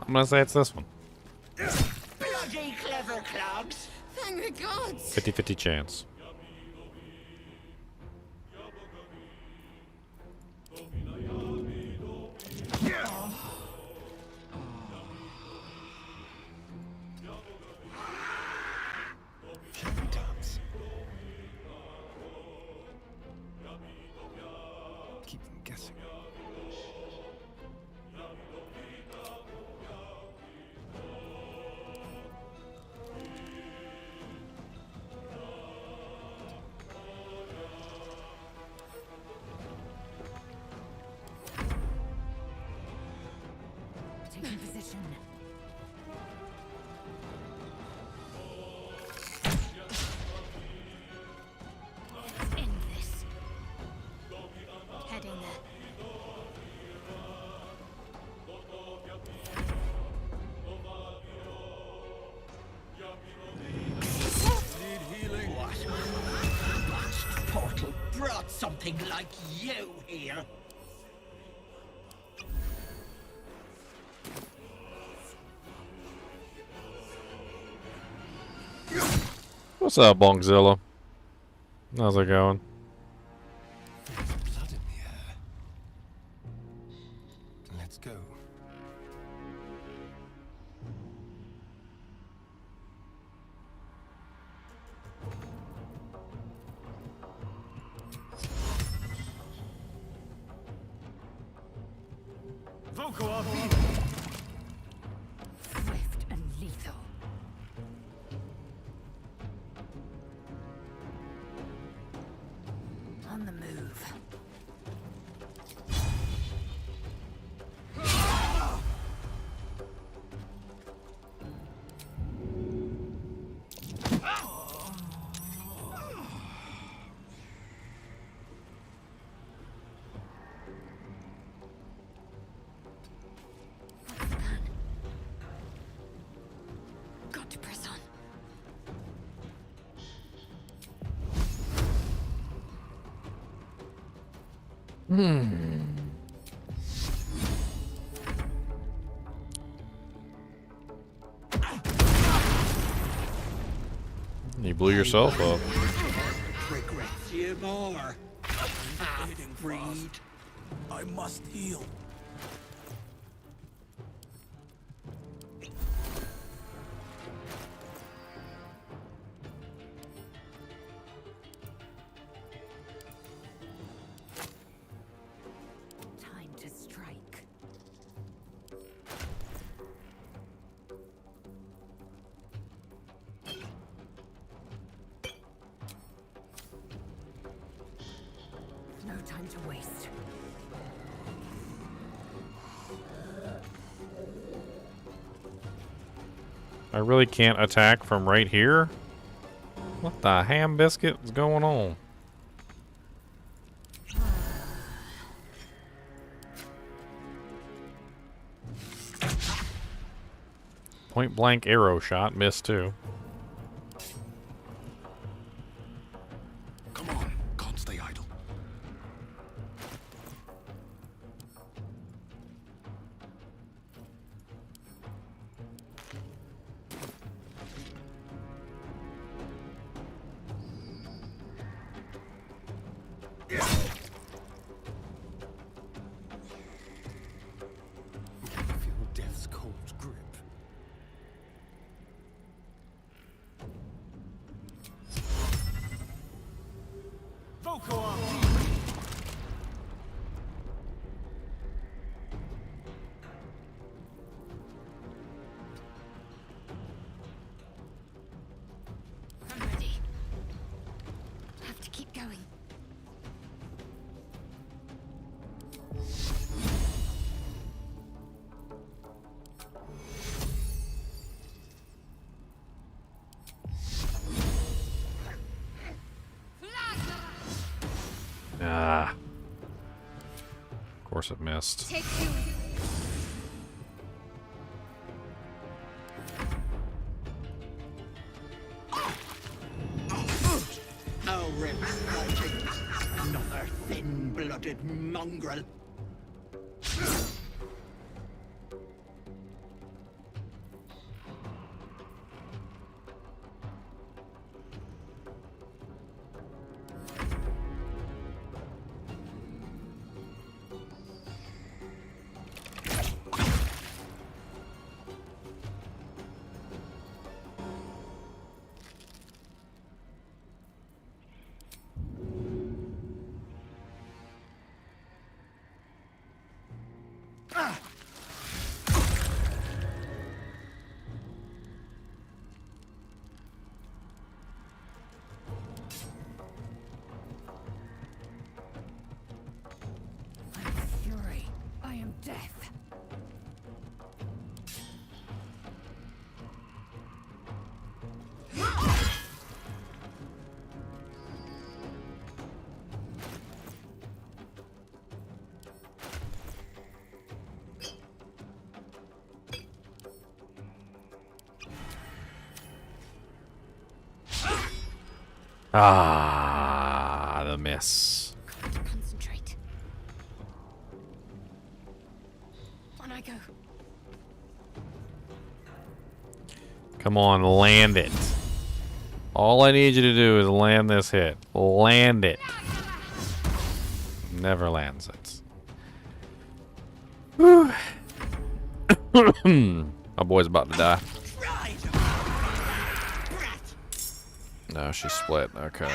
I'm gonna say it's this one. Bloody clever clogs. Thank the gods. 50-50 chance. keep them guessing. Taking position. Let's end this. Heading there. Botched portal brought something like you here. What's up, Bongzilla? How's it going? Blood in the air. Let's go. Swift and lethal. On the move. Got to press on. You blew yourself up. Regrets you more. Half-breed. I must heal. Time to strike. No time to waste. I really can't attack from right here? What the ham biscuit is going on? Point blank arrow shot, missed too. Come on, can't stay idle. Feel death's cold grip. I'm ready. Have to keep going. Ah. Of course it missed. Take you. Oh, rip fighting. Another thin-blooded mongrel. I'm fury. I am death. Ah, the miss. Got to concentrate. On I go. Come on, land it. All I need you to do is land this hit. Land it. Never lands it. Whew. My boy's about to die. No, she split. Okay.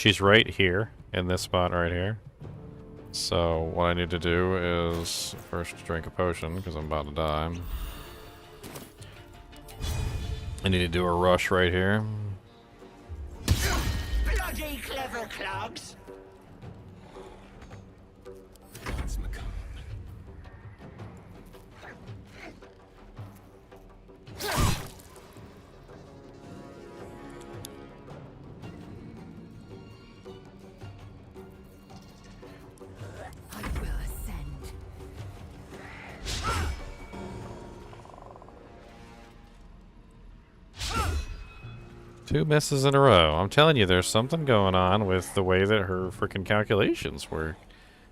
She's right here, in this spot right here. So what I need to do is first drink a potion, because I'm about to die. I need to do a rush right here. Bloody clever clogs! That's macabre. I will ascend. 2 misses in a row. I'm telling you, there's something going on with the way that her freaking calculations work.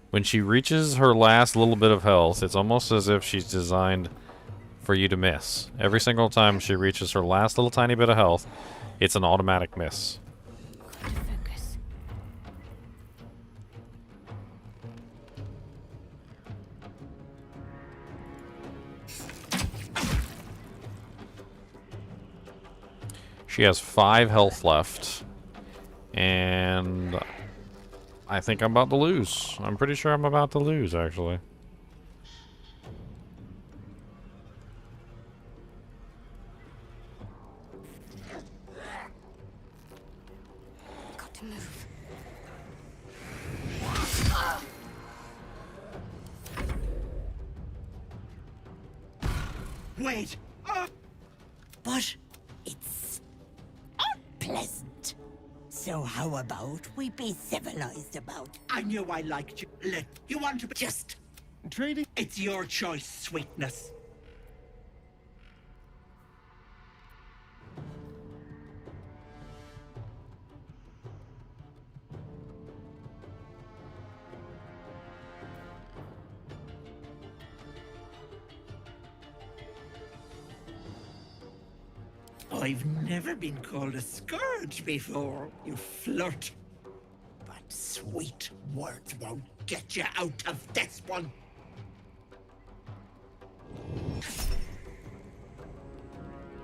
When she reaches her last little bit of health, it's almost as if she's designed for you to miss. Every single time she reaches her last little tiny bit of health, it's an automatic miss. Focus. She has 5 health left. And I think I'm about to lose. I'm pretty sure I'm about to lose, actually. Got to move. Wait! But it's unpleasant. So how about we be civilized about? I knew I liked you. You want to be Just Trading? It's your choice, sweetness. I've never been called a scourge before, you flirt. But sweet words won't get you out of this one.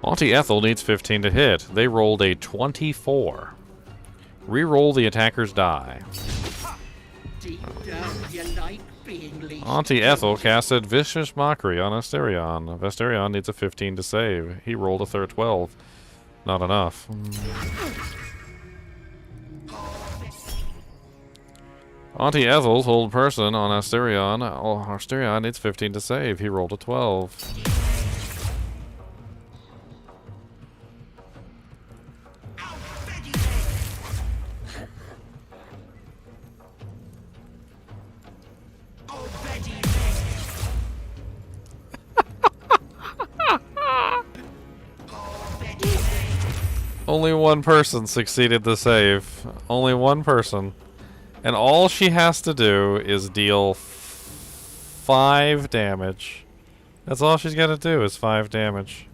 Auntie Ethel needs 15 to hit. They rolled a 24. Reroll the attacker's die. Deep down, you like being least. Auntie Ethel casted Vicious Mockery on Astarion. Astarion needs a 15 to save. He rolled a third 12. Not enough. Auntie Ethel's hold person on Astarion. Oh, Astarion needs 15 to save. He rolled a 12. Only one person succeeded the save. Only one person. And all she has to do is deal 5 damage. That's all she's got to do is 5 damage.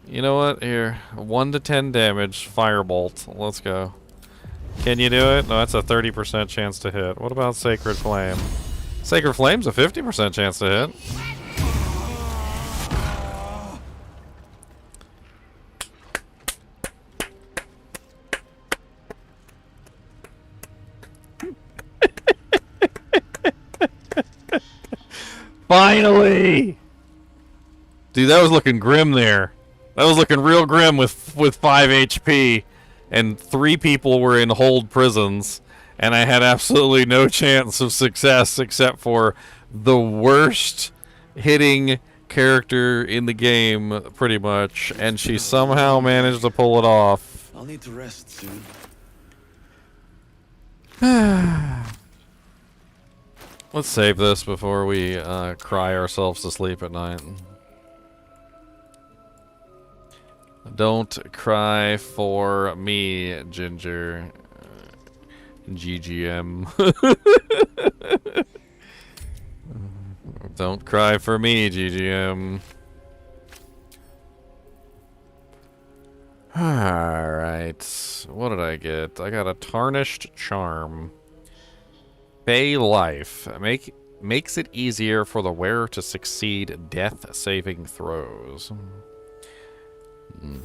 You know what? Here. 1 to 10 damage. Firebolt. Let's go. Can you do it? No, that's a 30% chance to hit. What about Sacred Flame? Sacred Flame's a 50% chance to hit. Finally! Dude, that was looking grim there. That was looking real grim with 5 HP. And 3 people were in hold prisons. And I had absolutely no chance of success except for the worst hitting character in the game, pretty much. And she somehow managed to pull it off. I'll need to rest soon. Let's save this before we cry ourselves to sleep at night. Don't cry for me, Ginger. GGM. Don't cry for me, GGM. Alright. What did I get? I got a Tarnished Charm. Bay Life. Makes it easier for the wearer to succeed death saving throws. Eager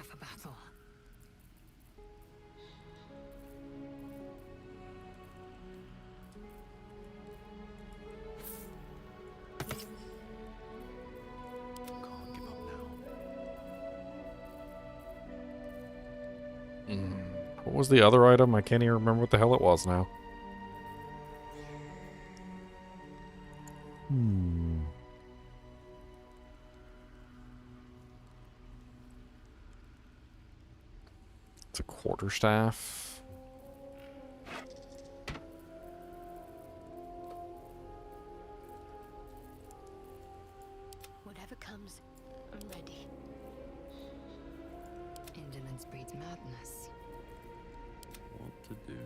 for battle. was the other item? I can't even remember what the hell it was now. It's a quarterstaff. Whatever comes, I'm ready. Indolence breeds madness. What to do?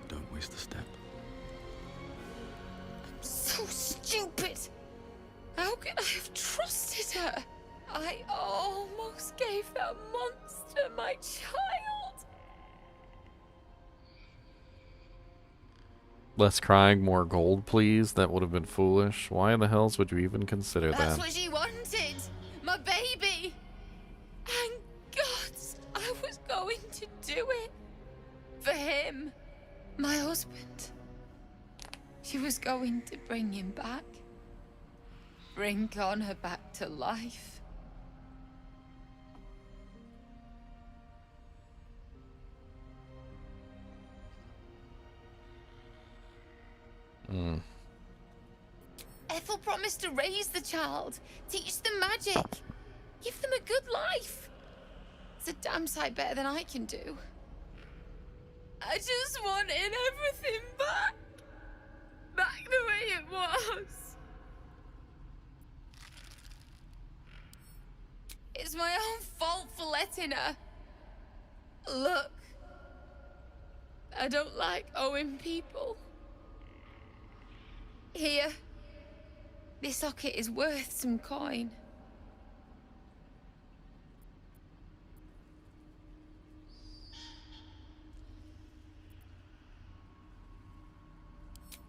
Don't waste a step. So stupid! How could I have trusted her? I almost gave that monster my child. Less crying, more gold, please. That would have been foolish. Why in the hells would you even consider That's that? what she wanted. My baby. Thank God I was going to do it. For him. My husband. She was going to bring him back. Bring Connor back to life. Ethel promised to raise the child, teach them magic, give them a good life. It's a damn sight better than I can do. I just wanted everything back. Back the way it was. It's my own fault for letting her. Look, I don't like owing people. Here, this socket is worth some coin.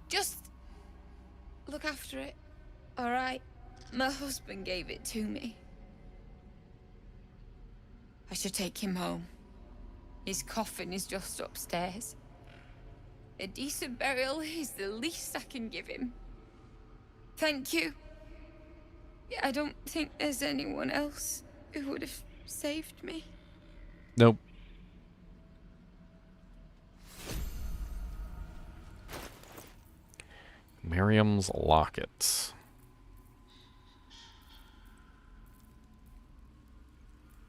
Just look after it, all right? My husband gave it to me. I should take him home. His coffin is just upstairs. A decent burial is the least I can give him. Thank you. I don't think there's anyone else who would have saved me. Nope. Miriam's locket.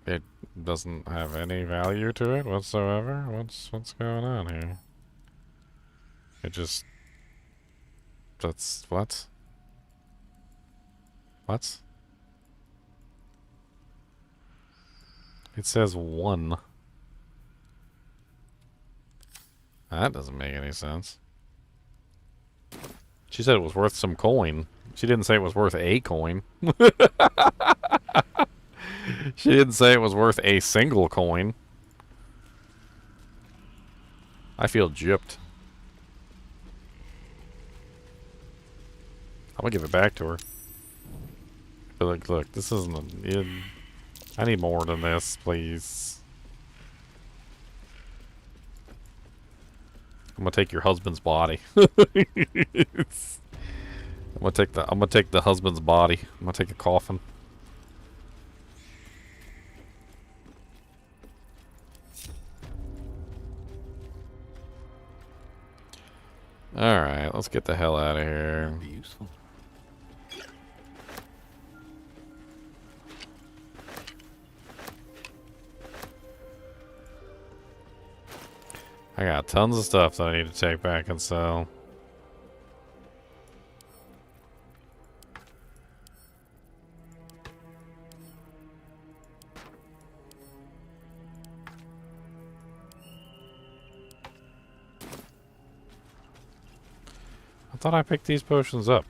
It doesn't have any value to it whatsoever. What's going on here? It just... That's... What? What? It says 1. That doesn't make any sense. She said it was worth some coin. She didn't say it was worth a coin. She didn't say it was worth a single coin. I feel gypped. I'm gonna give it back to her. But look, this isn't I need more than this, please. I'm gonna take your husband's body. I'm gonna take the husband's body. I'm gonna take a coffin. Alright, let's get the hell out of here. Be useful. I got tons of stuff that I need to take back and sell. I thought I picked these potions up.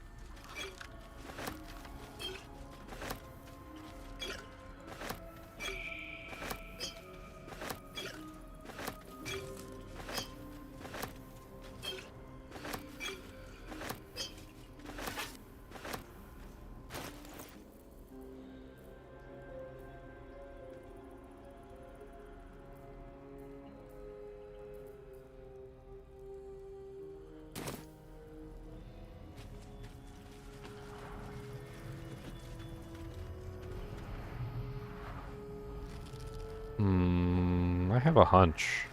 I have a hunch.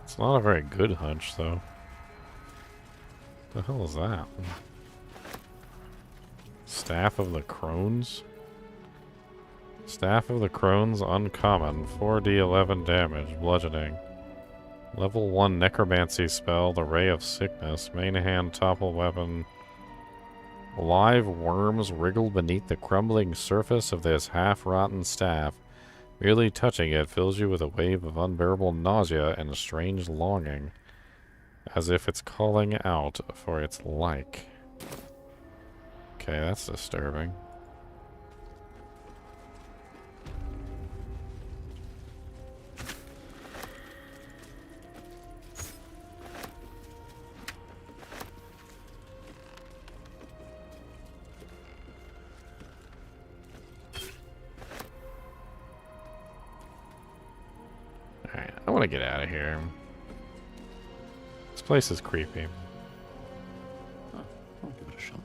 It's not a very good hunch, though. What the hell is that? Staff of the Crones? Staff of the Crones, uncommon. 4d11 damage, bludgeoning. Level 1 necromancy spell, the Ray of Sickness. Main hand, topple weapon. Live worms wriggle beneath the crumbling surface of this half-rotten staff. Merely touching it fills you with a wave of unbearable nausea and a strange longing, as if it's calling out for its like. Okay, that's disturbing. Alright, I want to get out of here. This place is creepy. I'll give it a shot.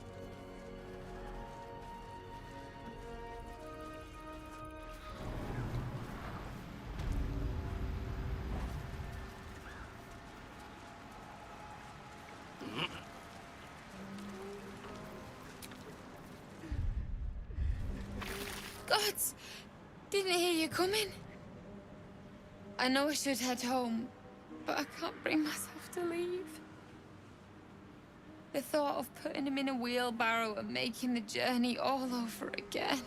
Gods! Didn't hear you coming. I know I should head home, but I can't bring myself to leave. The thought of putting him in a wheelbarrow and making the journey all over again.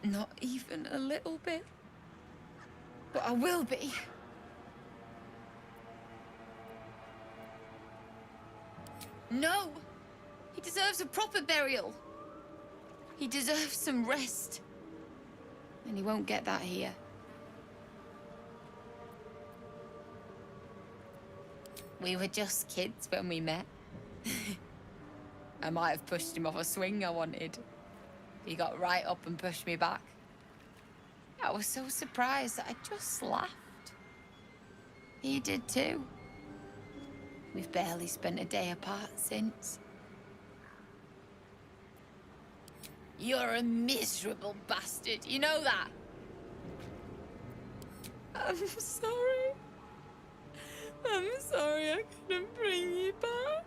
Not even a little bit. But I will be. No! He deserves a proper burial. He deserves some rest. And he won't get that here. We were just kids when we met. I might have pushed him off a swing I wanted. He got right up and pushed me back. I was so surprised that I just laughed. He did too. We've barely spent a day apart since. You're a miserable bastard, you know that? I'm sorry. I'm sorry I couldn't bring you back.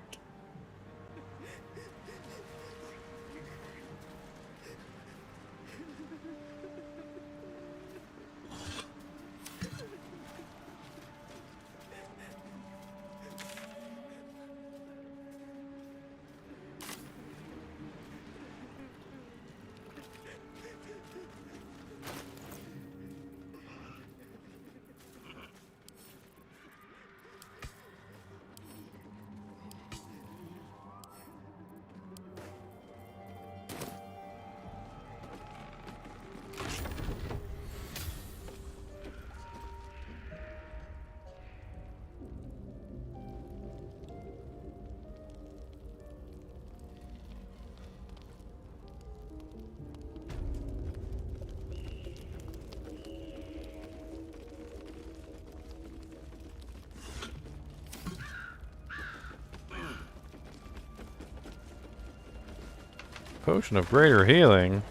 Potion of greater healing.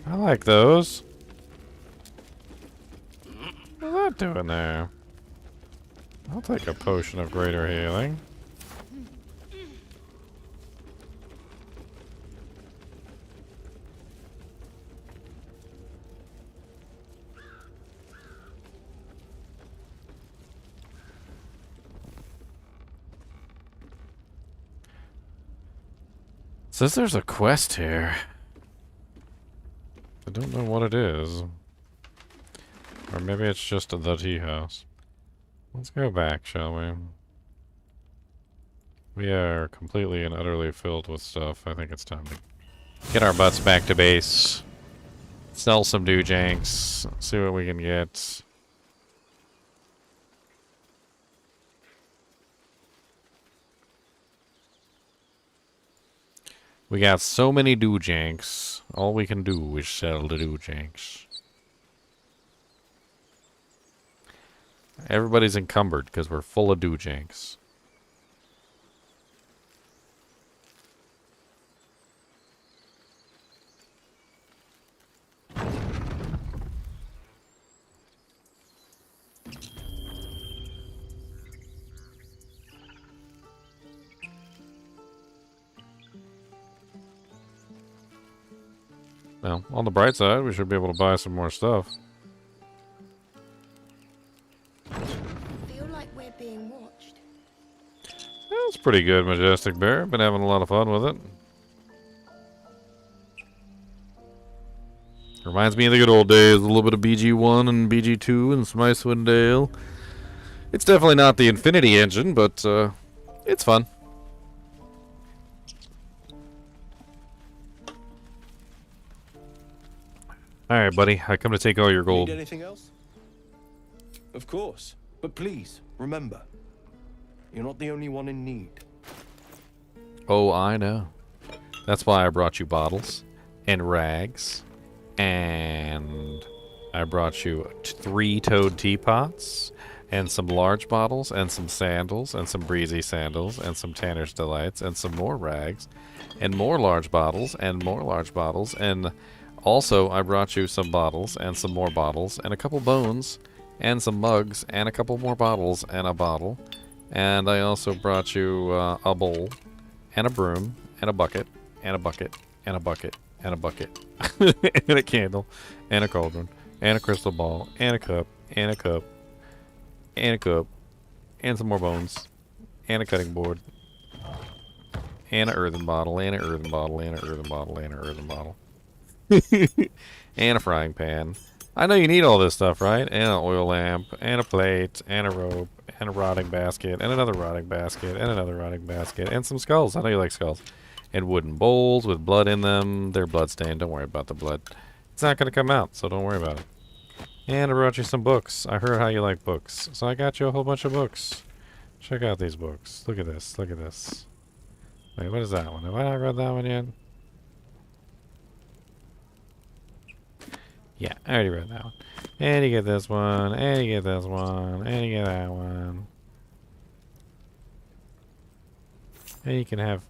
I like those. What's that doing there? I'll take a potion of greater healing. Says there's a quest here. I don't know what it is. Or maybe it's just the tea house. Let's go back, shall we? We are completely and utterly filled with stuff. I think it's time to get our butts back to base. Sell some doojanks. See what we can get. We got so many doojanks. All we can do is sell the doojanks. Everybody's encumbered because we're full of doojanks. Well, on the bright side, we should be able to buy some more stuff. I feel like we're being watched. That's pretty good, Majestic Bear. Been having a lot of fun with it. Reminds me of the good old days. A little bit of BG1 and BG2 and some Icewind Dale. It's definitely not the Infinity engine, but it's fun. Alright, buddy. I come to take all your gold. Need anything else? Of course. But please, remember, you're not the only one in need. Oh, I know. That's why I brought you bottles and rags. And I brought you 3 toad teapots and some large bottles and some sandals and some breezy sandals and some Tanner's Delights and some more rags and more large bottles and more large bottles. And also I brought you some bottles and some more bottles and a couple bones and some mugs and a couple more bottles and a bottle. And I also brought you a bowl and a broom and a bucket and a bucket and a bucket and a bucket and a candle and a cauldron and a crystal ball and a cup and a cup and a cup and some more bones and a cutting board and an earthen bottle and an earthen bottle and an earthen bottle and an earthen bottle and a frying pan. I know you need all this stuff, right? And an oil lamp and a plate and a rope and a rotting basket and another rotting basket and another rotting basket and some skulls. I know you like skulls. And wooden bowls with blood in them. They're bloodstained. Don't worry about the blood. It's not going to come out, so don't worry about it. And I brought you some books. I heard how you like books. So I got you a whole bunch of books. Check out these books. Look at this. Look at this. Wait, what is that one? Have I not read that one yet? Yeah, I already read that one. And you get this one. And you get this one. And you get that one. And you can have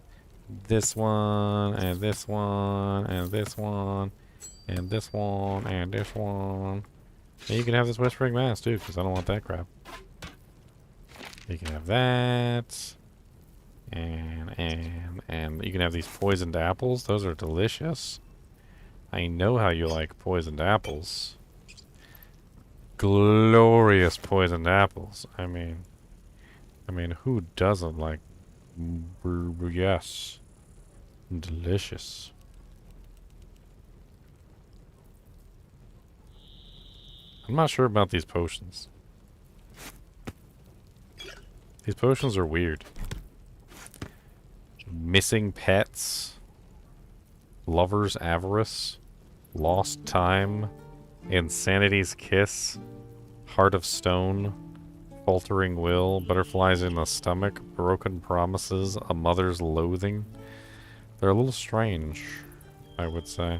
this one, and this one, and this one, and this one, and this one. And you can have this Whispering Mask too, because I don't want that crap. You can have that. And you can have these poisoned apples. Those are delicious. I know how you like poisoned apples. Glorious poisoned apples. I mean, who doesn't like? Yes. Delicious. I'm not sure about these potions. These potions are weird. Missing pets. Lover's avarice. Lost time. Insanity's kiss. Heart of stone. Faltering will, butterflies in the stomach, broken promises, a mother's loathing. They're a little strange, I would say.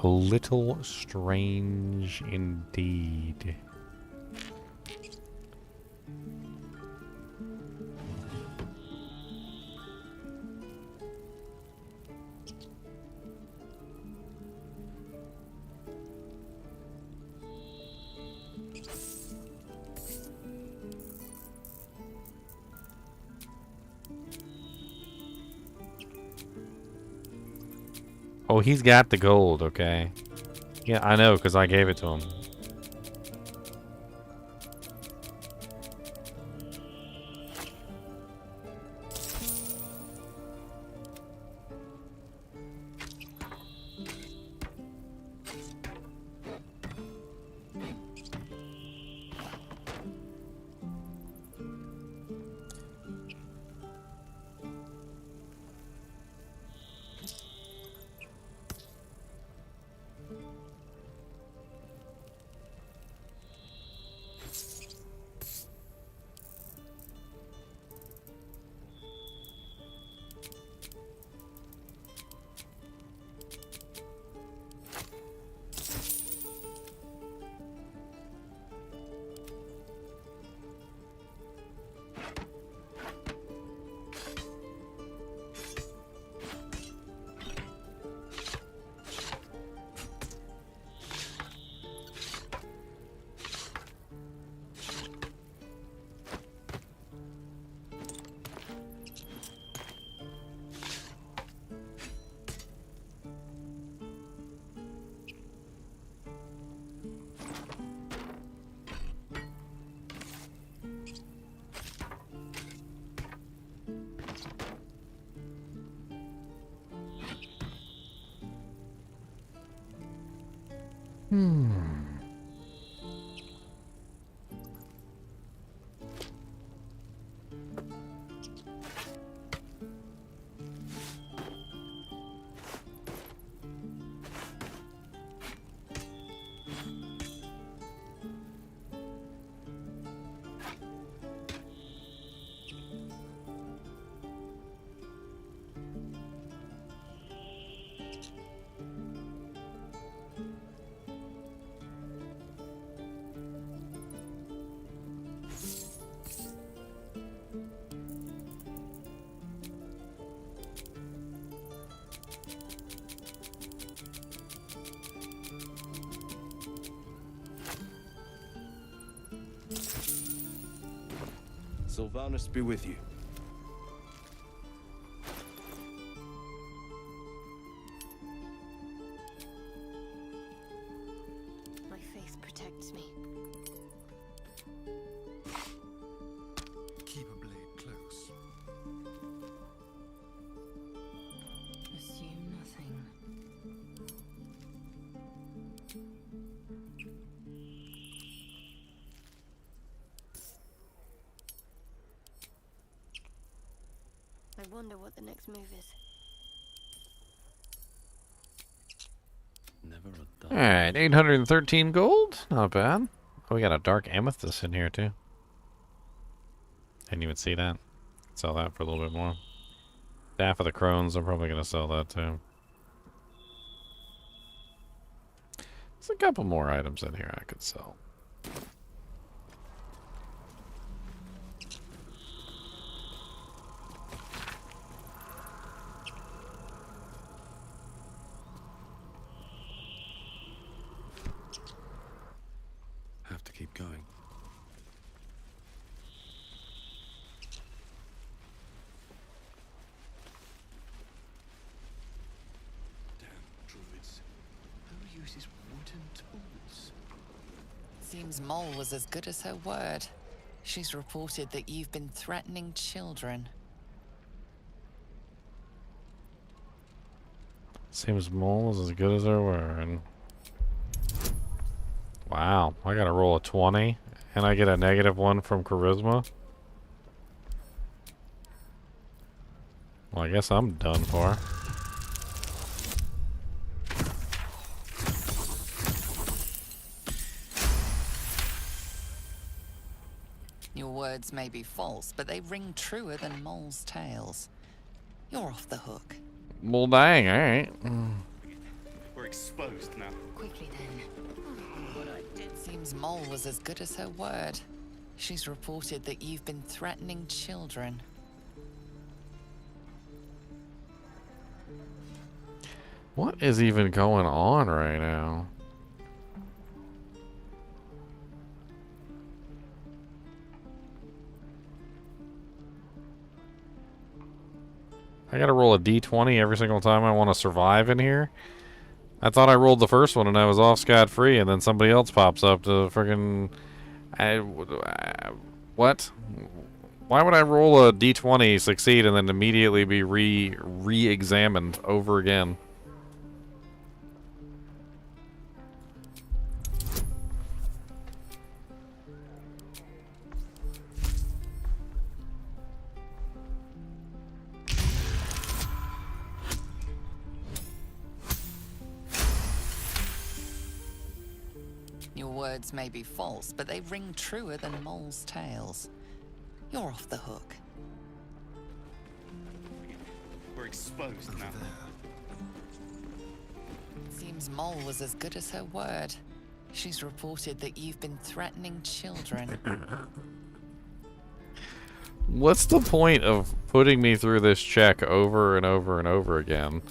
A little strange indeed. Oh, he's got the gold, okay. Yeah, I know, because I gave it to him. Sylvanus be with you. My faith protects me. Keep a blade close. Assume nothing. I wonder what the next move is. Never a dull. Alright, 813 gold. Not bad. Oh, we got a dark amethyst in here, too. Didn't even see that. Sell that for a little bit more. Staff of the Crones, I'm probably going to sell that, too. There's a couple more items in here I could sell. Have to keep going. Damn druids. Who uses wooden tools? Seems Mole was as good as her word. She's reported that you've been threatening children. Seems Mole is as good as her word. Wow, I gotta roll a 20, and I get a -1 from charisma. Well, I guess I'm done for. Your words may be false, but they ring truer than Mole's tales. You're off the hook. Well, dang, alright. We're exposed now. Quickly then. Seems Mole was as good as her word. She's reported that you've been threatening children. What is even going on right now? I gotta roll a d20 every single time I want to survive in here? I thought I rolled the first one and I was off scot-free, and then somebody else pops up to friggin'... what? Why would I roll a d20, succeed, and then immediately be re-examined over again? Your words may be false, but they ring truer than Mole's tales. You're off the hook. We're exposed now. Seems Mole was as good as her word. She's reported that you've been threatening children. What's the point of putting me through this check over and over and over again?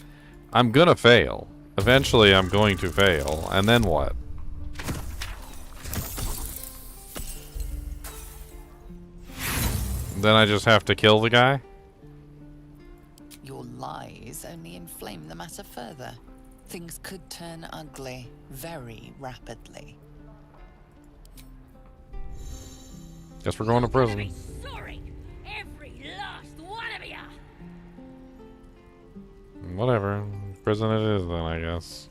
I'm gonna fail. Eventually I'm going to fail. And then what? Then I just have to kill the guy? Your lies only inflame the matter further. Things could turn ugly very rapidly. Guess we're going to prison. Sorry, every last one of you. Whatever. Prison it is then, I guess.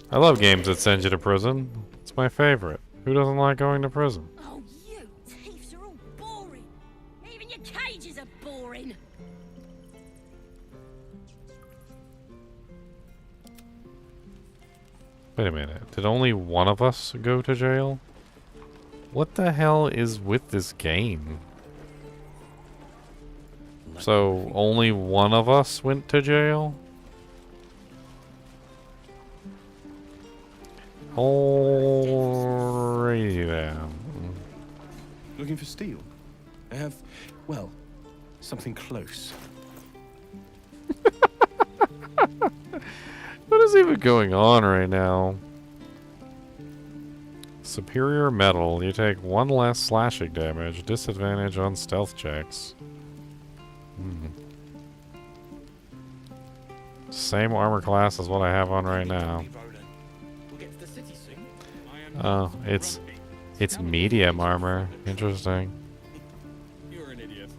I love games that send you to prison. It's my favorite. Who doesn't like going to prison? Oh, you thieves are all boring. Even your cages are boring. Wait a minute. Did only one of us go to jail? What the hell is with this game? So, only one of us went to jail? Alrighty then. Looking for steel? I have, well, something close. What is even going on right now? Superior metal. You take 1 less slashing damage. Disadvantage on stealth checks. Same armor class as what I have on right now. Oh, it's medium armor. Interesting. You're an idiot.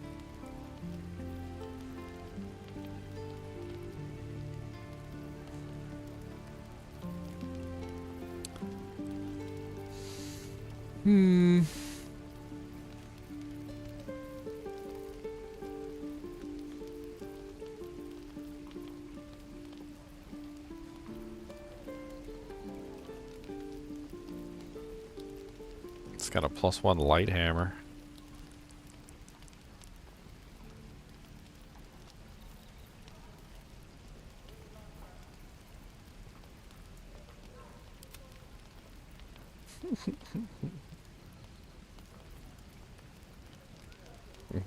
It's got a +1 light hammer.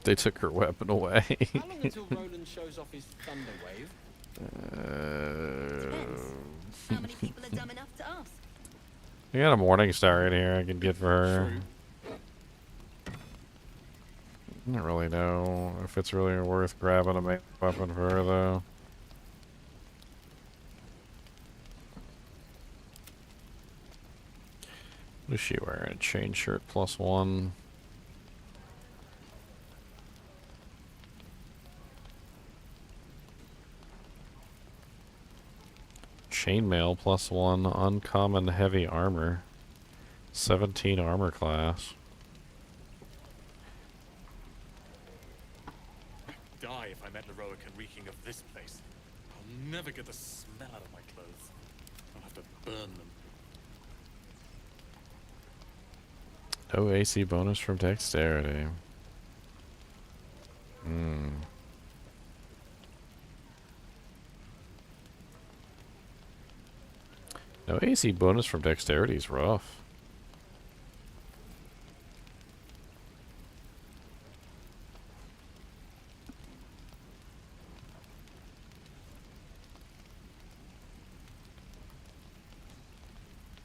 They took her weapon away. How long until Roland shows off his thunder wave? How many people are dumb enough to ask? I got a morning star in here I can get for her. I don't really know if it's really worth grabbing a main weapon for her though. What is she wearing? A chain shirt +1. Chainmail +1, uncommon heavy armor, 17 armor class. I'd die if I met Heroic and reeking of this place. I'll never get the smell out of my clothes. I'll have to burn them. No AC bonus from dexterity. No AC bonus from dexterity is rough.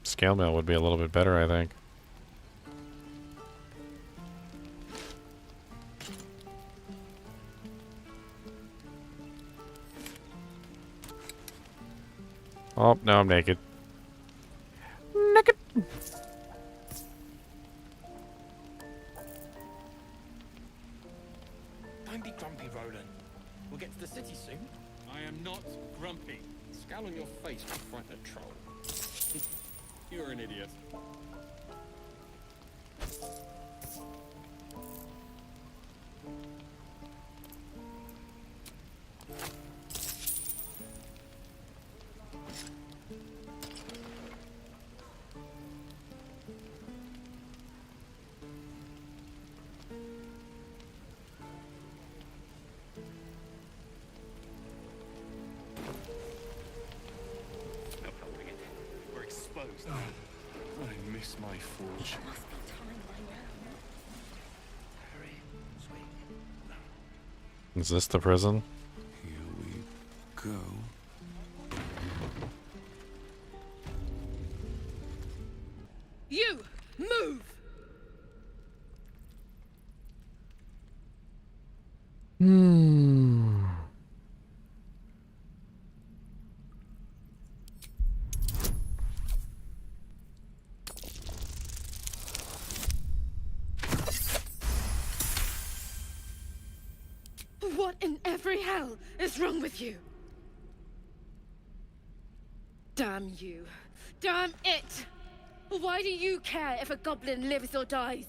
Scale mail would be a little bit better, I think. Oh, now I'm naked. Naked. Don't be grumpy, Roland. We'll get to the city soon. I am not grumpy. Scowl on your face to frighten a troll. You're an idiot. We're exposed. I miss my forge. Is this the prison? Here we go. You move. What in every hell is wrong with you? Damn you. Damn it! Why do you care if a goblin lives or dies?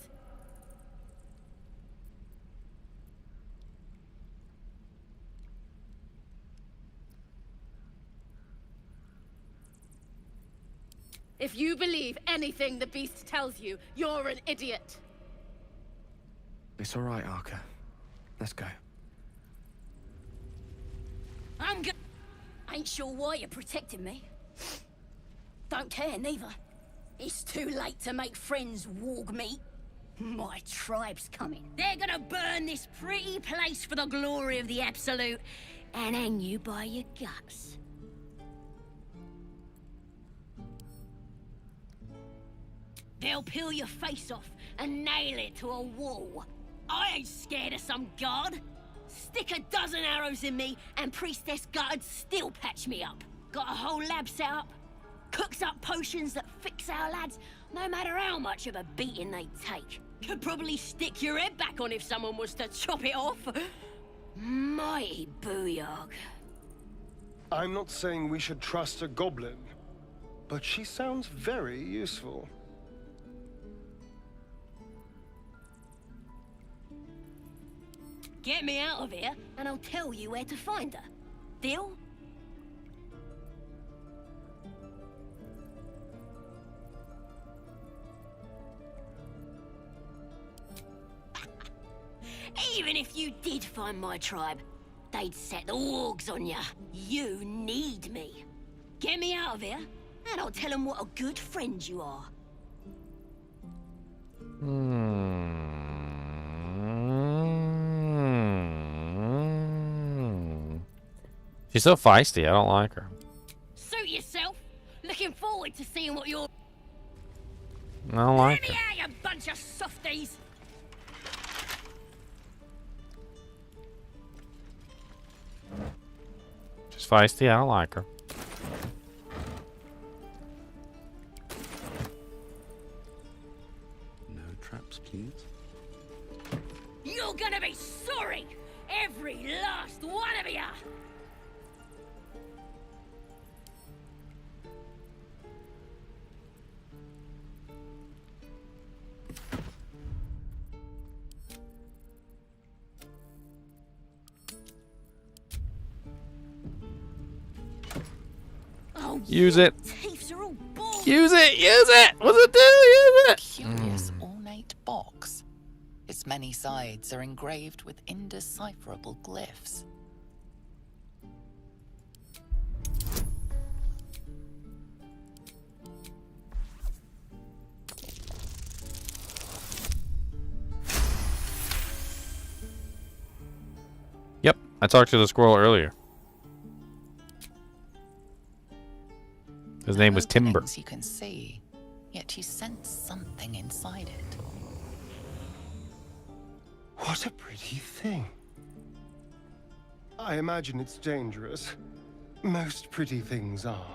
If you believe anything the beast tells you, you're an idiot. It's all right, Arca. Let's go. I'm good. Ain't sure why you're protecting me. Don't care, neither. It's too late to make friends, warg meat. My tribe's coming. They're gonna burn this pretty place for the glory of the Absolute and hang you by your guts. They'll peel your face off and nail it to a wall. I ain't scared of some god. Stick a dozen arrows in me and Priestess Gut'd still patch me up. Got a whole lab set up. Cooks up potions that fix our lads, no matter how much of a beating they take. Could probably stick your head back on if someone was to chop it off. Mighty booyog. I'm not saying we should trust a goblin, but she sounds very useful. Get me out of here, and I'll tell you where to find her. Deal? Even if you did find my tribe, they'd set the wargs on ya. You need me. Get me out of here, and I'll tell them what a good friend you are. She's so feisty. I don't like her. Suit yourself. Looking forward to seeing what you're... I don't like Let me her. out, you bunch of softies. She's feisty. I don't like her. No traps, please. You're gonna be sorry. Every last one of ya. Oh, Use it. Thieves are all bored. Use it. Use it. What's it do? Use it. Curious ornate box. Its many sides are engraved with indecipherable glyphs. Yep. I talked to the squirrel earlier. His name was Timber. Openings you can see, yet you sense something inside it. What a pretty thing. I imagine it's dangerous. Most pretty things are.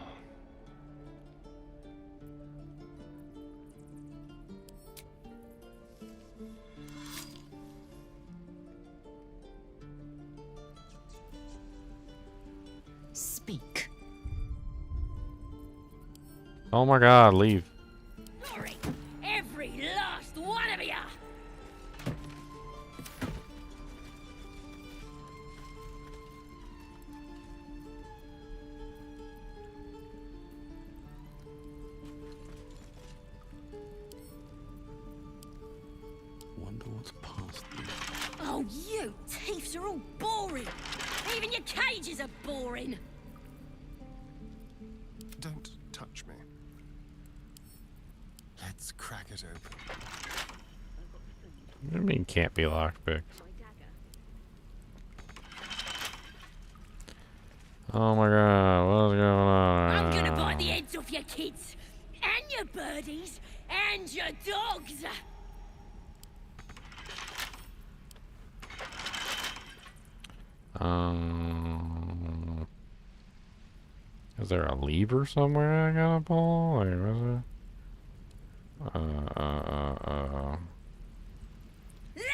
Speak. Oh my god, leave. Sorry. Every last one of ya. Wonder what's past me. Oh, you thieves are all boring. Even your cages are boring. Don't touch me. Let's crack it open. What do you mean can't be lockpicked? Oh my god, what's going on? I'm gonna bite the heads off your kids, and your birdies, and your dogs. Is there a lever somewhere I gotta pull? Like, was it?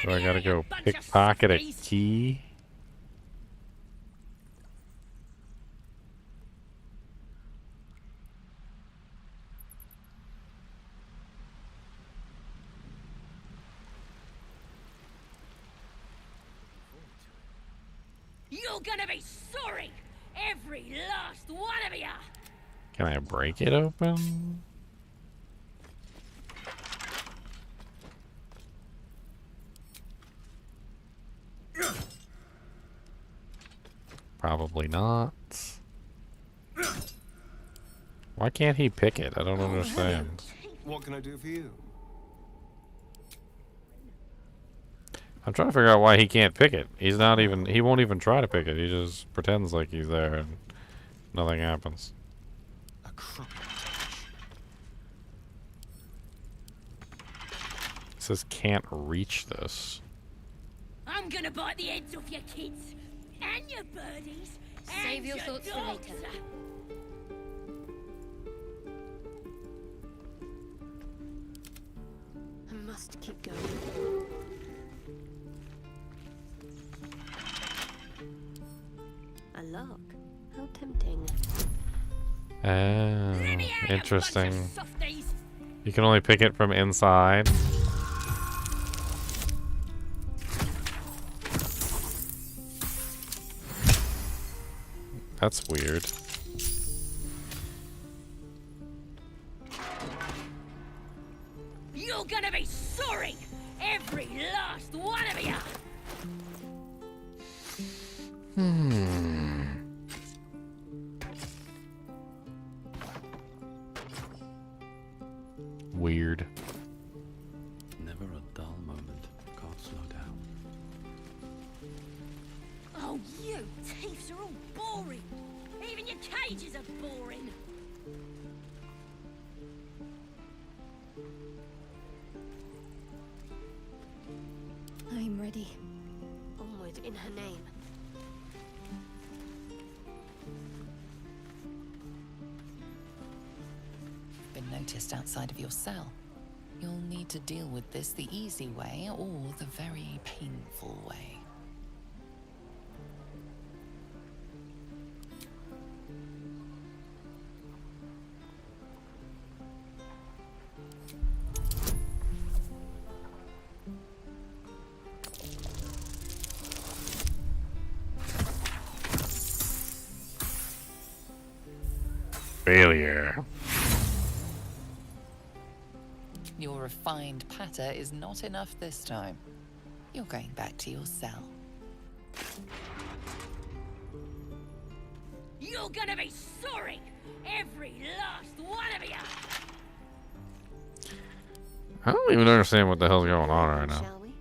Do I gotta go pickpocket a key? You're gonna be sorry, every last one of you. Can I break it open? Probably not. Why can't he pick it? I don't understand. What can I do for you? I'm trying to figure out why he can't pick it. He's not even, he won't even try to pick it. He just pretends like he's there and nothing happens. A crooked It says can't reach this. I'm gonna bite the heads off your kids and your birdies. Save and your your thoughts for dogs. later. I must keep going. A lock? How tempting. Oh, interesting. You can only pick it from inside. That's weird. You're gonna be sorry, every last one of you. Weird. Never a dull moment. Can't slow down. Oh, you thieves are all boring. Even your cages are boring. I'm ready. Onward in her name. Been noticed outside of your cell. You'll need to deal with this the easy way or the very painful way. Failure. Your refined patter is not enough this time. You're going back to your cell. You're gonna be sorry, every last one of you. I don't even understand what the hell's going on right now. Shall we?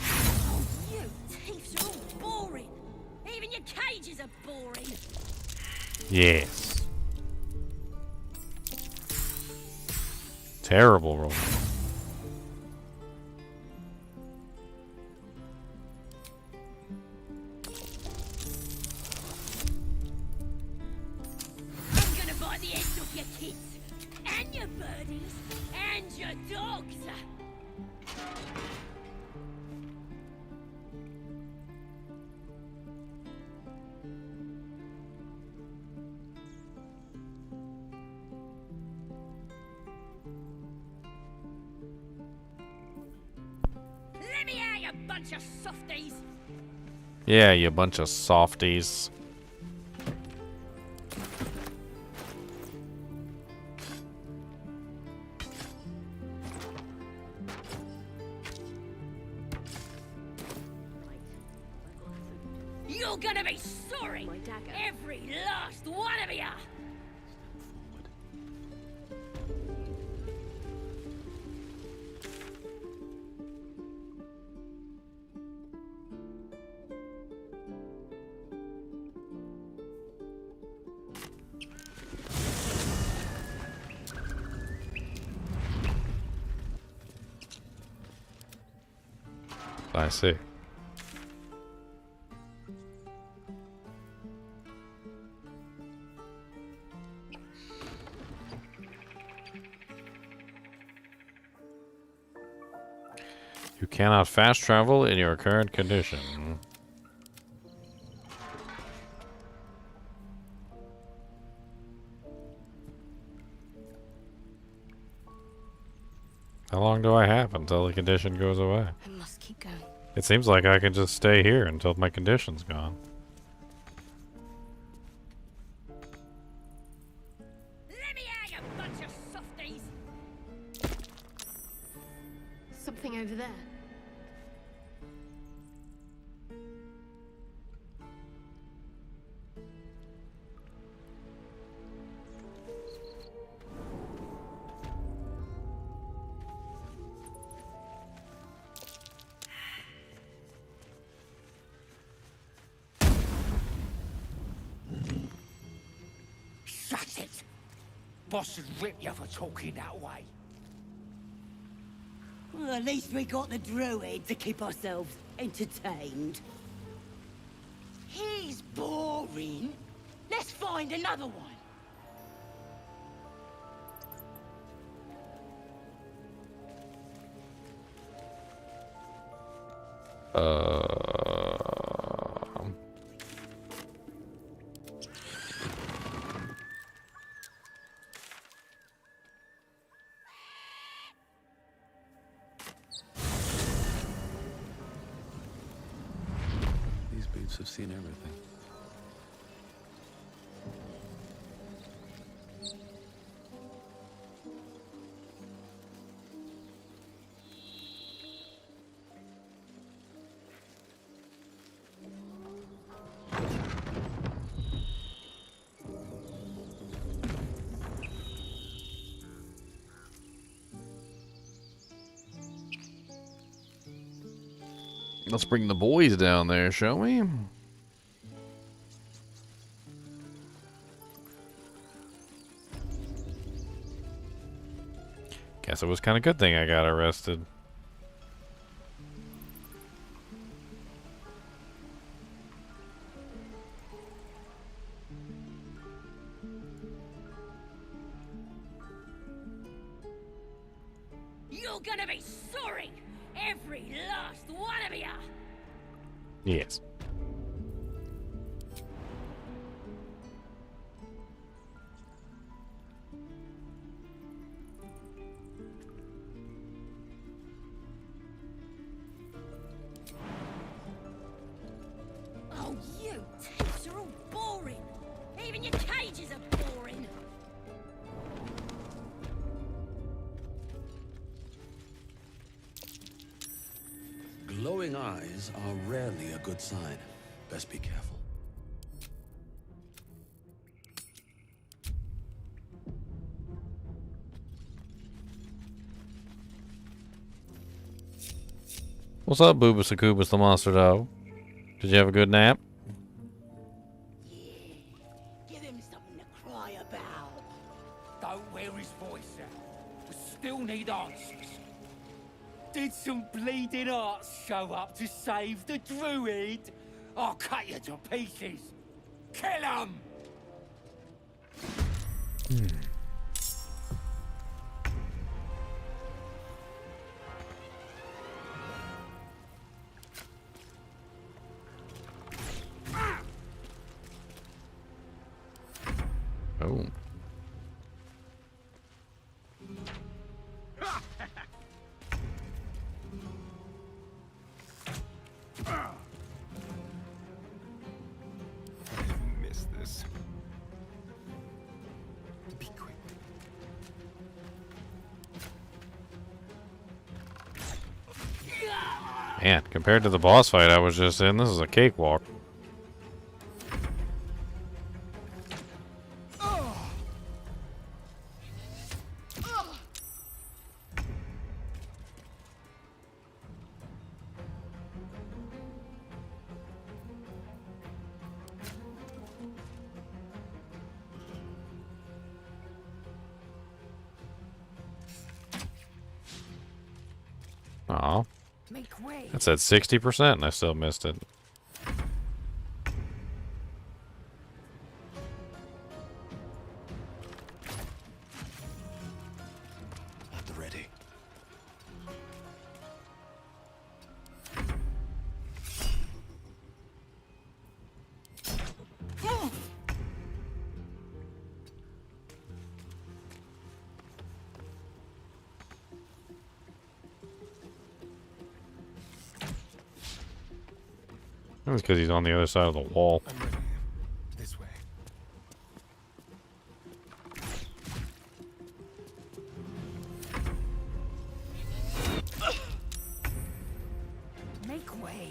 Oh, you thieves are all boring. Even your cages are boring. Yes. Terrible roll. I'm gonna bite the heads off your kids, and your birdies, and your dogs. Let me out, you bunch of softies. Yeah, you bunch of softies. You're gonna be sorry, every last one of you. I see. You cannot fast travel in your current condition. How long do I have until the condition goes away? I must keep going. It seems like I can just stay here until my condition's gone. Let me out, you bunch of softies! Something over there. Shut it! Boss would rip you for talking that way. Well, at least we got the druid to keep ourselves entertained. He's boring. Let's find another one. These boots have seen everything. Let's bring the boys down there, shall we? Guess it was kind of good thing I got arrested. You're gonna be sorry! Every last one of you! Yes. Oh, you tips are all boring! Even your cages are boring! Glowing eyes are rarely a good sign. Best be careful. What's up, Boobus Akubus the monster dog? Did you have a good nap? Give him something to cry about. Don't wear his voice out. We still need answers. Did some bleeding arts show up to save the druid? I'll cut you to pieces. Kill him! Oh. Miss this. Be quick. Man, compared to the boss fight I was just in, this is a cakewalk. Aw. Make way. That's at 60% and I still missed it. At the ready. That's because he's on the other side of the wall. I'm ready. This way. Make way.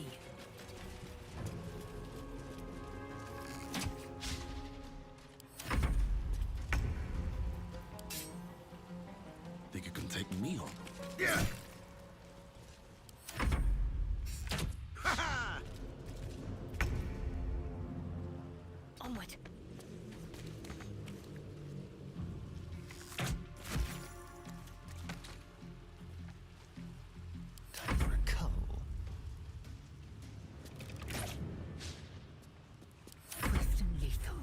Think you can take me on? Yeah. Onward. Time for a cull. Swift and lethal.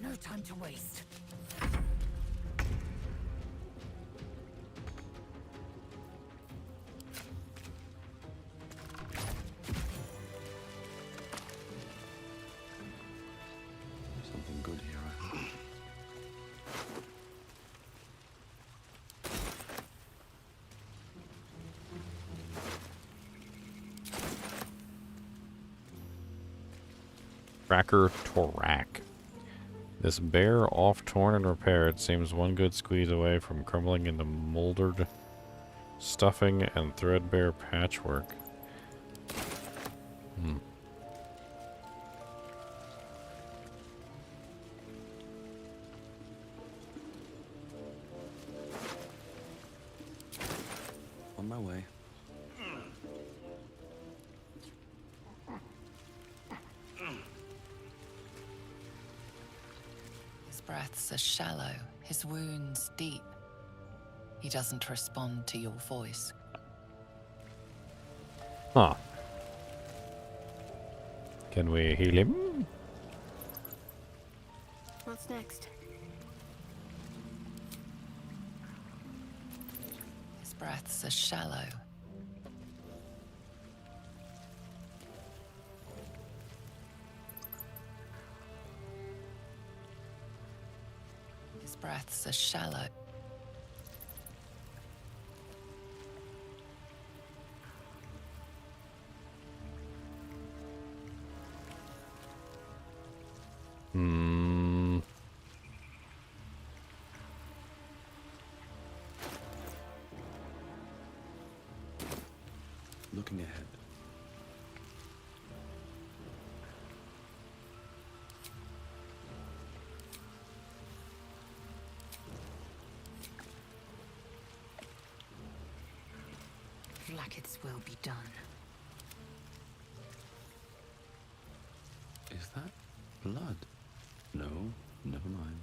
No time to waste. Something good here, I hope. Cracker Torak. This bear, off torn and repaired, seems one good squeeze away from crumbling into moldered stuffing and threadbare patchwork. On my way. His breaths are shallow, his wounds deep. He doesn't respond to your voice. Huh. Can we heal him? What's next? His breaths are shallow. His breaths are shallow. Looking ahead. Blackets will be done. Is that blood? No, never mind.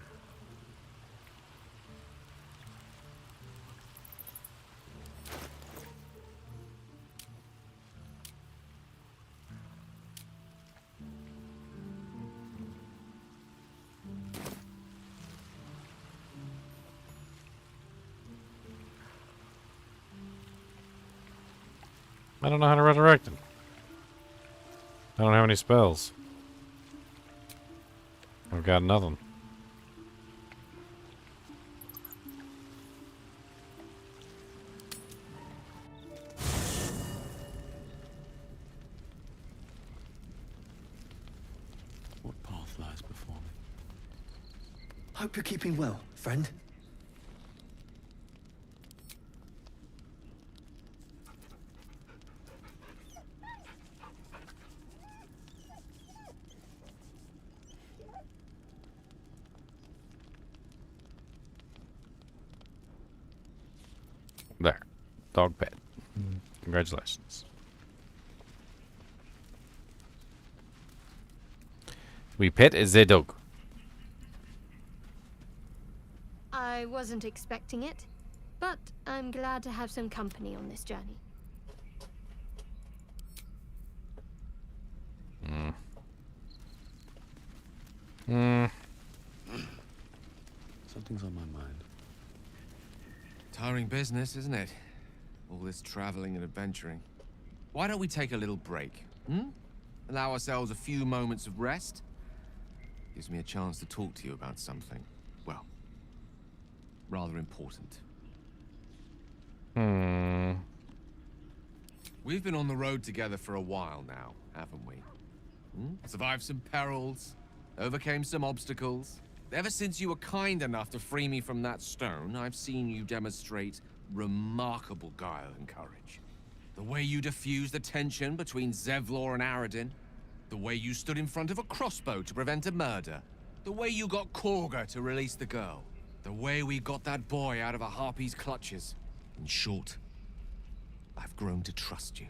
I don't know how to resurrect him. I don't have any spells. I've got nothing. What path lies before me? Hope you're keeping well, friend. There. Dog pet. Congratulations. We pet the dog. I wasn't expecting it, but I'm glad to have some company on this journey. Something's on my mind. Tiring business, isn't it? All this traveling and adventuring. Why don't we take a little break? Allow ourselves a few moments of rest? Gives me a chance to talk to you about something, well, rather important. We've been on the road together for a while now, haven't we? Survived some perils, overcame some obstacles. Ever since you were kind enough to free me from that stone, I've seen you demonstrate remarkable guile and courage. The way you diffused the tension between Zevlor and Aradin. The way you stood in front of a crossbow to prevent a murder. The way you got Korga to release the girl. The way we got that boy out of a harpy's clutches. In short, I've grown to trust you.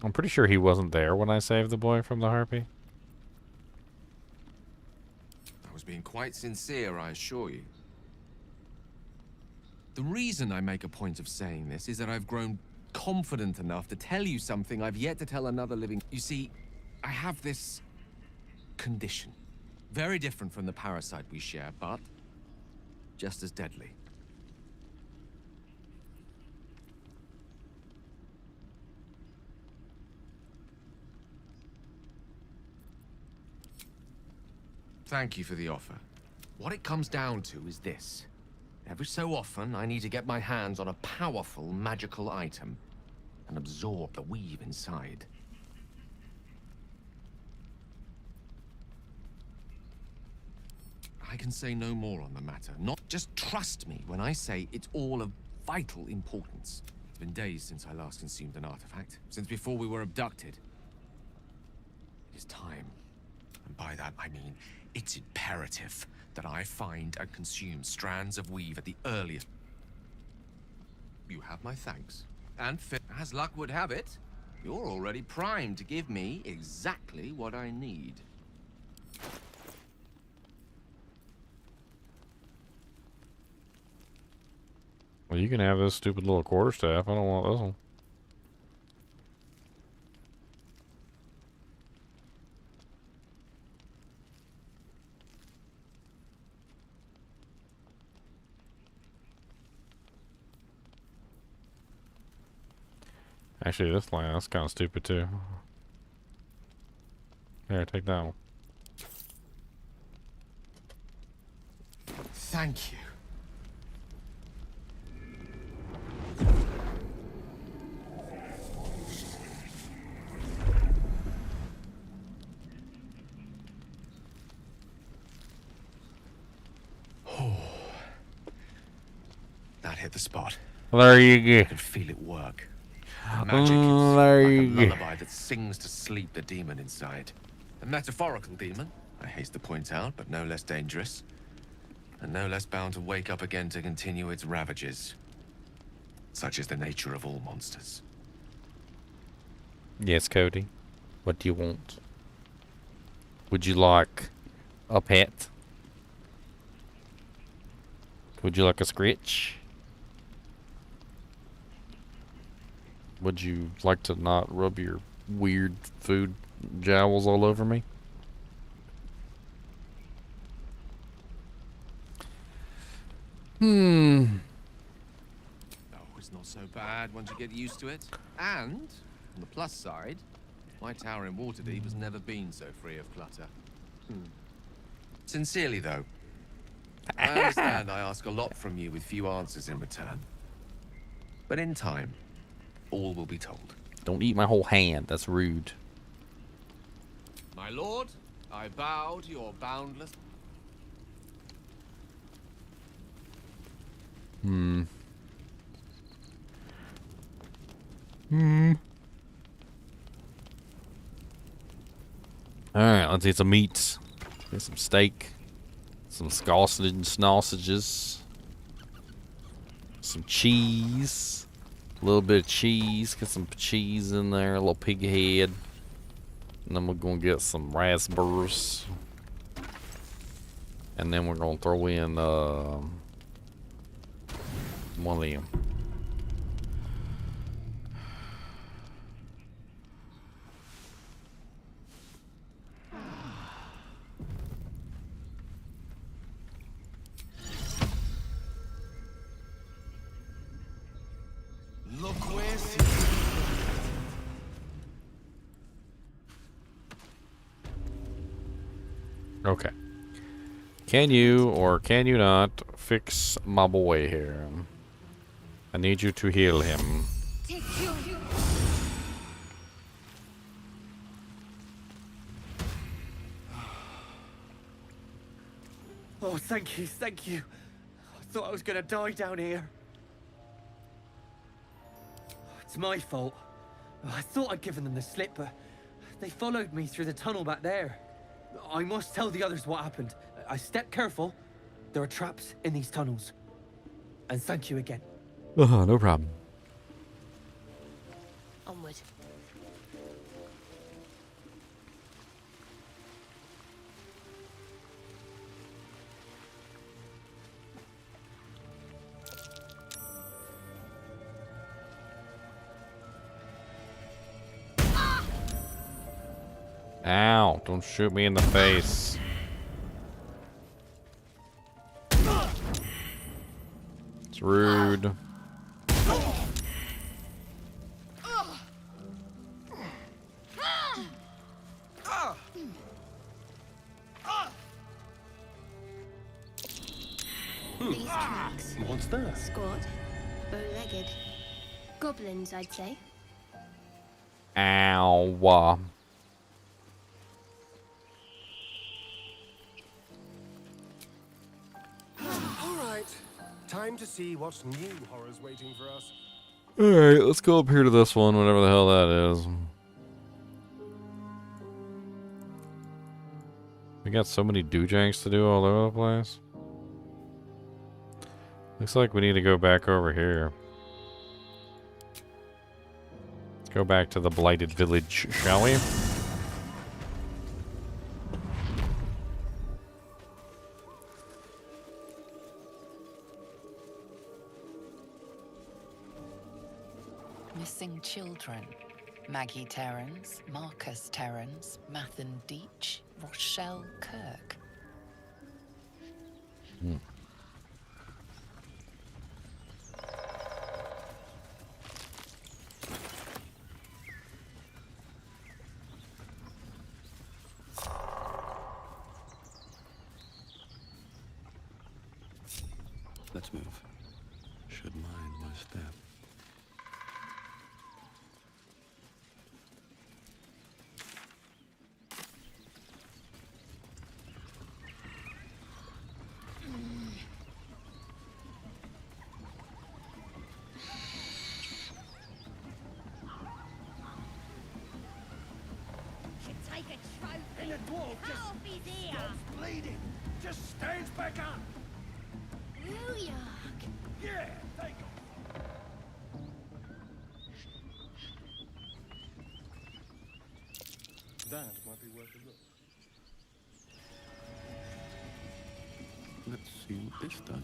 I'm pretty sure he wasn't there when I saved the boy from the harpy. I was being quite sincere, I assure you. The reason I make a point of saying this is that I've grown confident enough to tell you something I've yet to tell another living. You see, I have this condition. Very different from the parasite we share, but just as deadly. Thank you for the offer. What it comes down to is this. Every so often, I need to get my hands on a powerful magical item and absorb the weave inside. I can say no more on the matter. Not just trust me when I say it's all of vital importance. It's been days since I last consumed an artifact, since before we were abducted. It is time. And by that I mean, it's imperative that I find and consume strands of weave at the earliest. You have my thanks. And as luck would have it, you're already primed to give me exactly what I need. Well, you can have this stupid little quarterstaff. I don't want this one. Actually, this line, that's kind of stupid too. Here, take that one. Thank you. That hit the spot. Well, there you go. I could feel it work. Magic is There like a you go. lullaby that sings to sleep the demon inside. A metaphorical demon, I haste to point out, but no less dangerous. And no less bound to wake up again to continue its ravages. Such is the nature of all monsters. Yes, Cody. What do you want? Would you like a pet? Would you like a scritch? Would you like to not rub your weird food jowls all over me? No, it's not so bad once you get used to it. And, on the plus side, my tower in Waterdeep has never been so free of clutter. Sincerely, though, I understand I ask a lot from you with few answers in return. But in time, all will be told. Don't eat my whole hand. That's rude. My lord, I bow to your boundless... Alright, let's eat some meat. Get some steak. Some sausages. Some cheese. A little bit of cheese. Get some cheese in there. A little pig head. And then we're going to get some raspberries. And then we're going to throw in one of them. Look where's Okay. Can you or can you not fix my boy here? I need you to heal him. Take you. Oh, thank you, thank you. I thought I was gonna die down here. It's my fault. I thought I'd given them the slip, but they followed me through the tunnel back there. I must tell the others what happened. I stepped careful. There are traps in these tunnels. And thank you again. No problem. Onward. Ow, don't shoot me in the face. It's rude. These tracks. What's that? Squat. Bow-legged. Goblins, I'd say. Ow. Alright. Time to see what new horror's waiting for us. Alright, let's go up here to this one, whatever the hell that is. We got so many doojanks to do all over the place. Looks like we need to go back over here. Let's go back to the blighted village, shall we? Missing children. Maggie Terrans, Marcus Terrans, Mathan Deach, Rochelle Kirk. Let's move. Should mind my step. Should take a trophy. And the dwarf just Off his ear. stops bleeding. Just stands back up. Ooh, yuck. Yeah, they go. That might be worth a look. Let's see what this does.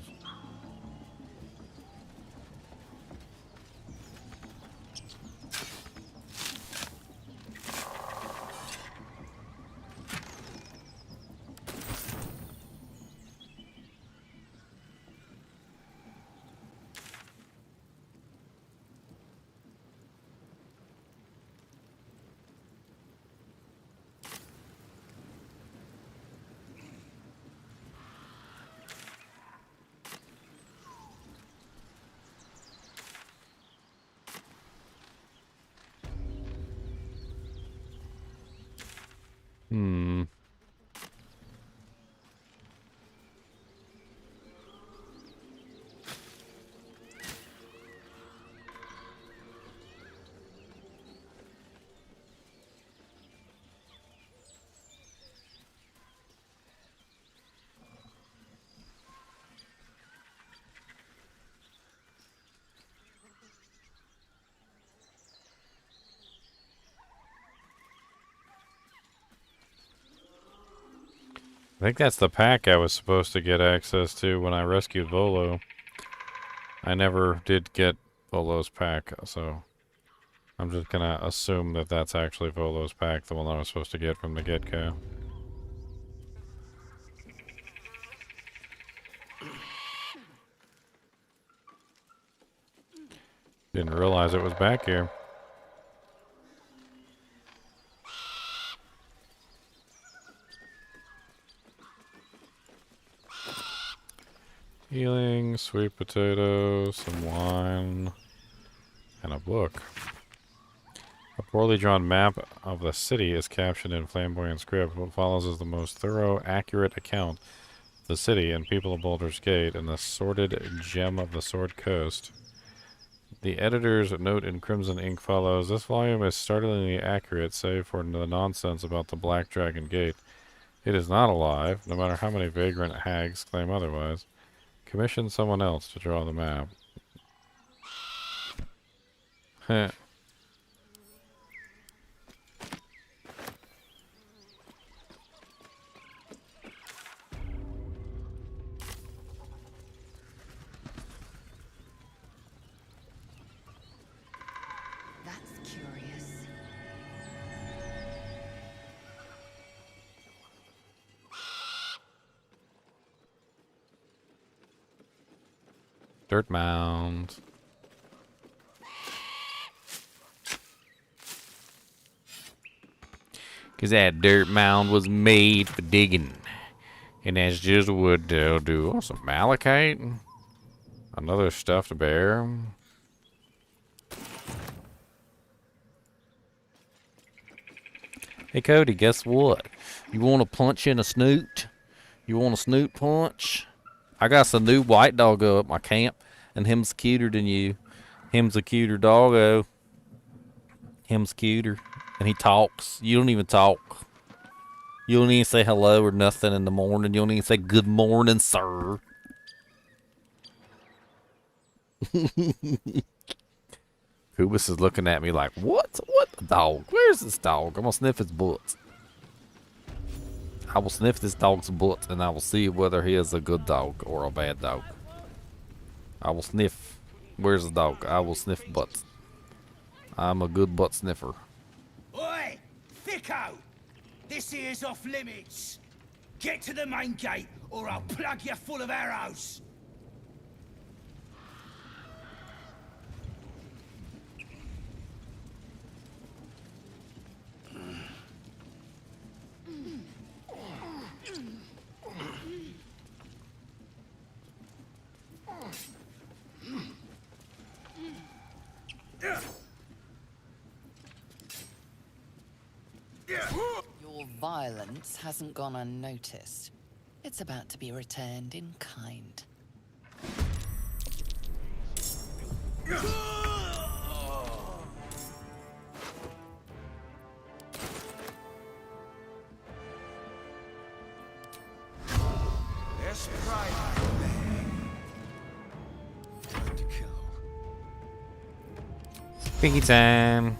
I think that's the pack I was supposed to get access to when I rescued Volo. I never did get Volo's pack, so I'm just gonna assume that that's actually Volo's pack, the one that I was supposed to get from the get-go. Didn't realize it was back here. Healing, sweet potato, some wine, and And a book. A poorly drawn map of the city is captioned in flamboyant script. What follows is the most thorough, accurate account of the city and people of Baldur's Gate and the sordid gem of the Sword Coast. The editor's note in crimson ink follows. This volume is startlingly accurate, save for the nonsense about the Black Dragon Gate. It is not alive, no matter how many vagrant hags claim otherwise. Commission someone else to draw the map. Heh. That's curious. Dirt mound. Because that dirt mound was made for digging. And that's just what they'll do. Oh, some malachite. Another stuffed bear. Hey, Cody, guess what? You want a punch in a snoot? You want a snoot punch? I got some new white doggo at my camp, and him's cuter than you. Him's a cuter doggo. Him's cuter. And he talks. You don't even talk. You don't even say hello or nothing in the morning. You don't even say good morning, sir. Kubus is looking at me like, what? What dog? Where's this dog? I'm gonna sniff his butt. I will sniff this dog's butt and I will see whether he is a good dog or a bad dog. I will sniff. Where's the dog? I will sniff butts. I'm a good butt sniffer. Oi! Thicko! This here's off limits. Get to the main gate or I'll plug you full of arrows. Your violence hasn't gone unnoticed. It's about to be returned in kind. Let's try. Time to kill. Piggy time.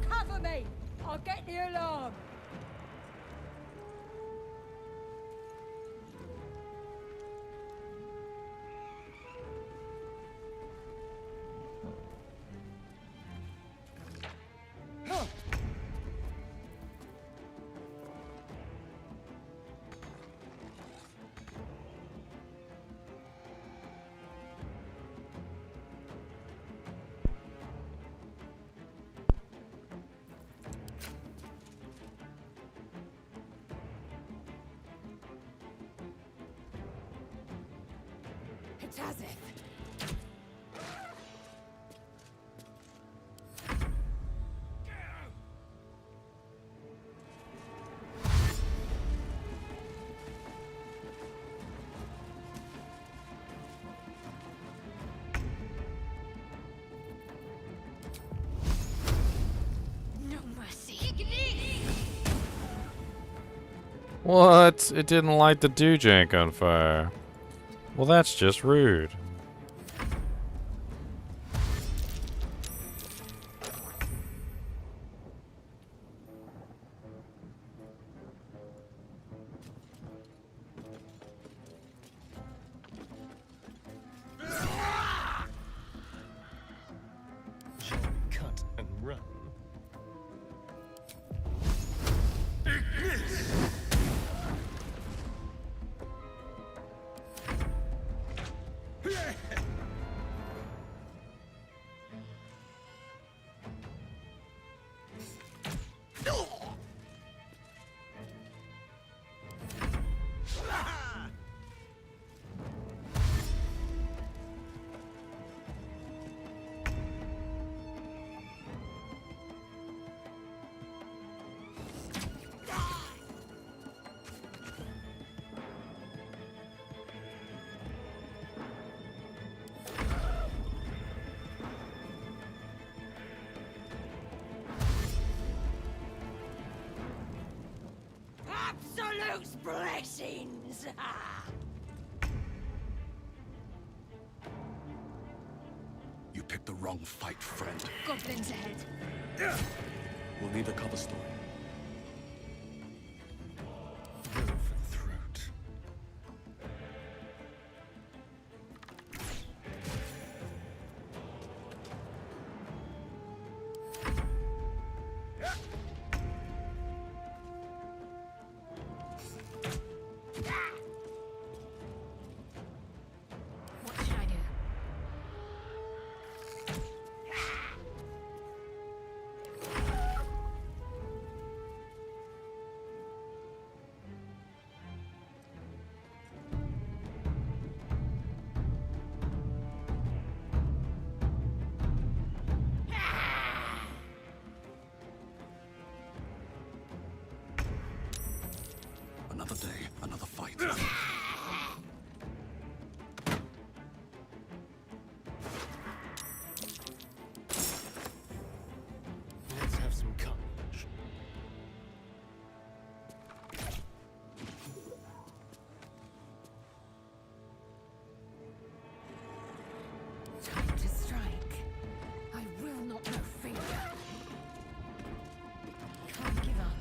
Cover me! I'll get the alarm! It's as if. No mercy. What? It didn't light the dewjank on fire. Well, that's just rude. Shall we cut and run? those blessings. You picked the wrong fight, friend. Goblins ahead. We'll need a cover story. Go for the throat. What should I do? Another day, another fight. Let's have some courage. Time to strike. I will not know failure. Can't give up.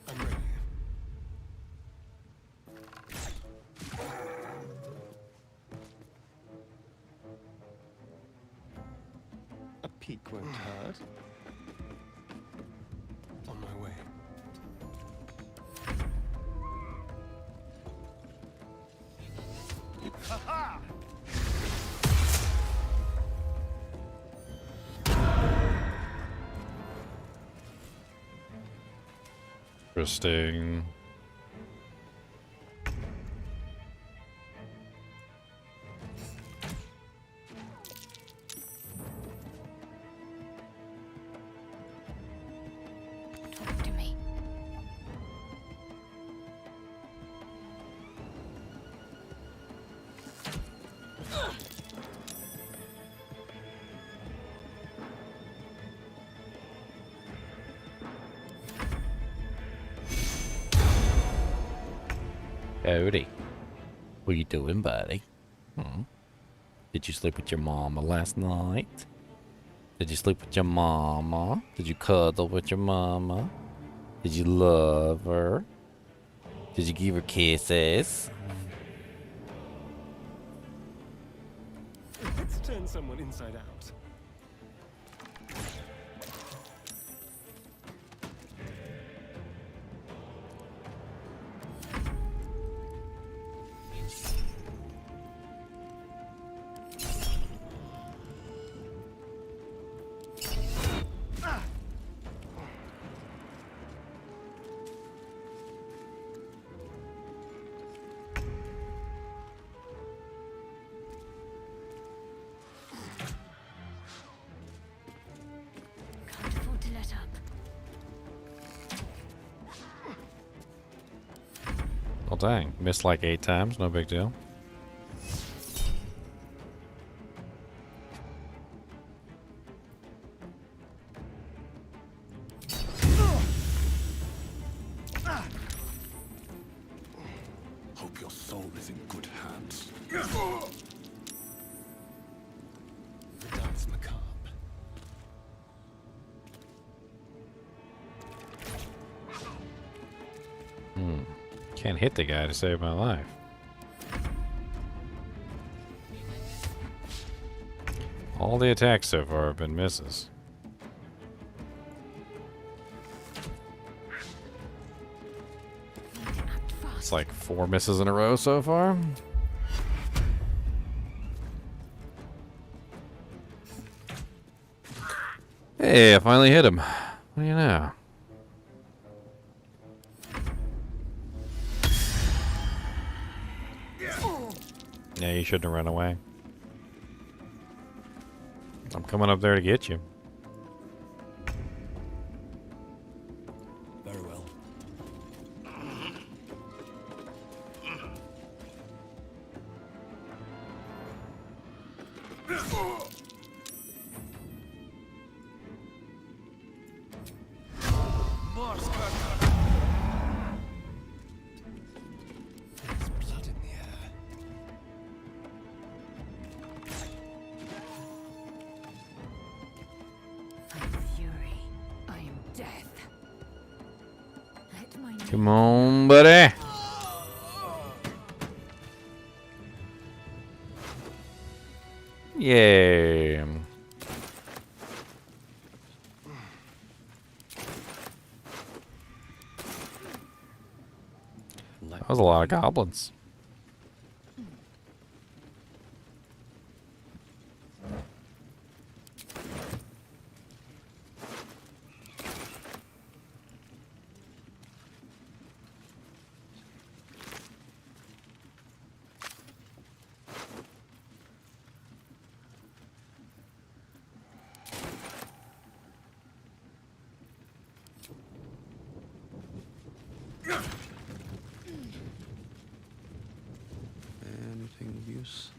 I'm ready. A peek won't hurt. On my way. Ha-ha! Interesting. Talk to me. Howdy. What you doing, buddy? Did you sleep with your mama last night? Did you sleep with your mama? Did you cuddle with your mama? Did you love her? Did you give her kisses? Let's turn someone inside out. Can't afford to let up. Well, dang. Missed like 8 times. No big deal. Hope your soul is in good hands. The dance macabre. Can't hit the guy to save my life. All the attacks so far have been misses. It's like 4 misses in a row so far. Hey, I finally hit him. What do you know? Yeah, you shouldn't have run away. I'm coming up there to get you. Very There's blood in the air. I'm fury. I am death. Let my Come on, buddy. Yay. That was a lot of goblins. Anything of use?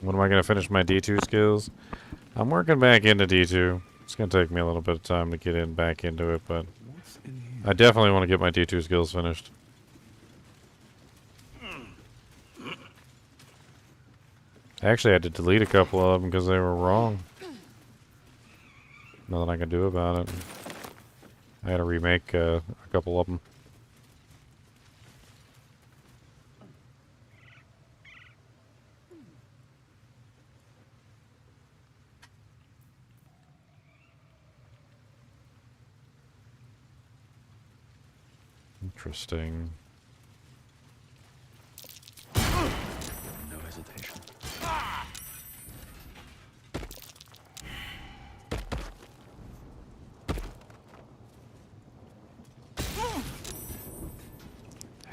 When am I going to finish my D2 skills? I'm working back into D2. It's going to take me a little bit of time to get in back into it, but I definitely want to get my D2 skills finished. I actually had to delete a couple of them because they were wrong. Nothing I can do about it. I had to remake a couple of them. Interesting. No hesitation.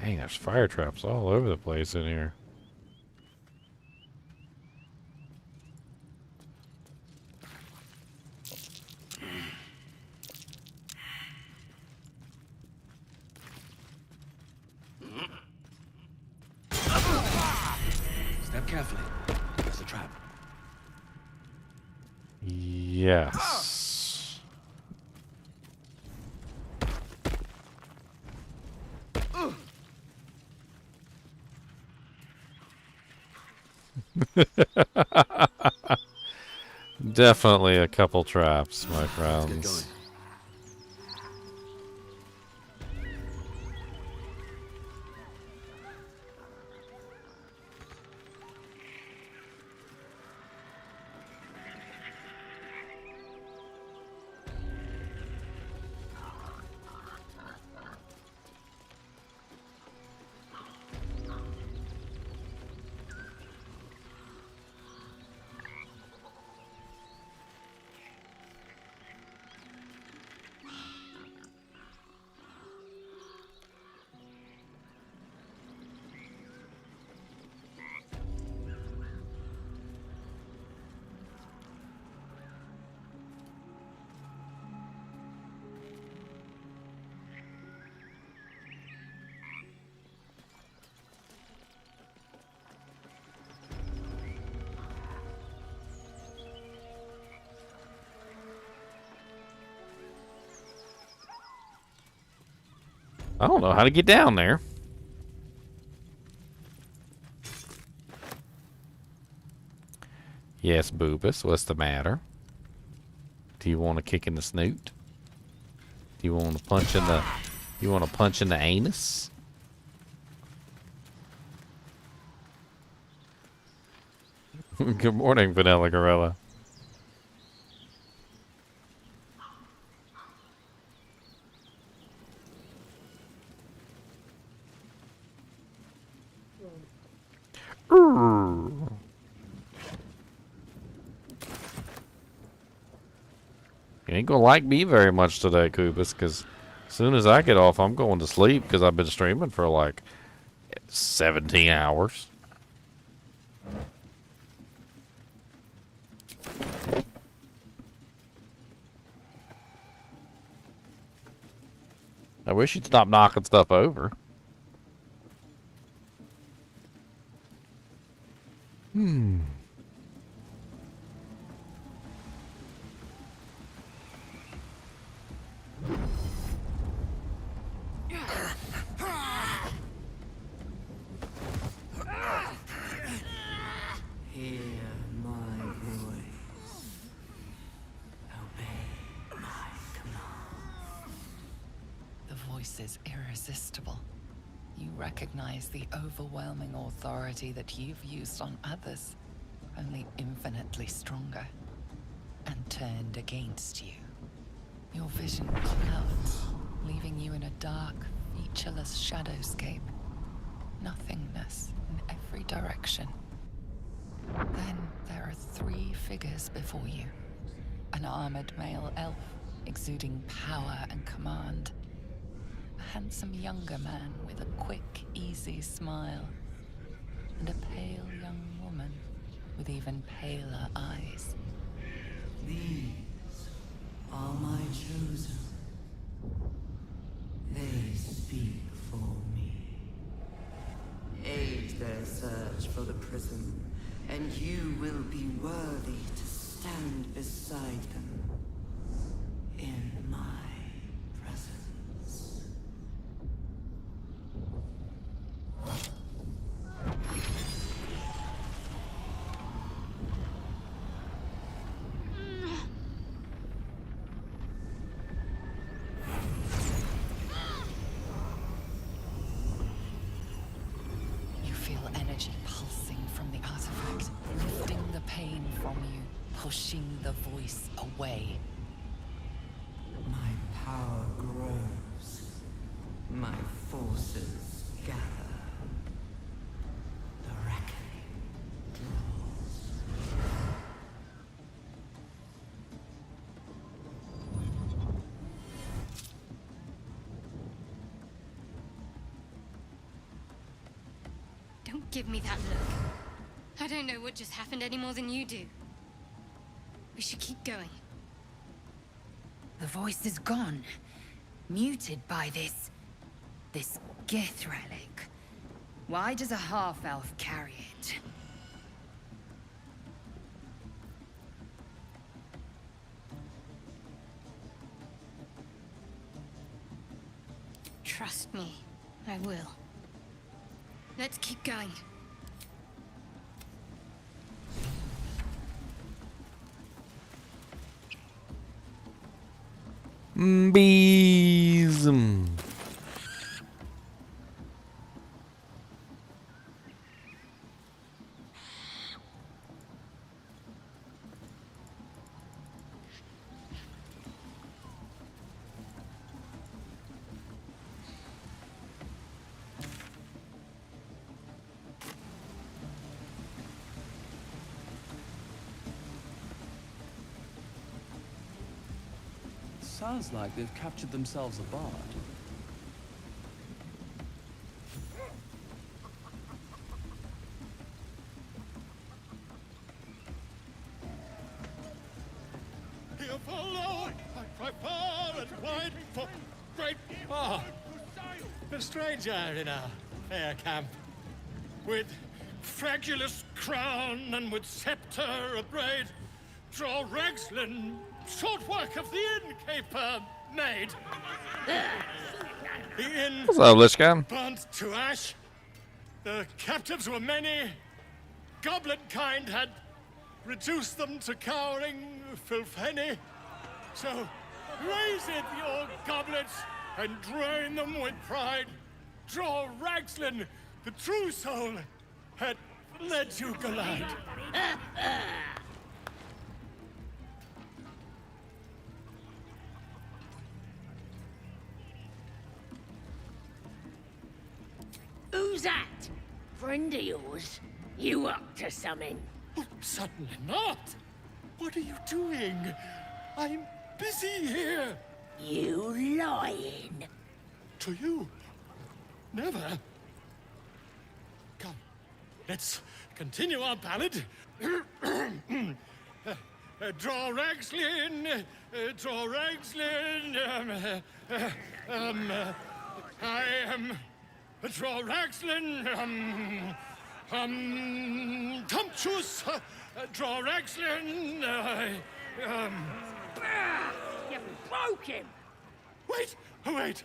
Dang, there's fire traps all over the place in here. Step carefully. There's a trap. Yes. Definitely a couple traps, my friends. I don't know how to get down there. Yes, Boobus, what's the matter? Do you want a kick in the snoot? Do you want to punch in the... You want to punch in the anus? Good morning, Vanilla Gorilla. You ain't gonna like me very much today, Koobus, because as soon as I get off, I'm going to sleep because I've been streaming for like 17 hours. I wish you'd stop knocking stuff over. Hmm. Hear my voice. Obey my command. The voice is irresistible. You recognize the overwhelming authority that you've used on others, only infinitely stronger, and turned against you. Your vision clouds, leaving you in a dark, featureless shadowscape. Nothingness in every direction. Then there are 3 figures before you. An armored male elf, exuding power and command. A handsome younger man with a quick, easy smile. And a pale young woman with even paler eyes. These are my chosen. They speak for me. Aid their search for the prison, and you will be worthy to stand beside them in my presence. You feel energy pulsing from the artifact, lifting the pain from you, pushing the voice away. My power grows. My forces gather. The reckoning draws. Don't give me that look. I don't know what just happened any more than you do. We should keep going. The voice is gone. Muted by this Gith relic. Why does a half-elf carry it? Trust me, I will. Let's keep going. Bees. Sounds like they've captured themselves a bard. Here follow, I cry far and wide for great. Ah, a stranger in our fair camp, with fragulous crown and with scepter abraid, draw Ragslin, short work of the innkeeper made. The inn What's up, Lich Guy? burnt to ash. The captives were many. Goblin kind had reduced them to cowering filthenny. So raise it, your goblets, and drain them with pride. Draw Ragslin, the true soul, had led you glide. Who's that? Friend of yours? You up to something? Oh, certainly not. What are you doing? I'm busy here. You lying. To you? Never. Come, let's continue our ballad. Draw Ragslin, Draw Ragslin, I am Draw Ragslin, Tumptuous, Draw Ragslin, You broke him! Wait, wait,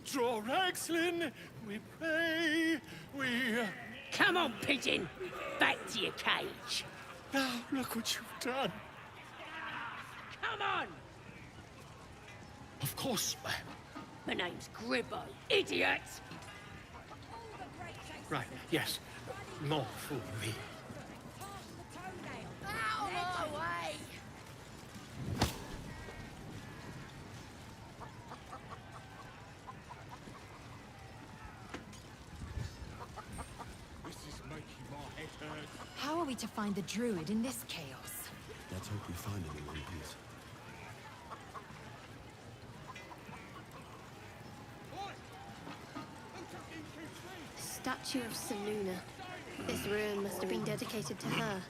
Draw Ragslin, we pray, we... Come on, pigeon! Back to your cage! Now, look what you've done. Come on! Of course, ma'am. My name's Gribbo, idiot! Right, yes. More for me. Out of my way! This is making my head hurt. How are we to find the druid in this chaos? Let's hope we find him in one piece. Statue of Saluna. This ruin must have been dedicated to her.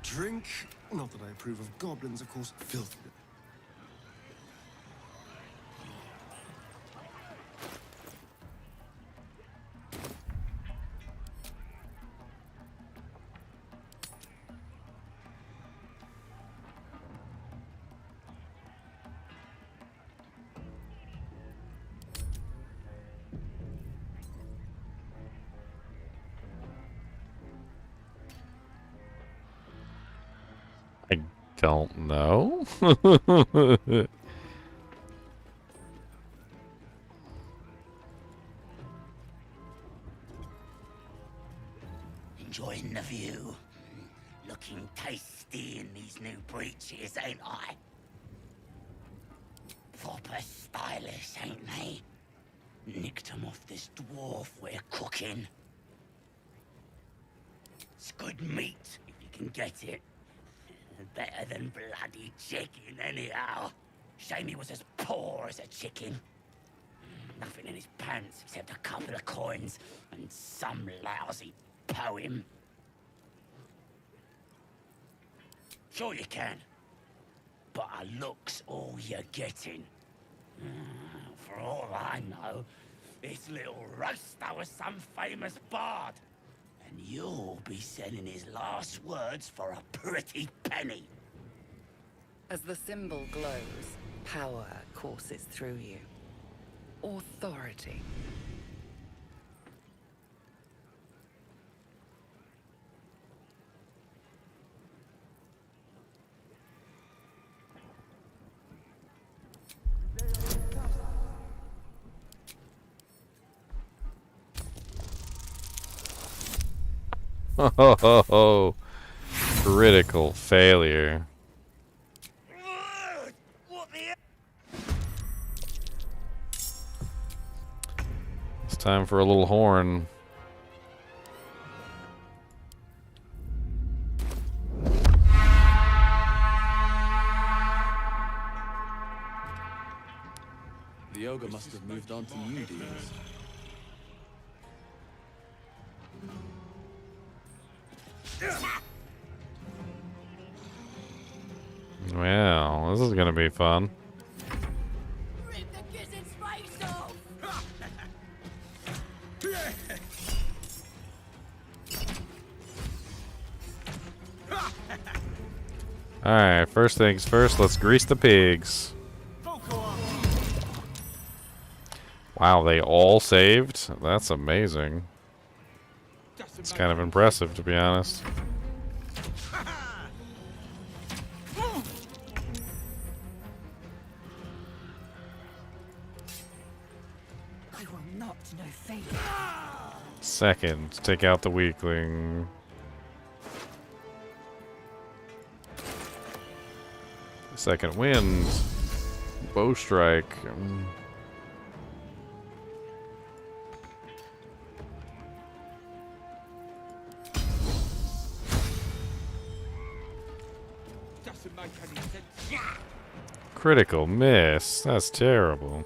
Drink. Not that I approve of goblins, of course. Filthy. I don't know. Enjoying the view. Looking tasty in these new breeches, ain't I? Proper stylish, ain't they? Nicked 'em off this dwarf we're cooking. It's good meat, if you can get it. Better than bloody chicken, anyhow. Shame he was as poor as a chicken. Nothing in his pants except a couple of coins and some lousy poem. Sure you can. But a look's all you're getting. For all I know, this little roaster was some famous bard. And you'll be selling his last words for a pretty penny. As the symbol glows, power courses through you. Authority. Oh, critical failure. It's time for a little horn. The ogre must have moved on to new deals. Well, this is gonna be fun. Rip the gizzard's face off! Alright, first things first, let's grease the pigs. Wow, they all saved? That's amazing. It's kind of impressive, to be honest. I will not know failure. Second, take out the weakling. Second wind. Bow strike. Doesn't make any sense. Critical miss. That's terrible.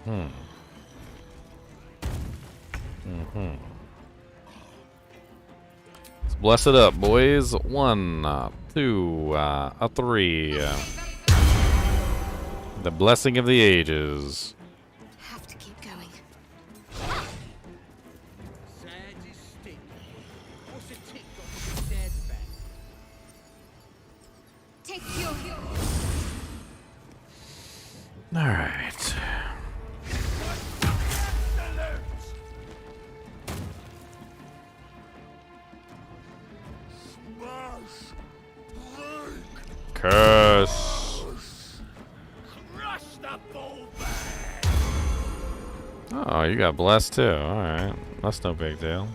Let's bless it up, boys. 1, 2, a 3. The blessing of the ages. Have to keep going. Sand is sticky. What's a tick got to be sad about? Take your. All right. Curse. Oh, you got blessed too. Alright. That's no big deal.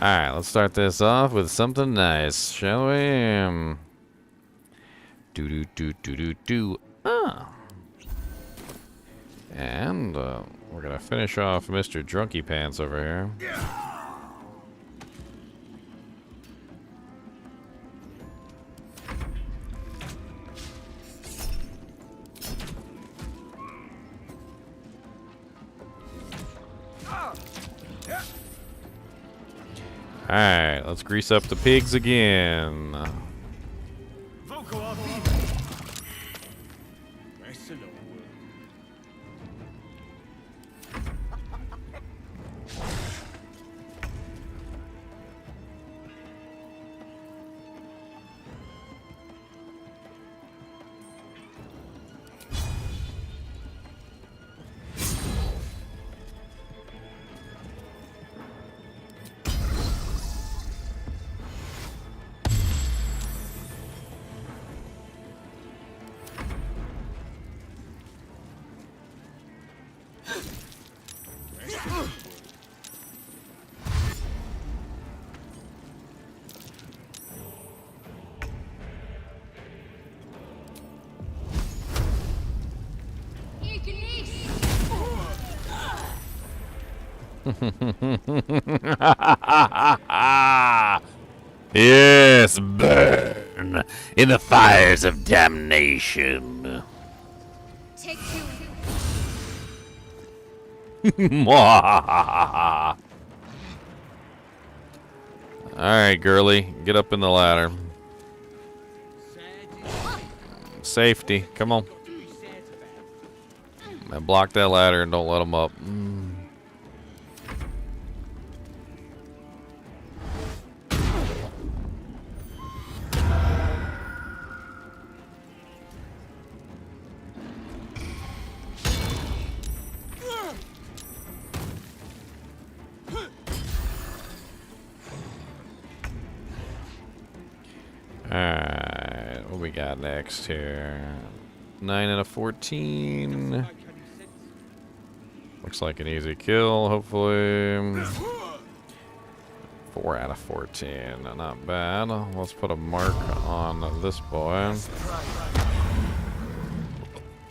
Alright, let's start this off with something nice, shall we? Do. And we're gonna finish off Mr. Drunky Pants over here. Alright, let's grease up the pigs again. Yes, burn in the fires of damnation. Take two. Alright, girly, get up in the ladder. Safety, come on. And block that ladder and don't let them up. Alright, what we got next here? 9 and a 14. Looks like an easy kill, hopefully. 4 out of 14, not bad. Let's put a mark on this boy.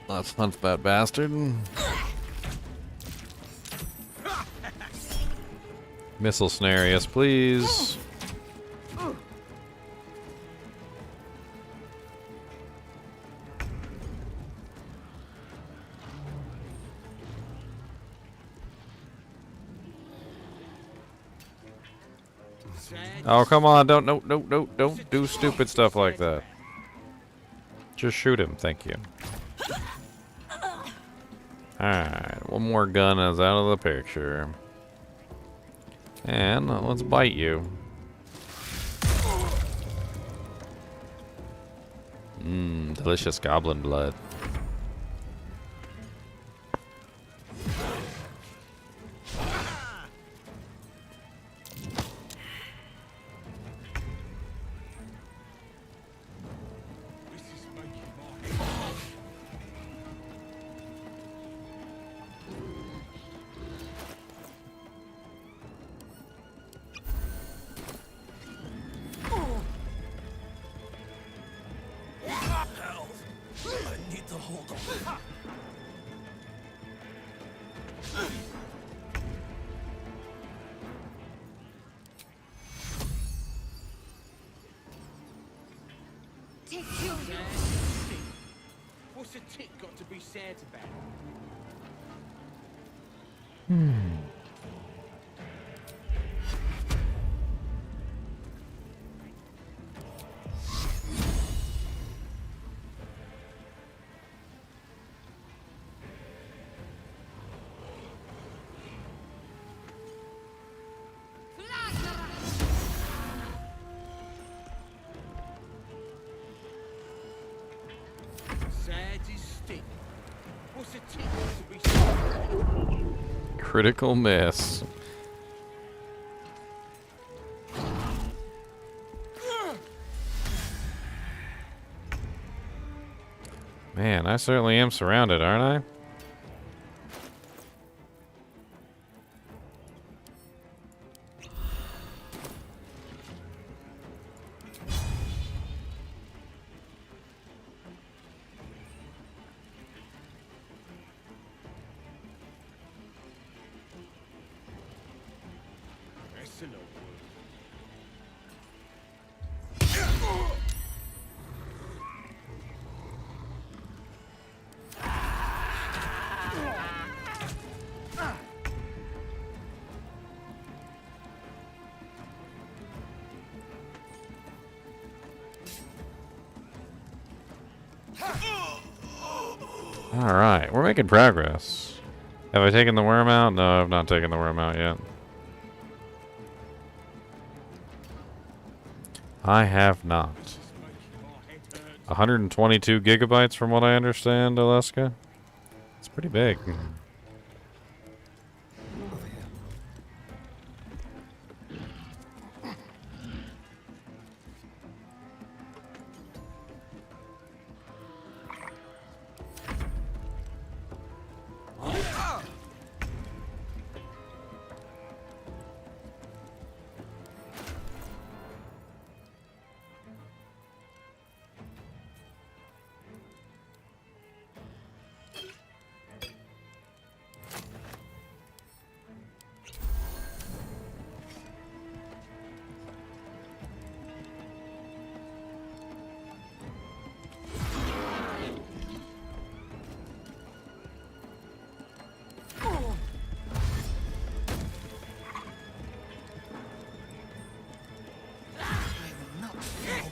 Let's hunt that bastard. Missile snare, yes please. Oh, come on, don't do stupid stuff like that. Just shoot him, thank you. Alright, one more gun is out of the picture. And let's bite you. Delicious goblin blood. What's a tick got to be sad about? Sad as stick. What's a tick got to be sad about? Critical miss. Man, I certainly am surrounded, aren't I? That's a lot of Alright, we're making progress. Have I taken the worm out? No, I've not taken the worm out yet. I have not. 122 gigabytes from what I understand, Alaska. It's pretty big.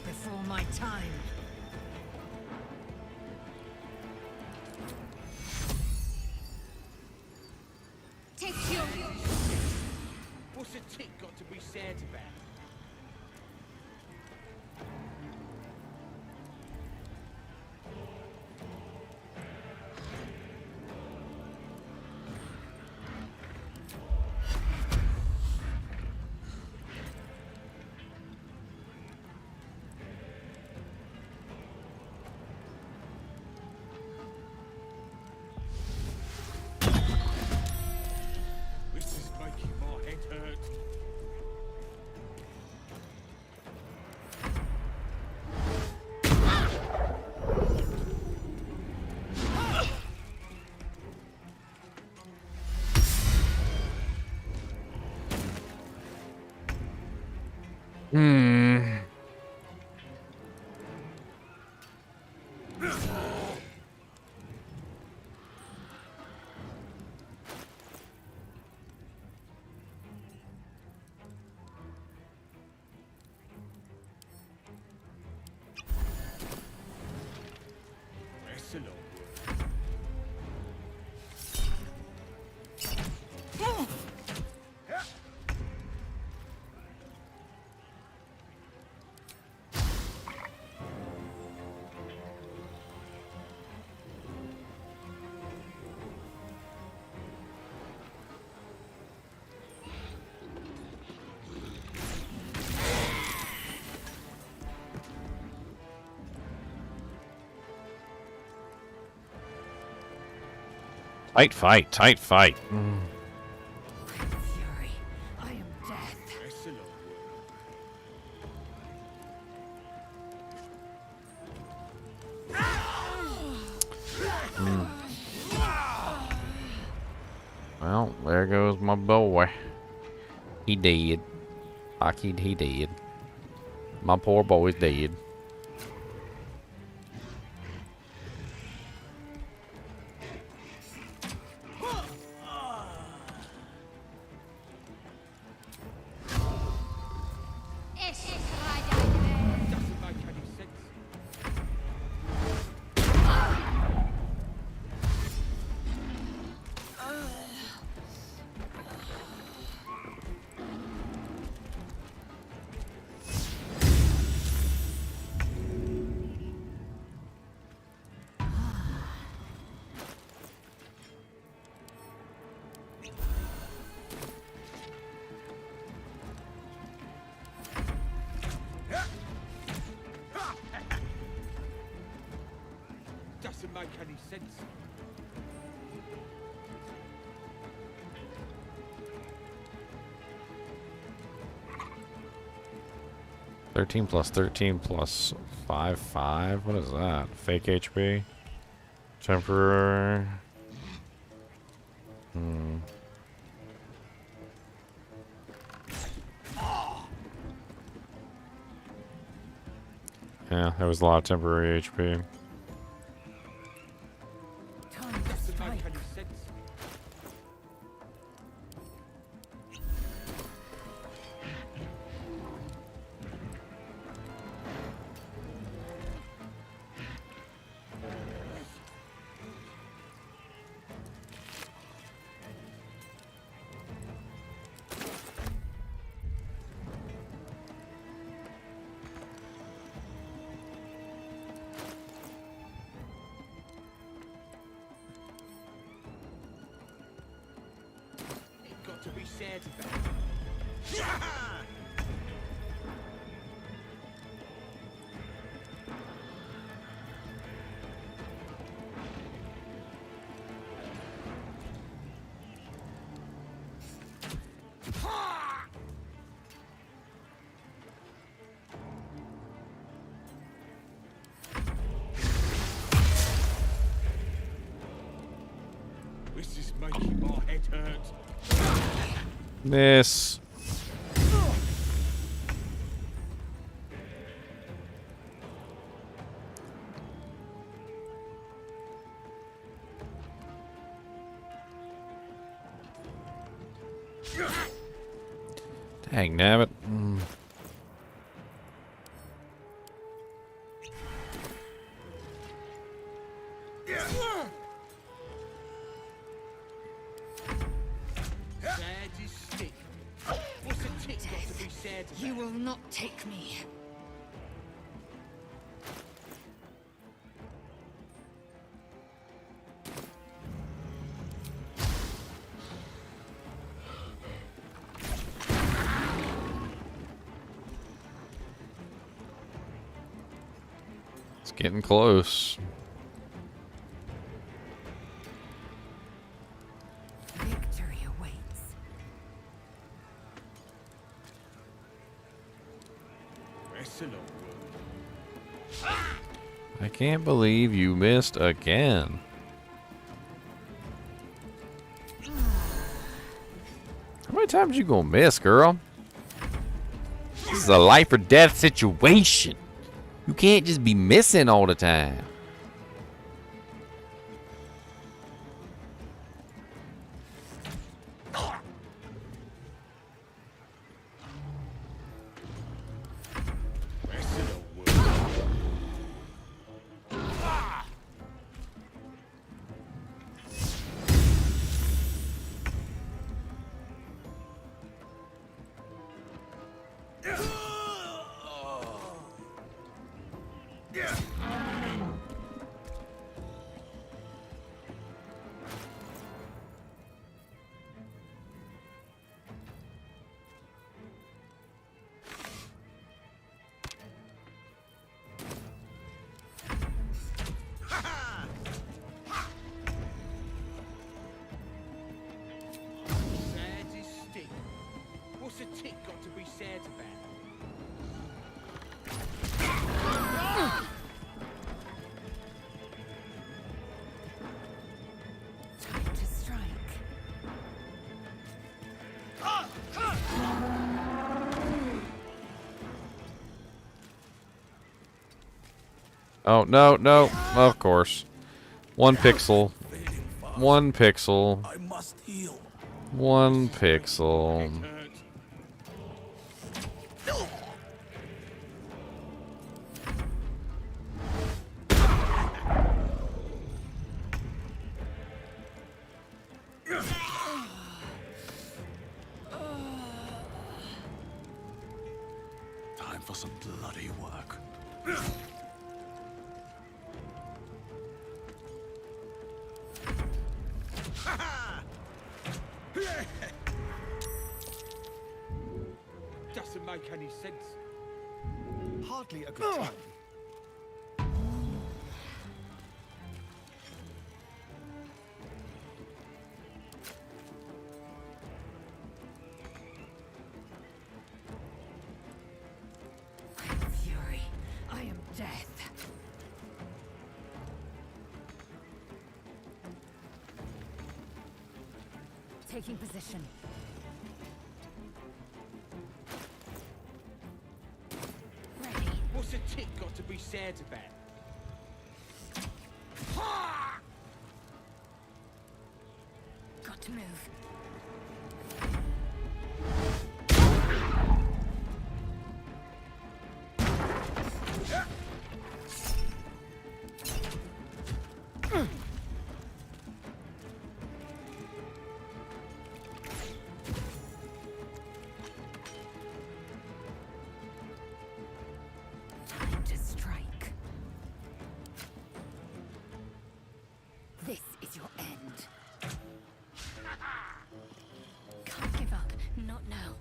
Before my time. Take your... What's a tick got to be sad about? This is making my head hurt. That's a long Tight fight, tight fight. Fury, I am death. That's a long Well, there goes my boy. He dead. He dead. My poor boy's dead. make any sense. 13 plus 13 plus 5, 5. What is that? Fake HP? Temporary? Yeah, there was a lot of temporary HP. Doesn't make any sense. To be shared about. This is making my head hurt. Miss. Dang nabbit. You will not take me. It's getting close. Victory awaits. I can't believe you missed again. How many times you gonna miss, girl? This is a life or death situation. You can't just be missing all the time. What's a tick got to be sad about? Time to strike. Oh, no, no. Of course. 1 pixel. 1 pixel. I must heal. 1 pixel. Time for some bloody work. Doesn't make any sense. Hardly a good time. Taking position. Ready. What's a tick got to be sad about? Got to move. Time to strike. This is your end. Can't give up. Not now.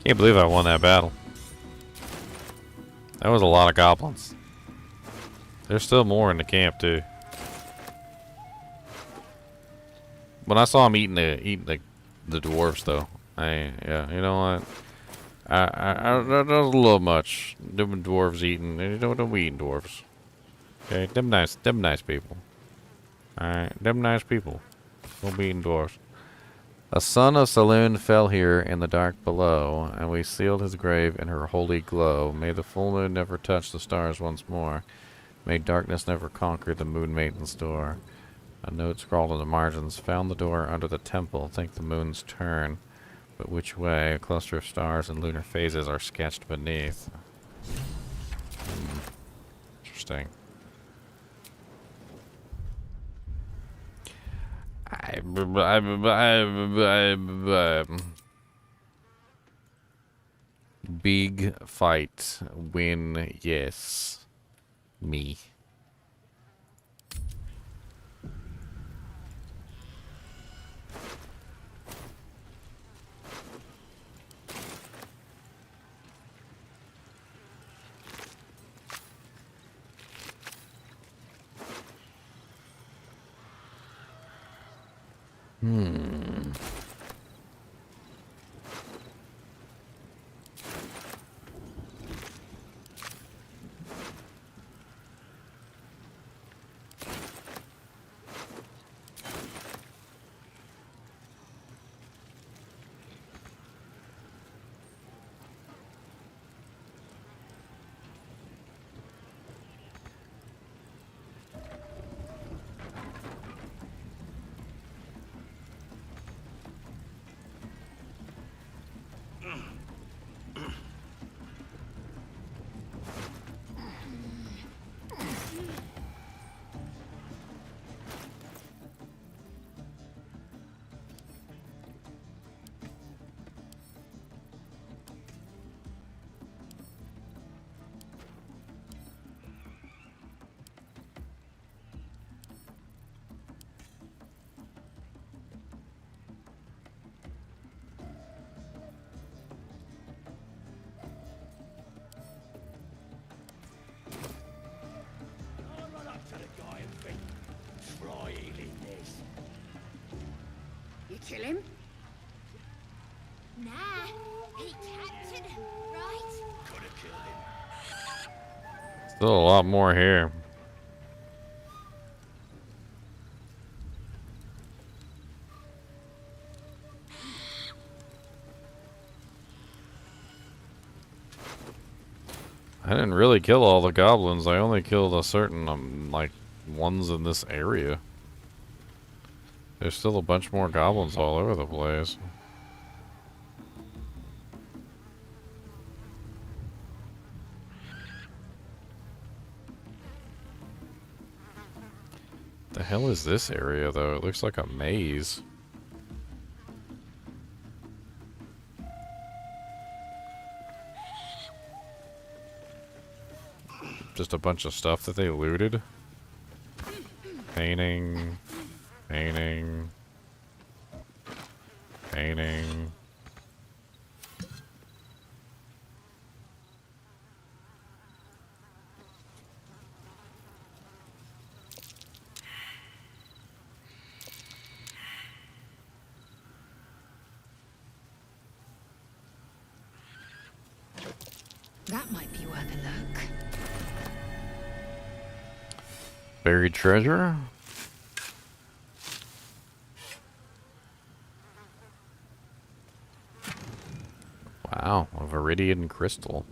Can't believe I won that battle. That was a lot of goblins. There's still more in the camp too. When I saw him eating the dwarves though, yeah, you know what? That was a little much. Them dwarves eating. Don't we eating dwarves? Okay, them nice people. Alright, them nice people. Don't be eating dwarves. A son of Saloon fell here in the dark below, and we sealed his grave in her holy glow. May the full moon never touch the stars once more. May darkness never conquer the moon maiden's door. A note scrawled on the margins. Found the door under the temple. Think the moon's turn. But which way? A cluster of stars and lunar phases are sketched beneath. Interesting. Big fight. Win. Yes. Me. Kill him? Nah, he captured him, right? Coulda killed him. Still a lot more here. I didn't really kill all the goblins. I only killed a certain, like, ones in this area. There's still a bunch more goblins all over the place. The hell is this area, though? It looks like a maze. Just a bunch of stuff that they looted. Painting. Painting. Painting. That might be worth a look. Buried treasure. Wow, a viridian crystal.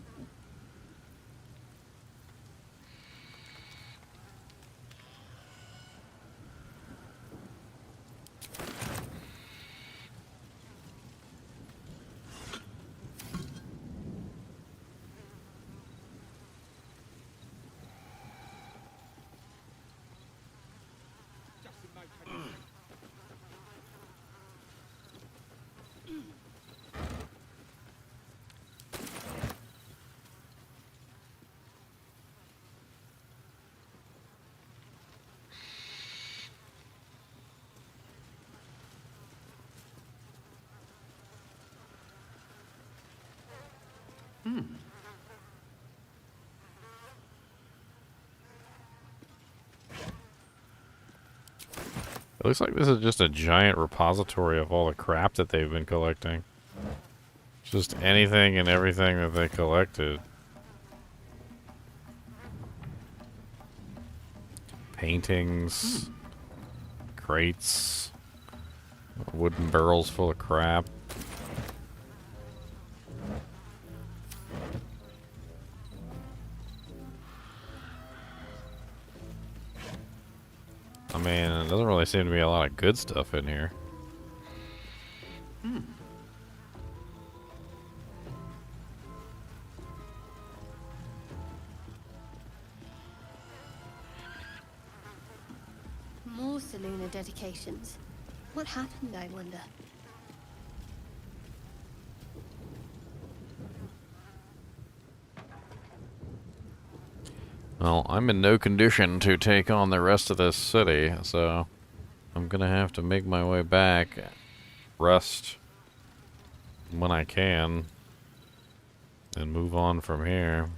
It looks like this is just a giant repository of all the crap that they've been collecting. Just anything and everything that they collected. Paintings, crates, wooden barrels full of crap. I mean, it doesn't really seem to be a lot of good stuff in here. More Seluna dedications. What happened, I wonder? Well, I'm in no condition to take on the rest of this city, so I'm gonna have to make my way back, rest when I can, and move on from here.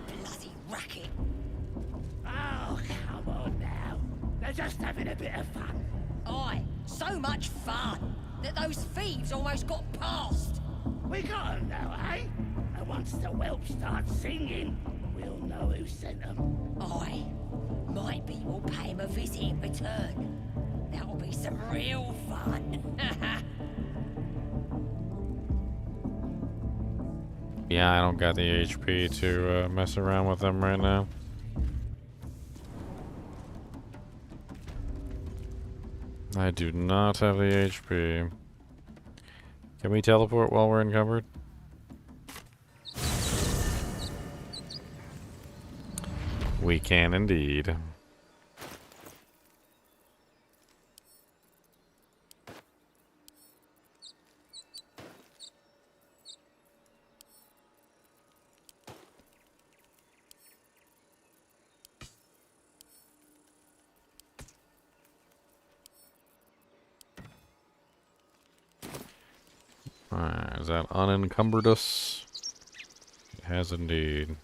Bloody racket! Oh, come on now. They're just having a bit of fun. Aye, so much fun that those thieves almost got past. We got 'em now, eh? And once the whelp starts singing, we'll know who sent them. Aye, might be we'll pay him a visit in return. That'll be some real fun. Yeah, I don't got the HP to mess around with them right now. I do not have the HP. Can we teleport while we're encumbered? We can indeed. Alright, is that unencumbered us? It has indeed.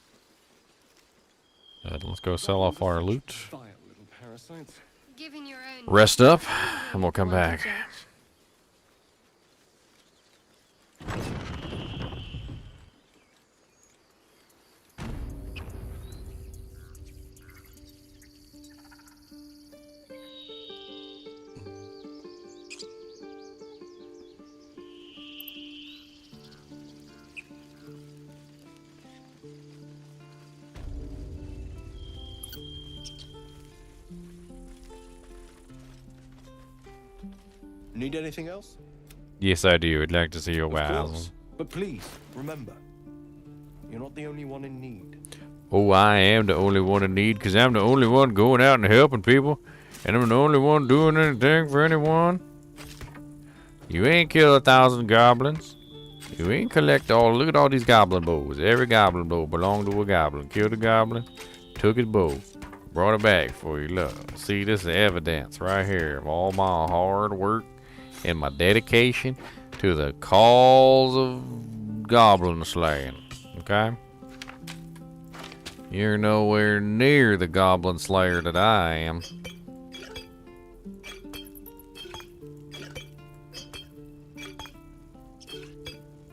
Let's go sell off our loot. Given your own Rest up, and we'll come back. Need anything else? Yes, I do. I'd like to see your Of wow. course. But please, remember, you're not the only one in need. Oh, I am the only one in need, because I'm the only one going out and helping people. And I'm the only one doing anything for anyone. You ain't kill 1,000 goblins. You ain't collect all. Look at all these goblin bows. Every goblin bow belonged to a goblin. Killed a goblin, took his bow, brought it back for your love. See, this is evidence right here of all my hard work and my dedication to the cause of goblin slaying. Okay? You're nowhere near the goblin slayer that I am.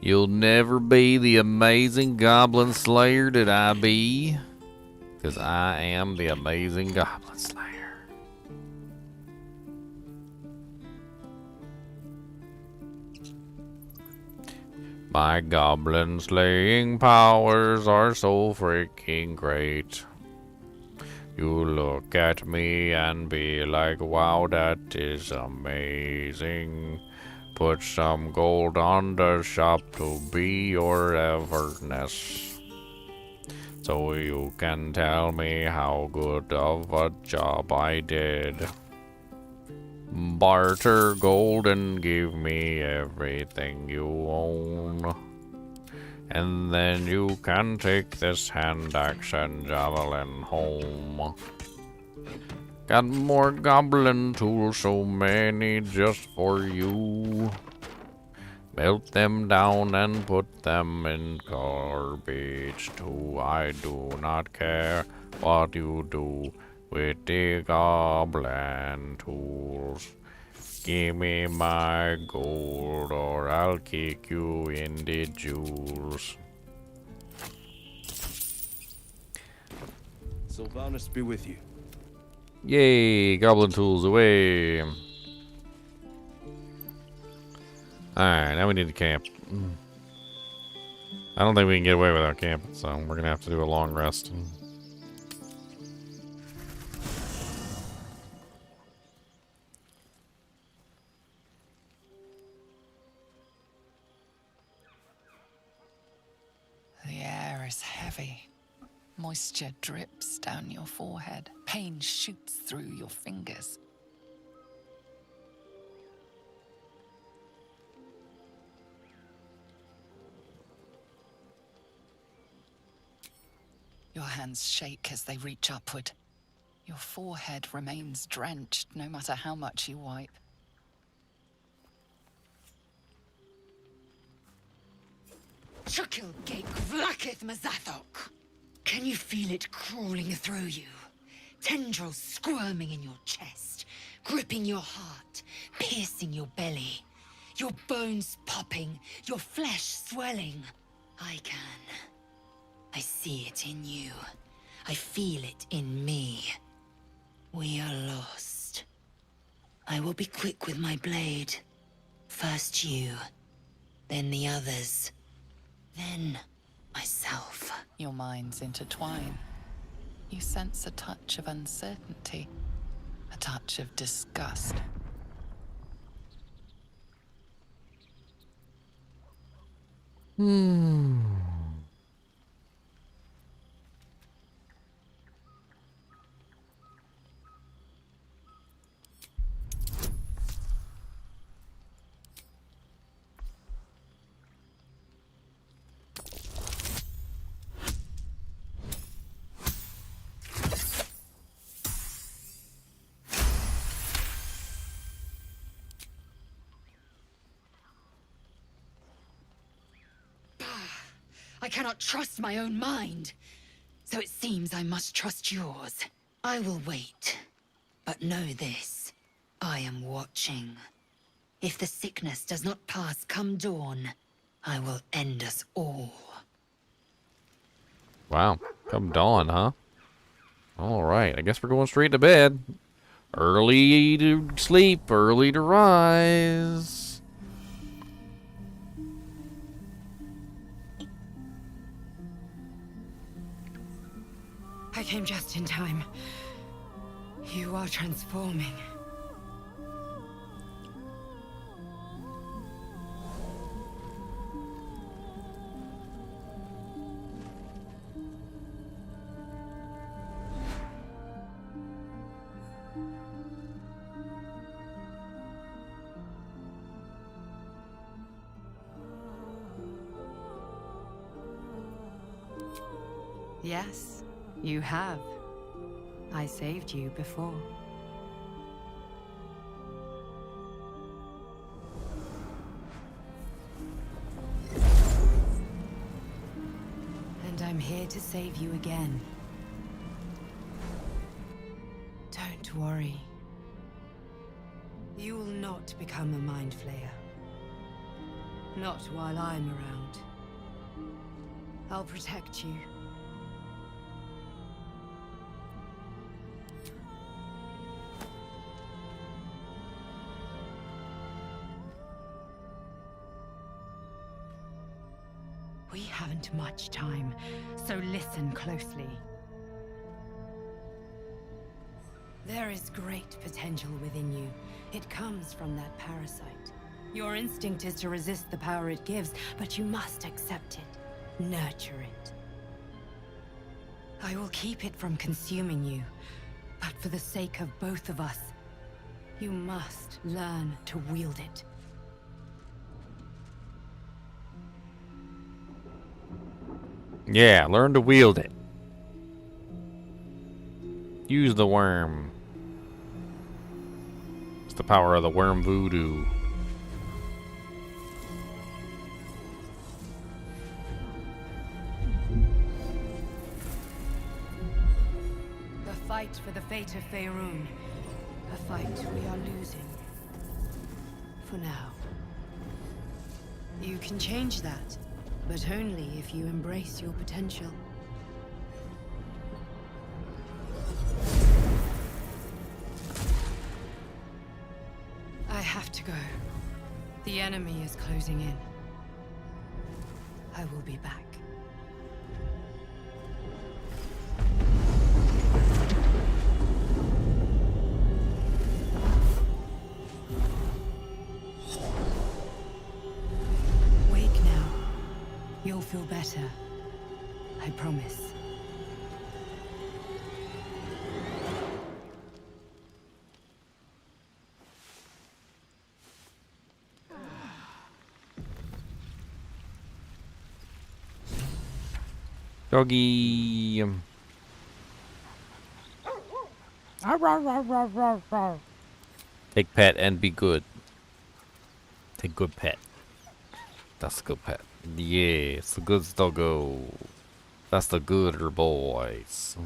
You'll never be the amazing goblin slayer that I be, because I am the amazing goblin slayer. My goblin slaying powers are so freaking great. You look at me and be like, wow, that is amazing. Put some gold on the shop to be your everness, so you can tell me how good of a job I did. Barter gold and give me everything you own, and then you can take this hand axe and javelin home. Got more goblin tools, so many just for you. Melt them down and put them in garbage too. I do not care what you do with the goblin tools. Give me my gold or I'll kick you in the jewels. Sylvanus be with you. Yay, goblin tools away. Alright, now we need to camp. I don't think we can get away without camping, so we're gonna have to do a long rest. The air is heavy. Moisture drips down your forehead. Pain shoots through your fingers. Your hands shake as they reach upward. Your forehead remains drenched no matter how much you wipe. Chukil Gate Vlakith Mazathok. Can you feel it crawling through you? Tendrils squirming in your chest, gripping your heart, piercing your belly. Your bones popping, your flesh swelling. I can. I see it in you. I feel it in me. We are lost. I will be quick with my blade. First you, then the others, then myself. Your minds intertwine. You sense a touch of uncertainty, a touch of disgust. I cannot trust my own mind. So it seems I must trust yours. I will wait. But know this. I am watching. If the sickness does not pass come dawn, I will end us all. Wow, come dawn, huh? Alright, I guess we're going straight to bed. Early to sleep, early to rise. I came just in time. You are transforming. Yes, you have. I saved you before. And I'm here to save you again. Don't worry. You will not become a mind flayer. Not while I'm around. I'll protect you. We haven't much time, so listen closely. There is great potential within you. It comes from that parasite. Your instinct is to resist the power it gives, but you must accept it. Nurture it. I will keep it from consuming you, but for the sake of both of us, you must learn to wield it. Yeah, learn to wield it. Use the worm. It's the power of the worm voodoo. The fight for the fate of Faerun. A fight we are losing. For now. You can change that, but only if you embrace your potential. I have to go. The enemy is closing in. I will be back. Wake now. You'll feel better. I promise. Doggy. Take pet and be good. Take good pet. That's a good pet. Yeah, it's a good doggo. That's the gooder boys.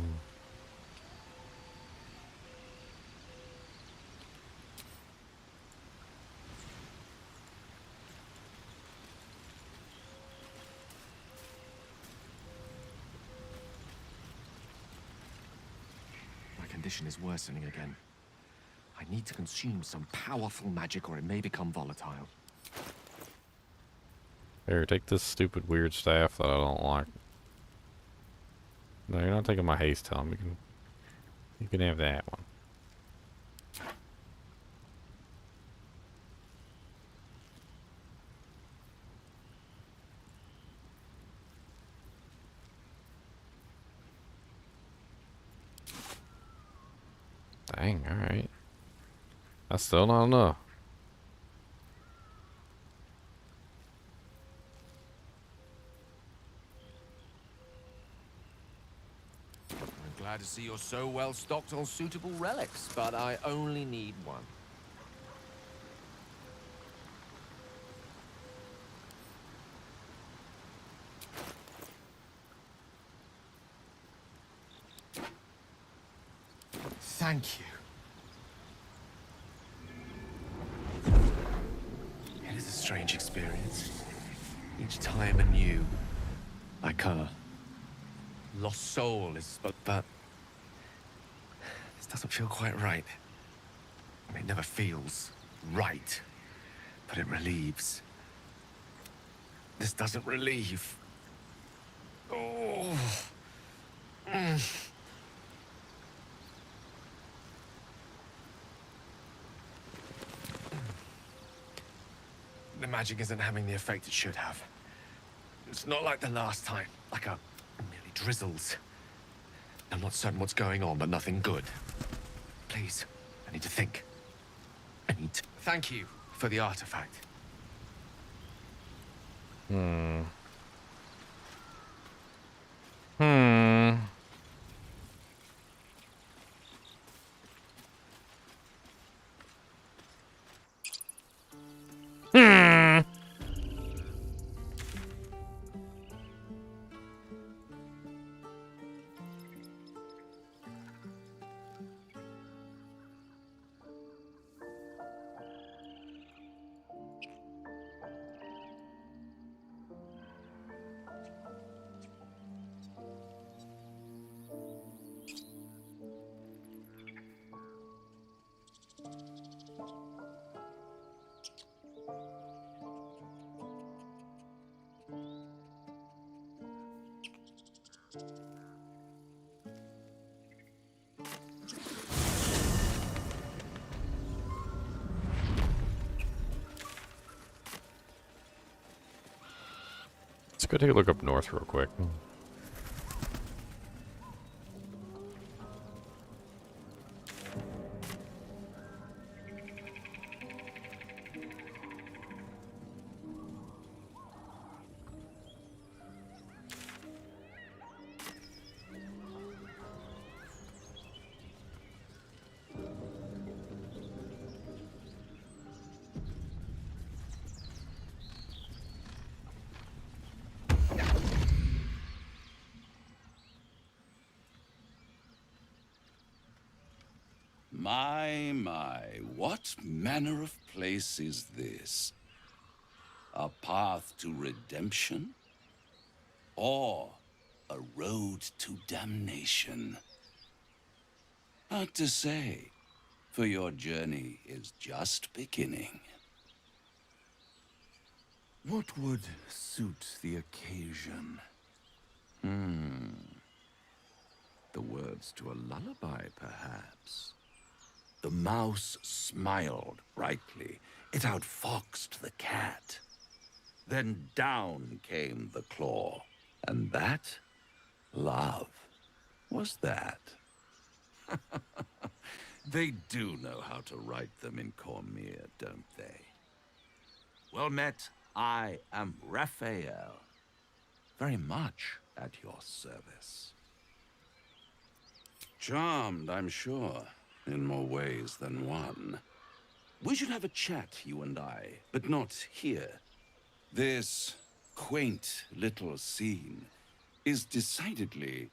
Condition is worsening again. I need to consume some powerful magic or it may become volatile. Here, take this stupid weird staff that I don't like. No, you're not taking my haste helm. You can have that one. Dang, alright. That's still not enough. I'm glad to see you're so well stocked on suitable relics, but I only need one. Thank you. It is a strange experience. Each time anew. Like a lost soul is but this doesn't feel quite right. It never feels right, but it relieves. This doesn't relieve. Oh. The magic isn't having the effect it should have. It's not like the last time, like it merely drizzles. I'm not certain what's going on, but nothing good. Please, I need to think. Thank you for the artifact. Hmm. Let's go take a look up north real quick. My, what manner of place is this? A path to redemption? Or a road to damnation? Hard to say, for your journey is just beginning. What would suit the occasion? The words to a lullaby, perhaps. The mouse smiled brightly. It outfoxed the cat. Then down came the claw. And that? Love. Was that? They do know how to write them in Cormier, don't they? Well met, I am Raphael. Very much at your service. Charmed, I'm sure. In more ways than one. We should have a chat, you and I, but not here. This quaint little scene is decidedly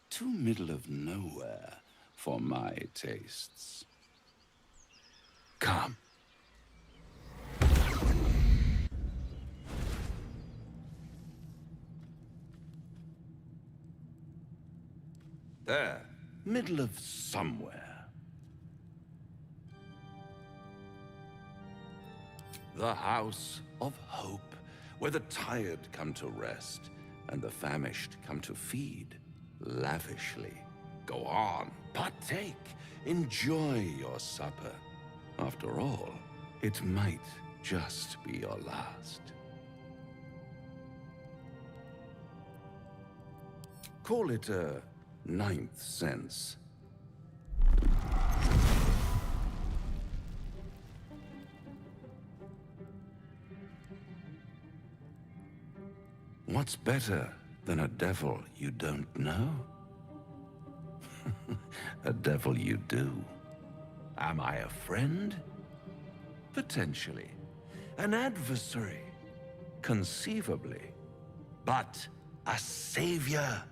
too middle of nowhere for my tastes. Come. There, middle of somewhere. The House of Hope, where the tired come to rest and the famished come to feed lavishly. Go on, partake, enjoy your supper. After all, it might just be your last. Call it a ninth sense. What's better than a devil you don't know? A devil you do. Am I a friend? Potentially. An adversary? Conceivably. But a savior?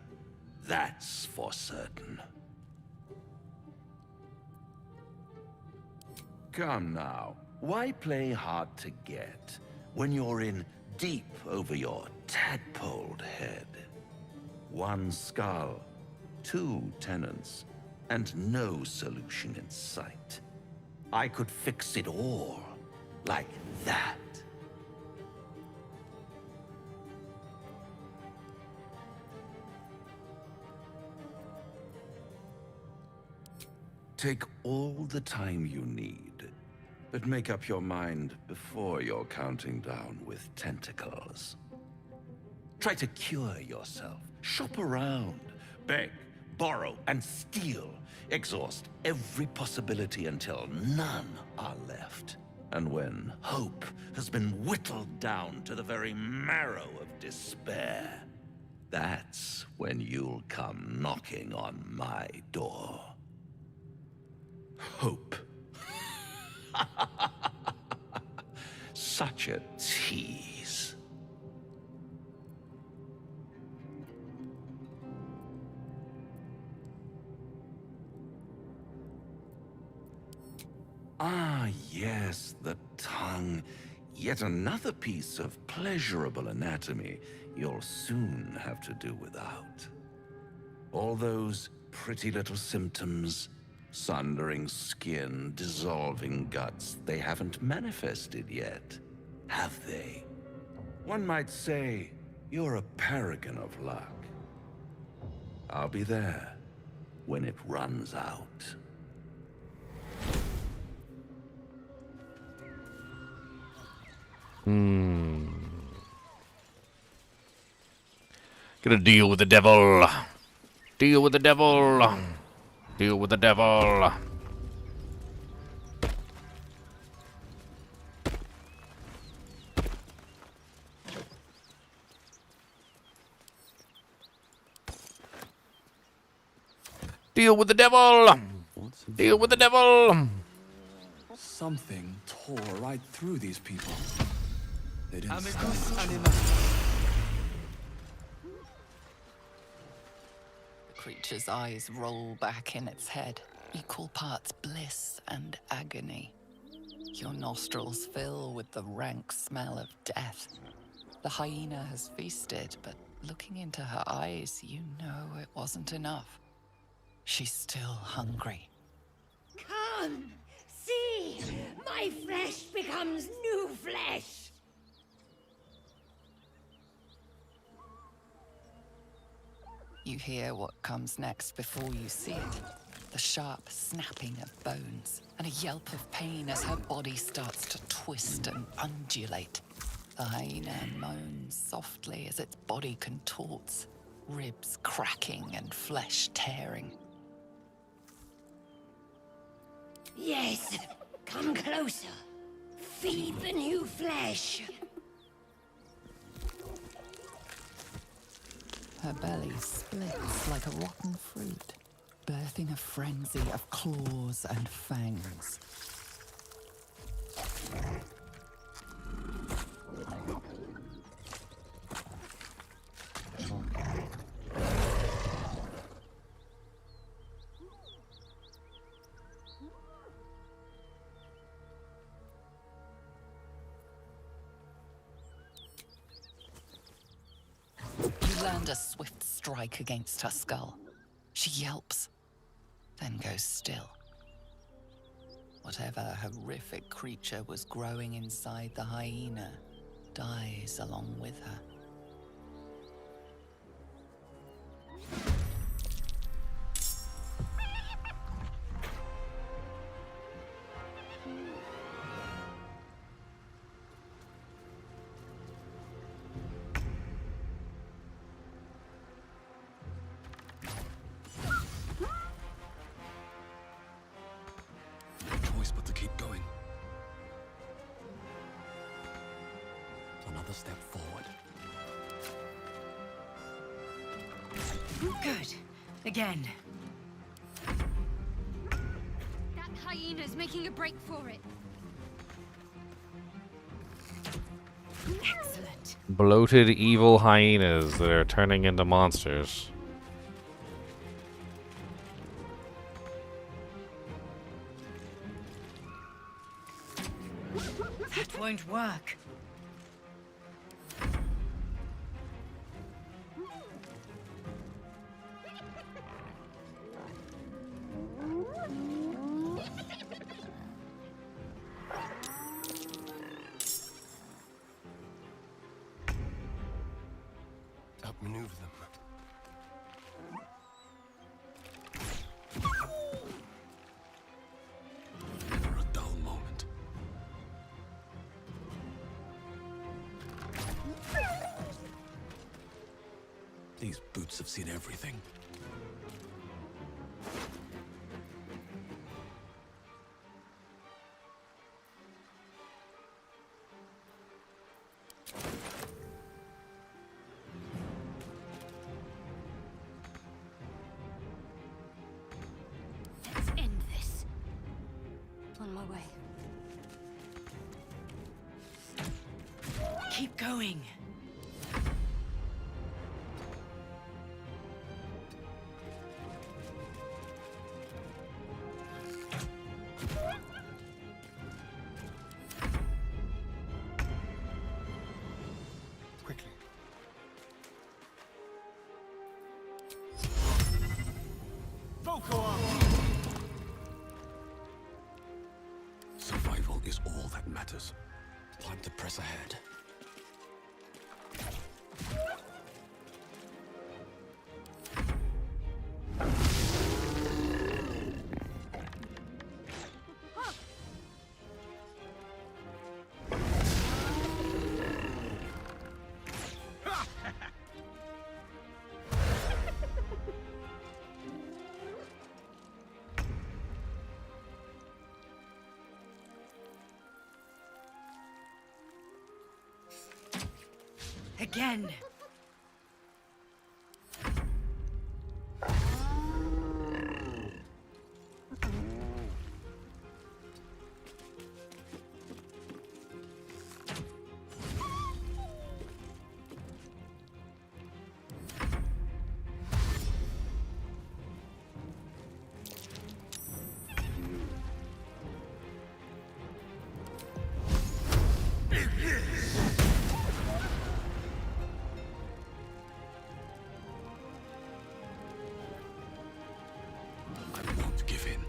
That's for certain. Come now, why play hard to get when you're in deep over your tadpoled head? One skull, two tenants, and no solution in sight. I could fix it all, like that. Take all the time you need, but make up your mind before you're counting down with tentacles. Try to cure yourself. Shop around. Beg, borrow, and steal. Exhaust every possibility until none are left. And when hope has been whittled down to the very marrow of despair, that's when you'll come knocking on my door. Hope. Such a tease. Ah, yes, the tongue. Yet another piece of pleasurable anatomy you'll soon have to do without. All those pretty little symptoms, sundering skin, dissolving guts, they haven't manifested yet, have they? One might say you're a paragon of luck. I'll be there when it runs out. Gonna deal with the devil. Deal with the devil. Deal with the devil. Deal with the devil! Deal with the devil! Something tore right through these people. They didn't Amicus stand a anima. chance. The creature's eyes roll back in its head, equal parts bliss and agony. Your nostrils fill with the rank smell of death. The hyena has feasted, but looking into her eyes, you know it wasn't enough. She's still hungry. Come, see, my flesh becomes new flesh. You hear what comes next before you see it. The sharp snapping of bones, and a yelp of pain as her body starts to twist and undulate. The hyena moans softly as its body contorts, ribs cracking and flesh tearing. Yes, come closer. Feed the new flesh. Her belly splits like a rotten fruit, birthing a frenzy of claws and fangs. You land a swift strike against her skull. She yelps, then goes still. Whatever horrific creature was growing inside the hyena dies along with her. Choice but to keep going. Another step forward. Good. Again. That hyena's making a break for it. Excellent. Bloated evil hyenas that are turning into monsters. That won't work. Outmaneuver them. Never a dull moment. These boots have seen everything. Let's end this. On my way. Keep going. Quickly. Survival is all that matters. Time to press ahead. Again. I won't give in.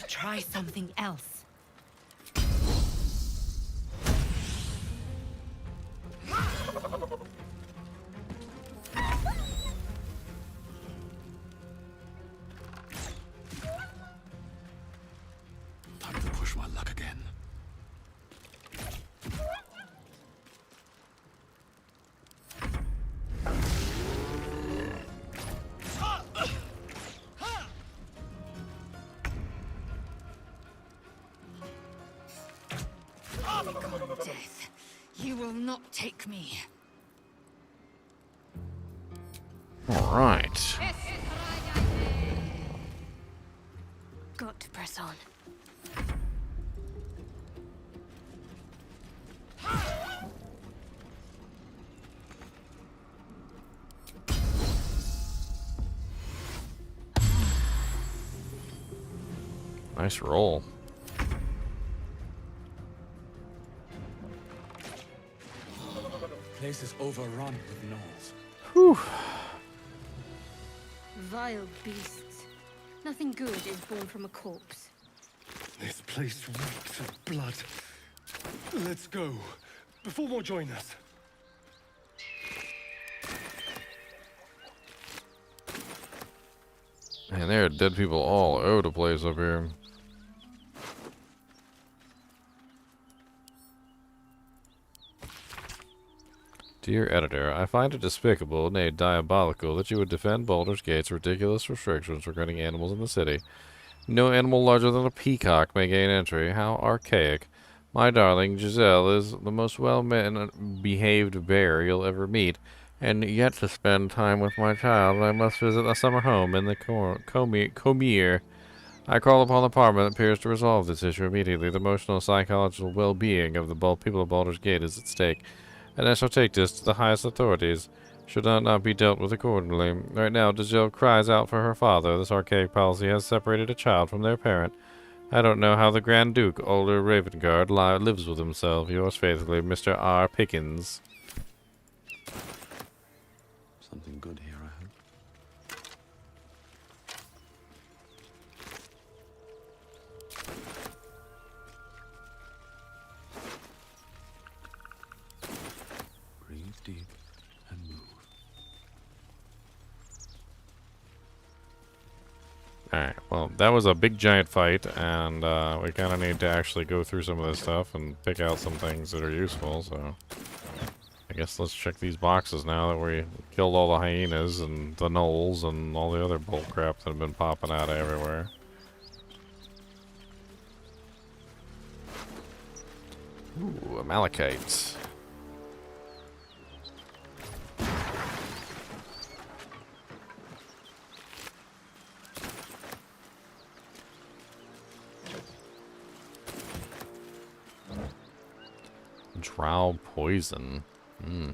Try something else. Time to push my luck again. Begone, death. You will not take me. All right. Got to press on. Nice roll. Place is overrun with gnolls. Whew. Vile beasts. Nothing good is born from a corpse. This place reeks of blood. Let's go, before more join us. Man, there are dead people all over the place up here. Dear editor, I find it despicable, nay diabolical, that you would defend Baldur's Gate's ridiculous restrictions regarding animals in the city. No animal larger than a peacock may gain entry. How archaic. My darling, Giselle is the most well-behaved bear you'll ever meet, and yet to spend time with my child, I must visit a summer home in the Comere. I call upon the Parliament that appears to resolve this issue immediately. The emotional and psychological well-being of the people of Baldur's Gate is at stake, and I shall take this to the highest authorities. Should not be dealt with accordingly. Right now, Giselle cries out for her father. This archaic policy has separated a child from their parent. I don't know how the Grand Duke, Older Ravengard, lives with himself. Yours faithfully, Mr. R. Pickens. Something good here, I hope. Breathe deep and move. Alright, well, that was a big giant fight, and we kind of need to actually go through some of this stuff and pick out some things that are useful, so I guess let's check these boxes now that we killed all the hyenas and the gnolls and all the other bullcrap that have been popping out of everywhere. Ooh, Amalekites. Drow poison. Hmm.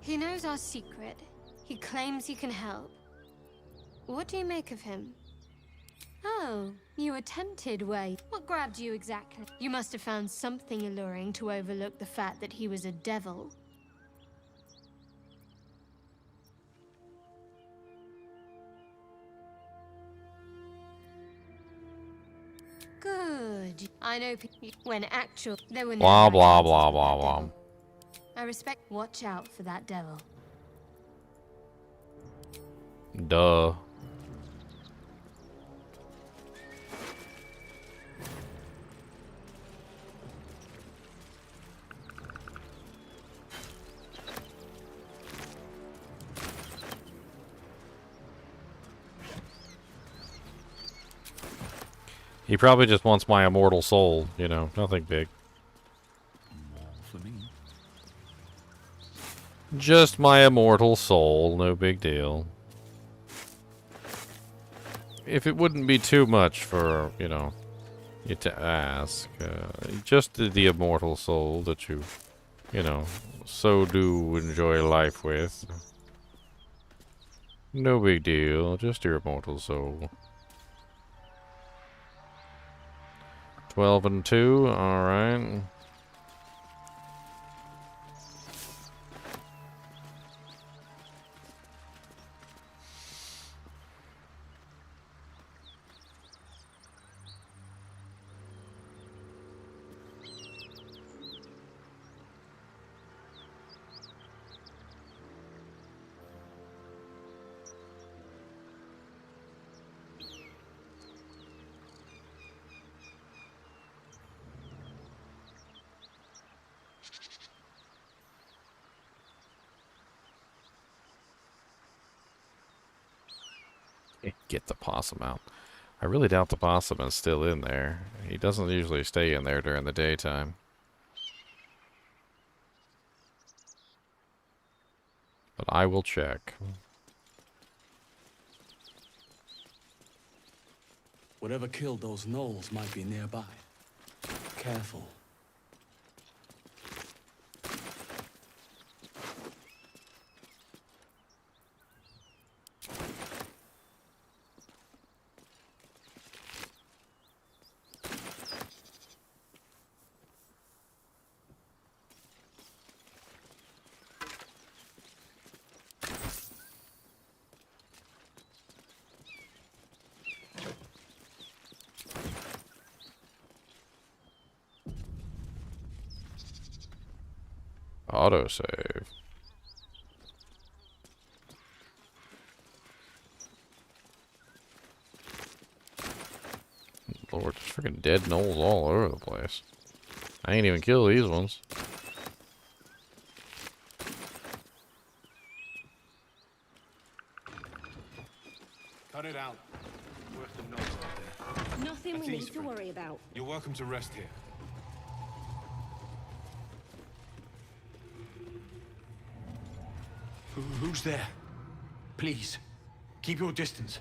He knows our secret. He claims he can help. What do you make of him? Oh, you were tempted, were you? What grabbed you exactly? You must have found something alluring to overlook the fact that he was a devil. Good. I know when actual there were no Blah, right blah, answers blah, with blah, that blah. devil. I respect. Watch out for that devil. Duh. He probably just wants my immortal soul, you know, nothing big. For me. Just my immortal soul, no big deal. If it wouldn't be too much for, you know, you to ask, just the immortal soul that you know, so do enjoy life with. No big deal, just your immortal soul. 12 and 2, alright. Get the possum out. I really doubt the possum is still in there. He doesn't usually stay in there during the daytime. But I will check. Whatever killed those gnolls might be nearby. Careful. Autosave. Lord, there's freaking dead gnolls all over the place. I ain't even killed these ones. Cut it out. Worth the nose out there. Nothing we That's need easy. to worry about. You're welcome to rest here. Who's there? Please, keep your distance.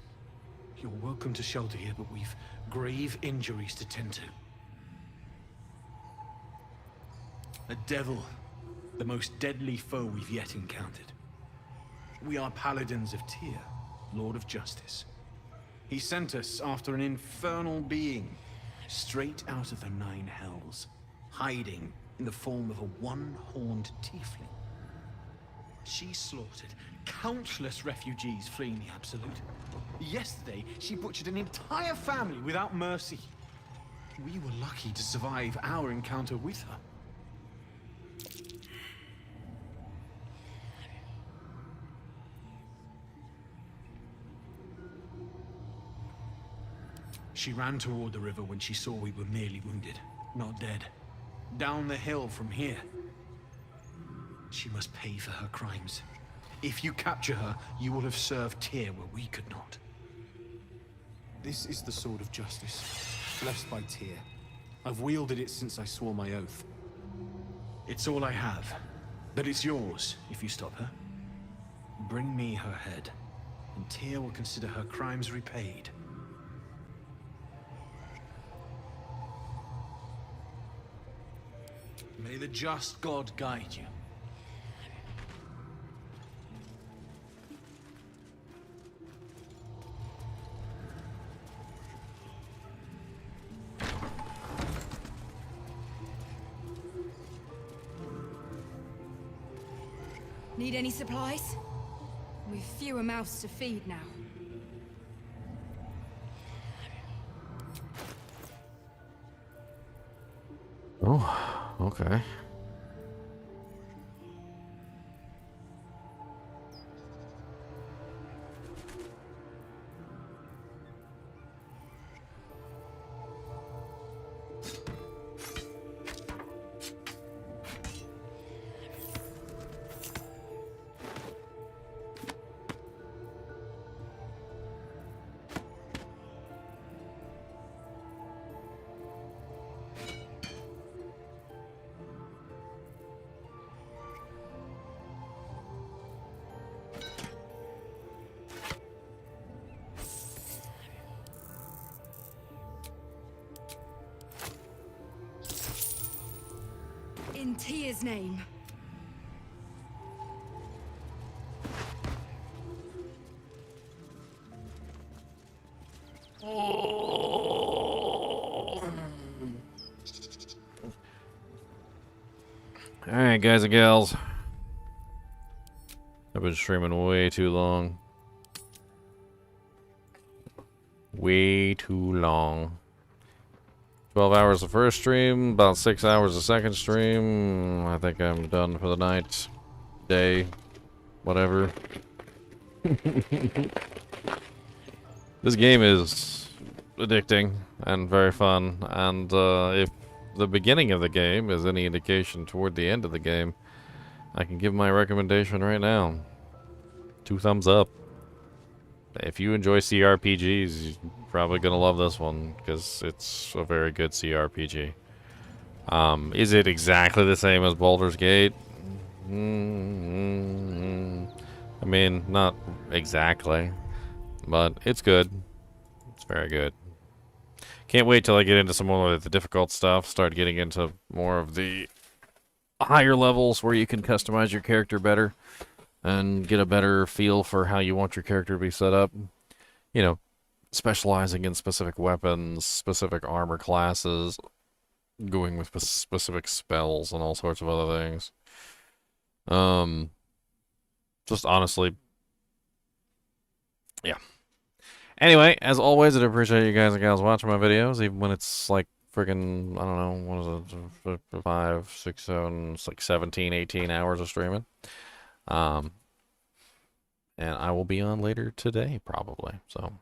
You're welcome to shelter here, but we've grave injuries to tend to. A devil, the most deadly foe we've yet encountered. We are paladins of Tyr, Lord of Justice. He sent us after an infernal being, straight out of the Nine Hells, hiding in the form of a one-horned tiefling. She slaughtered countless refugees fleeing the Absolute. Yesterday, she butchered an entire family without mercy. We were lucky to survive our encounter with her. She ran toward the river when she saw we were merely wounded, not dead. Down the hill from here. She must pay for her crimes. If you capture her, you will have served Tyr where we could not. This is the sword of justice, blessed by Tyr. I've wielded it since I swore my oath. It's all I have, but it's yours if you stop her. Bring me her head, and Tyr will consider her crimes repaid. May the just God guide you. Need any supplies? We've fewer mouths to feed now. Oh, okay. In Tia's name. Alright, guys and gals. I've been streaming way too long. Way too long. 12 hours the first stream, about 6 hours the second stream. I think I'm done for the night, day, whatever. This game is addicting and very fun, and if the beginning of the game is any indication toward the end of the game, I can give my recommendation right now. 2 thumbs up. If you enjoy CRPGs, you're probably gonna love this one, because it's a very good CRPG. Is it exactly the same as Baldur's Gate? I mean, not exactly, but it's good. It's very good. Can't wait till I get into some more of the difficult stuff, start getting into more of the higher levels where you can customize your character better and get a better feel for how you want your character to be set up. You know, specializing in specific weapons, specific armor classes, going with specific spells and all sorts of other things. Just honestly, yeah. Anyway, as always, I appreciate you guys and gals watching my videos, even when it's like friggin', I don't know, what is it, 5, 6, 7, it's like 17, 18 hours of streaming. And I will be on later today, probably. So,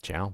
ciao.